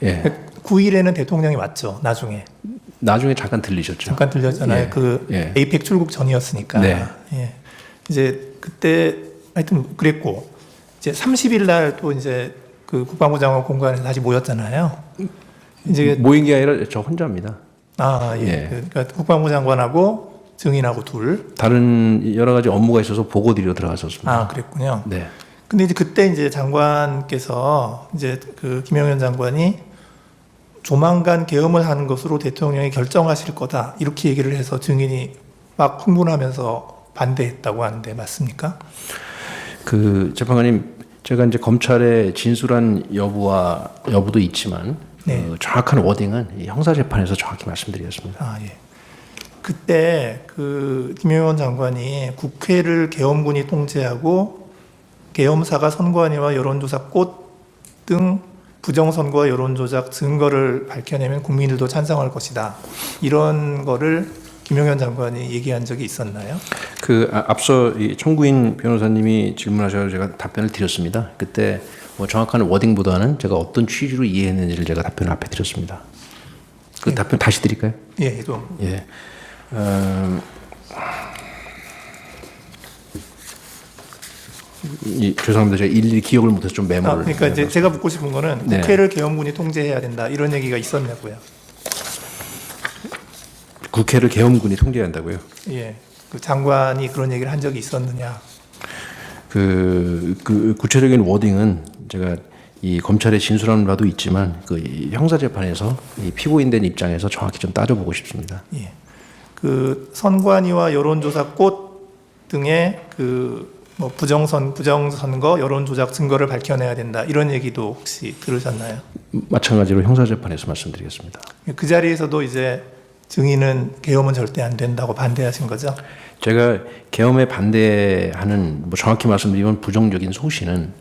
예. 9일에는 대통령이 왔죠. 나중에 잠깐 들리셨죠. 잠깐 들렸잖아요. 예. 그 예. 에이펙 출국 전이었으니까. 네. 예. 이제 그때 하여튼 그랬고 이제 30일 날 또 이제 그 국방부 장관 공관에서 다시 모였잖아요. 이제 모인 게 아니라 저 혼자입니다. 아, 예. 예. 그러니까 국방부 장관하고 증인하고 둘. 다른 여러 가지 업무가 있어서 보고 드리러 들어갔었습니다. 아, 그랬군요. 네. 근데 이제 그때 이제 장관께서 이제 그 김용현 장관이 조만간 계엄을 하는 것으로 대통령이 결정하실 거다 이렇게 얘기를 해서 증인이 막 흥분하면서 반대했다고 하는데 맞습니까? 그 재판관님 제가 이제 검찰의 진술한 여부도 있지만 네. 정확한 워딩은 이 형사재판에서 정확히 말씀드리겠습니다. 아, 예. 그때 그 김용현 장관이 국회를 계엄군이 통제하고 계엄사가 선관위와 여론조사 꽃 등 부정선거와 여론조작 증거를 밝혀내면 국민들도 찬성할 것이다. 이런 거를 김용현 장관이 얘기한 적이 있었나요? 그 앞서 이 청구인 변호사님이 질문하셔서 제가 답변을 드렸습니다. 그때 뭐 정확한 워딩보다는 제가 어떤 취지로 이해했는지를 제가 답변을 앞에 드렸습니다. 그 예. 답변 다시 드릴까요? 예, 좀. 예. 죄송합니다. 제가 일일이 기억을 못해서 좀 메모를. 그러니까 이제 제가 묻고 싶은 거는 네. 국회를 계엄군이 통제해야 된다 이런 얘기가 있었냐고요. 국회를 계엄군이 통제해야 한다고요? 예, 그 장관이 그런 얘기를 한 적이 있었느냐? 그 구체적인 워딩은 제가 이 검찰의 진술하는 바도 있지만 이 형사재판에서 이 피고인된 입장에서 정확히 좀 따져보고 싶습니다. 예, 그 선관위와 여론조사 꽃 등의 그 뭐 부정선거 여론조작 증거를 밝혀내야 된다 이런 얘기도 혹시 들으셨나요? 마찬가지로 형사재판에서 말씀드리겠습니다. 그 자리에서도 이제 증인은 계엄은 절대 안 된다고 반대하신 거죠? 제가 계엄에 반대하는 뭐 정확히 말씀드리면 부정적인 소신은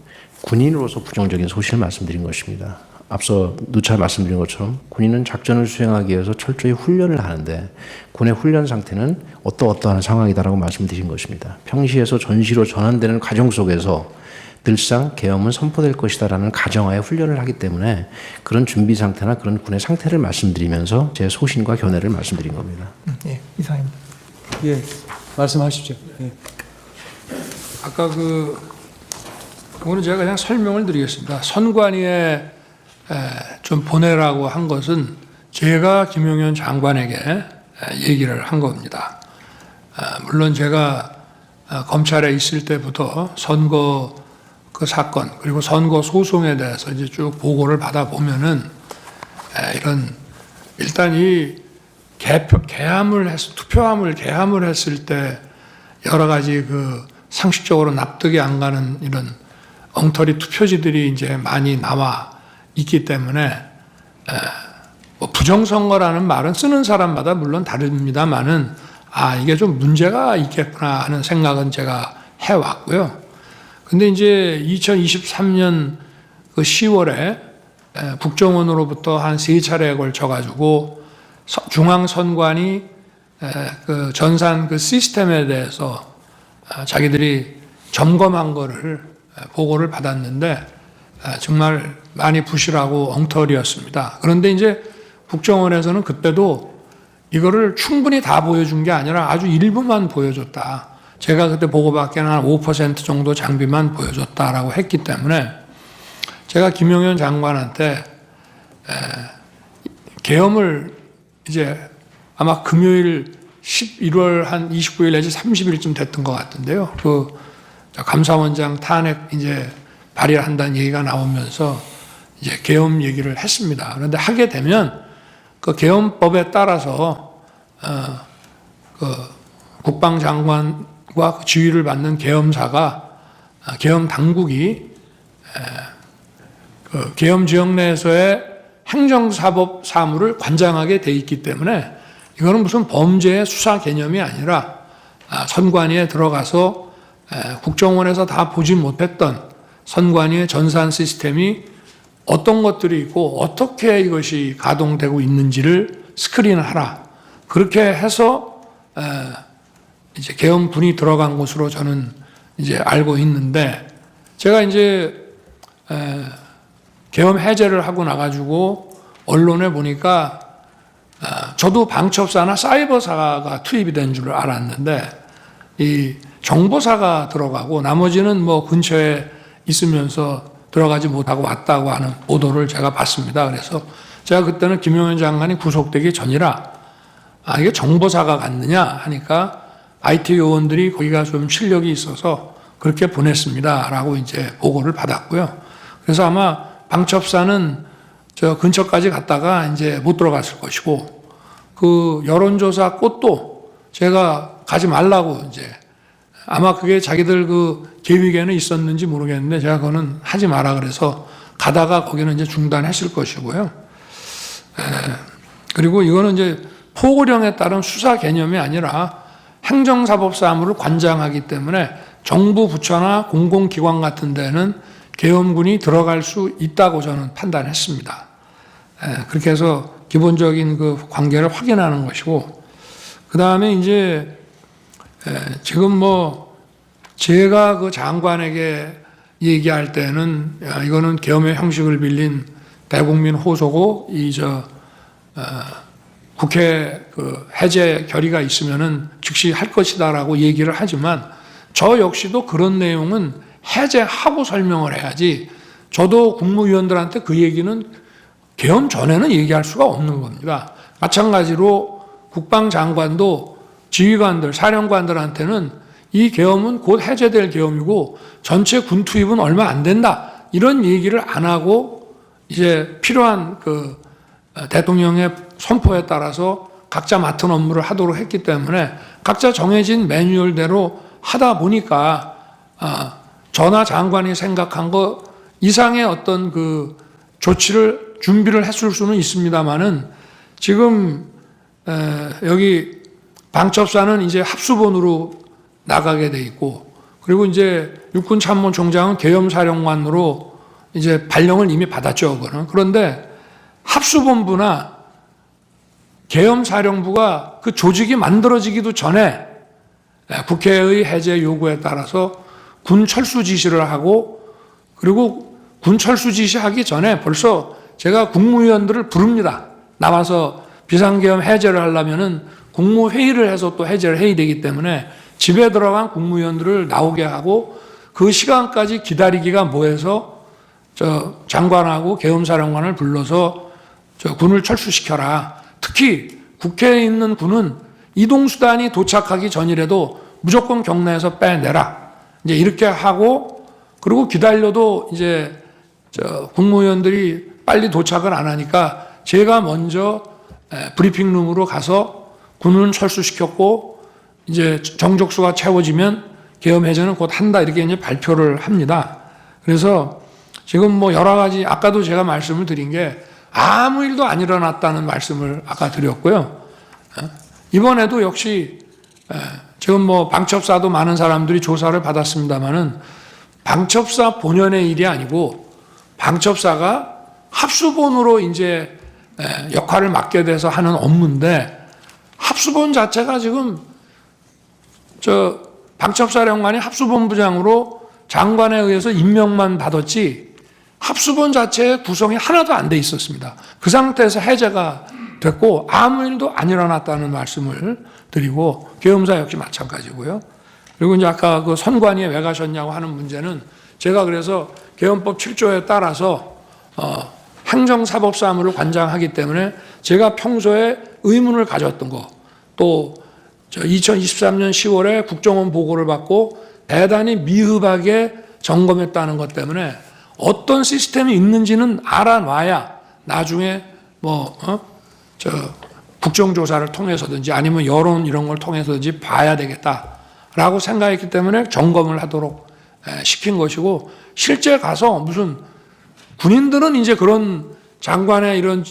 군인으로서 부정적인 소신을 말씀드린 것입니다. 앞서 누차 말씀드린 것처럼 군인은 작전을 수행하기 위해서 철저히 훈련을 하는데 군의 훈련 상태는 어떠한 상황이다라고 말씀드린 것입니다. 평시에서 전시로 전환되는 과정 속에서 늘상 계엄은 선포될 것이다라는 가정하에 훈련을 하기 때문에 그런 준비 상태나 그런 군의 상태를 말씀드리면서 제 소신과 견해를 말씀드린 겁니다. 예, 이상입니다. 예, 말씀하십시오. 예. 아까 그거는 제가 그냥 설명을 드리겠습니다. 선관위에 좀 보내라고 한 것은 제가 김용현 장관에게 얘기를 한 겁니다. 물론 제가 검찰에 있을 때부터 선거 그 사건 그리고 선거 소송에 대해서 이제 쭉 보고를 받아 보면은 일단 이 투표함을 개함을 했을 때 여러 가지 그 상식적으로 납득이 안 가는 이런 엉터리 투표지들이 이제 많이 나와 있기 때문에 뭐 부정선거라는 말은 쓰는 사람마다 물론 다릅니다만은 이게 좀 문제가 있겠구나 하는 생각은 제가 해왔고요. 근데 이제 2023년 그 10월에 국정원으로부터 한 3차례에 걸쳐가지고 중앙선관위 그 전산 그 시스템에 대해서 자기들이 점검한 거를 보고를 받았는데 정말 많이 부실하고 엉터리였습니다. 그런데 이제 국정원에서는 그때도 이거를 충분히 다 보여준 게 아니라 아주 일부만 보여줬다. 제가 그때 보고받기에는 한 5% 정도 장비만 보여줬다라고 했기 때문에 제가 김용현 장관한테 계엄을 이제 아마 금요일 11월 한 29일 내지 30일쯤 됐던 것 같은데요. 그 감사원장 탄핵 이제 발의한다는 얘기가 나오면서 이제 계엄 얘기를 했습니다. 그런데 하게 되면 그 계엄법에 따라서 그 국방장관과 그 지휘를 받는 계엄사가 계엄 당국이 그 계엄 지역 내에서의 행정사법 사무를 관장하게 돼 있기 때문에 이거는 무슨 범죄의 수사 개념이 아니라 선관위에 들어가서 국정원에서 다 보지 못했던 선관위의 전산 시스템이 어떤 것들이 있고 어떻게 이것이 가동되고 있는지를 스크린을 하라. 그렇게 해서 이제 계엄군이 들어간 것으로 저는 이제 알고 있는데 제가 이제 계엄 해제를 하고 나가지고 언론에 보니까 저도 방첩사나 사이버사가 투입이 된 줄 알았는데 이 정보사가 들어가고 나머지는 뭐 근처에 있으면서 들어가지 못하고 왔다고 하는 보도를 제가 봤습니다. 그래서 제가 그때는 김용현 장관이 구속되기 전이라 이게 정보사가 갔느냐 하니까 IT 요원들이 거기가 좀 실력이 있어서 그렇게 보냈습니다라고 이제 보고를 받았고요. 그래서 아마 방첩사는 저 근처까지 갔다가 이제 못 들어갔을 것이고 그 여론조사 꽃도 제가 가지 말라고 이제 아마 그게 자기들 그 계획에는 있었는지 모르겠는데 제가 그거는 하지 마라 그래서 가다가 거기는 이제 중단했을 것이고요. 그리고 이거는 이제 포고령에 따른 수사 개념이 아니라 행정사법 사무를 관장하기 때문에 정부 부처나 공공기관 같은 데는 계엄군이 들어갈 수 있다고 저는 판단했습니다. 그렇게 해서 기본적인 그 관계를 확인하는 것이고 그 다음에 이제 지금 뭐 제가 그 장관에게 얘기할 때는 이거는 계엄의 형식을 빌린 대국민 호소고 국회 그 해제 결의가 있으면은 즉시 할 것이다라고 얘기를 하지만 저 역시도 그런 내용은 해제하고 설명을 해야지 저도 국무위원들한테 그 얘기는 계엄 전에는 얘기할 수가 없는 겁니다. 마찬가지로 국방장관도 지휘관들, 사령관들한테는 이 계엄은 곧 해제될 계엄이고 전체 군 투입은 얼마 안 된다. 이런 얘기를 안 하고 이제 필요한 그 대통령의 선포에 따라서 각자 맡은 업무를 하도록 했기 때문에 각자 정해진 매뉴얼대로 하다 보니까 저나 장관이 생각한 거 이상의 어떤 그 조치를 준비를 했을 수는 있습니다만은 지금 여기 방첩사는 이제 합수본으로 나가게 돼 있고 그리고 이제 육군참모총장은 계엄사령관으로 이제 발령을 이미 받았죠, 그거는. 그런데 합수본부나 계엄사령부가 그 조직이 만들어지기도 전에 국회의 해제 요구에 따라서 군 철수 지시를 하고, 그리고 군 철수 지시하기 전에 벌써 제가 국무위원들을 부릅니다. 나와서 비상계엄 해제를 하려면은 국무회의를 해서 또 해제를 해야 되기 때문에 집에 들어간 국무위원들을 나오게 하고, 그 시간까지 기다리기가 뭐해서 저 장관하고 계엄사령관을 불러서 저 군을 철수시켜라. 특히 국회에 있는 군은 이동수단이 도착하기 전이라도 무조건 경내에서 빼내라. 이제 이렇게 하고, 그리고 기다려도 이제 저 국무위원들이 빨리 도착을 안 하니까 제가 먼저 브리핑룸으로 가서 군은 철수시켰고, 이제 정족수가 채워지면 계엄 해제는 곧 한다, 이렇게 이제 발표를 합니다. 그래서 지금 뭐 여러 가지, 아까도 제가 말씀을 드린 게 아무 일도 안 일어났다는 말씀을 아까 드렸고요. 이번에도 역시 지금 뭐 방첩사도 많은 사람들이 조사를 받았습니다만은 방첩사 본연의 일이 아니고 방첩사가 합수본으로 이제 역할을 맡게 돼서 하는 업무인데, 합수본 자체가 지금 저 방첩사령관이 합수본부장으로 장관에 의해서 임명만 받았지 합수본 자체의 구성이 하나도 안 돼 있었습니다. 그 상태에서 해제가 됐고 아무 일도 안 일어났다는 말씀을 드리고, 계엄사 역시 마찬가지고요. 그리고 이제 아까 그 선관위에 왜 가셨냐고 하는 문제는 제가 그래서 계엄법 7조에 따라서 행정사법사무를 관장하기 때문에 제가 평소에 의문을 가졌던 거, 또 2023년 10월에 국정원 보고를 받고 대단히 미흡하게 점검했다는 것 때문에 어떤 시스템이 있는지는 알아놔야 나중에 국정조사를 통해서든지 아니면 여론 이런 걸 통해서든지 봐야 되겠다라고 생각했기 때문에 점검을 하도록 시킨 것이고, 실제 가서 무슨 군인들은 이제 그런 장관의 이런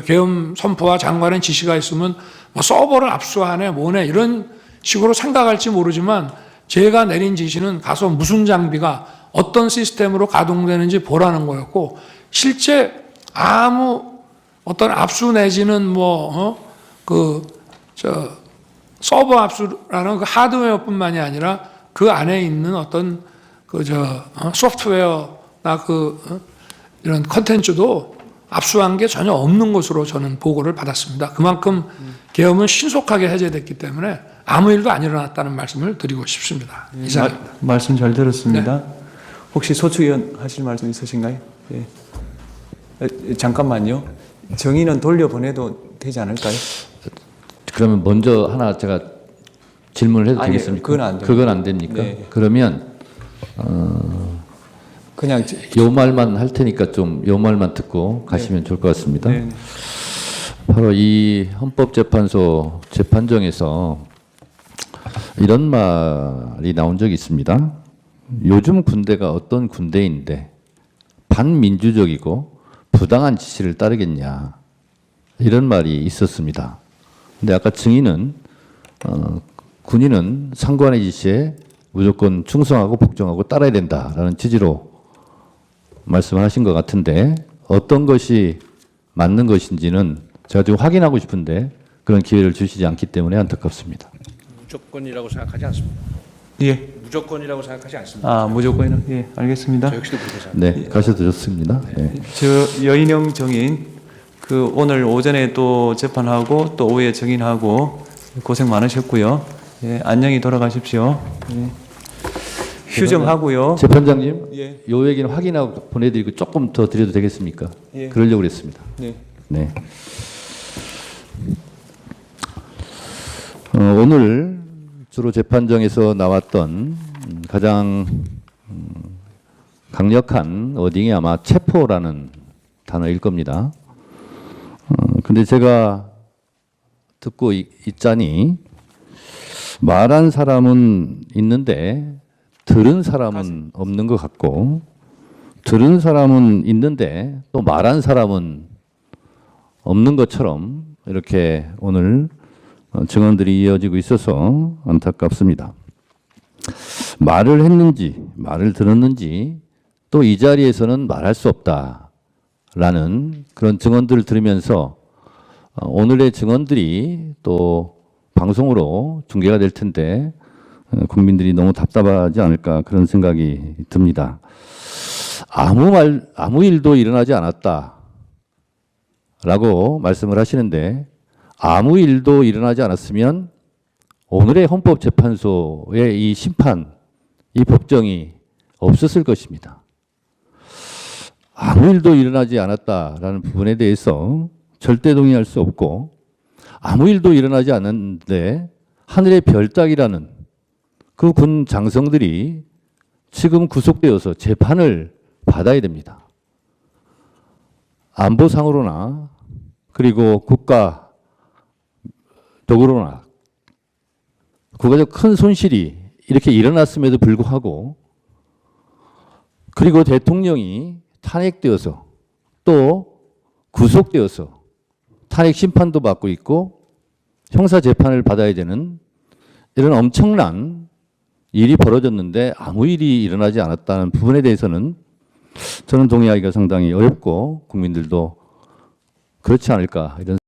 계엄 선포와 장관의 지시가 있으면 뭐 서버를 압수하네 뭐네 이런 식으로 생각할지 모르지만, 제가 내린 지시는 가서 무슨 장비가 어떤 시스템으로 가동되는지 보라는 거였고, 실제 아무 어떤 압수 내지는 서버 압수라는 그 하드웨어뿐만이 아니라 그 안에 있는 어떤 소프트웨어나 이런 컨텐츠도 압수한 게 전혀 없는 것으로 저는 보고를 받았습니다. 그만큼 계엄은 신속하게 해제됐기 때문에 아무 일도 안 일어났다는 말씀을 드리고 싶습니다. 이상입니다. 말씀 잘 들었습니다. 혹시 소추위원 하실 말씀 있으신가요? 예. 잠깐만요. 정의는 돌려보내도 되지 않을까요? 그러면 먼저 하나 제가 질문을 해도 아니요, 되겠습니까? 그건 안 됩니다. 그건 안 됩니까? 네. 그러면 그냥 요 말만 할 테니까 좀 요 말만 듣고 가시면 좋을 것 같습니다. 네. 바로 이 헌법재판소 재판정에서 이런 말이 나온 적이 있습니다. 요즘 군대가 어떤 군대인데 반민주적이고 부당한 지시를 따르겠냐, 이런 말이 있었습니다. 근데 아까 증인은 군인은 상관의 지시에 무조건 충성하고 복종하고 따라야 된다라는 취지로 말씀하신 것 같은데, 어떤 것이 맞는 것인지는 제가 좀 확인하고 싶은데 그런 기회를 주시지 않기 때문에 안타깝습니다. 무조건이라고 생각하지 않습니다. 예. 무조건이라고 생각하지 않습니다. 아, 무조건이요? 예, 알겠습니다. 저 역시도 그렇게 생각합니다. 네, 가셔도 좋습니다. 네. 저 여인영 정인 오늘 오전에 또 재판하고 또 오후에 정인하고 고생 많으셨고요. 예, 안녕히 돌아가십시오. 예. 휴정하고요. 재판장님, 예. 요 얘기는 확인하고 보내드리고 조금 더 드려도 되겠습니까? 예. 그러려고 그랬습니다. 네. 네. 오늘 주로 재판정에서 나왔던 가장 강력한 워딩이 아마 체포라는 단어일 겁니다. 근데 제가 듣고 있자니 말한 사람은 있는데 들은 사람은 없는 것 같고, 들은 사람은 있는데 또 말한 사람은 없는 것처럼 이렇게 오늘 증언들이 이어지고 있어서 안타깝습니다. 말을 했는지 말을 들었는지 또 이 자리에서는 말할 수 없다라는 그런 증언들을 들으면서 오늘의 증언들이 또 방송으로 중계가 될 텐데 국민들이 너무 답답하지 않을까 그런 생각이 듭니다. 아무 일도 일어나지 않았다라고 말씀을 하시는데 아무 일도 일어나지 않았으면 오늘의 헌법재판소의 이 심판, 이 법정이 없었을 것입니다. 아무 일도 일어나지 않았다라는 부분에 대해서 절대 동의할 수 없고 아무 일도 일어나지 않았는데 하늘의 별 따기라는 그 군 장성들이 지금 구속되어서 재판을 받아야 됩니다. 안보상으로나 그리고 국가적으로나 국가적 큰 손실이 이렇게 일어났음에도 불구하고 그리고 대통령이 탄핵되어서 또 구속되어서 탄핵 심판도 받고 있고 형사 재판을 받아야 되는 이런 엄청난 일이 벌어졌는데 아무 일이 일어나지 않았다는 부분에 대해서는 저는 동의하기가 상당히 어렵고 국민들도 그렇지 않을까 이런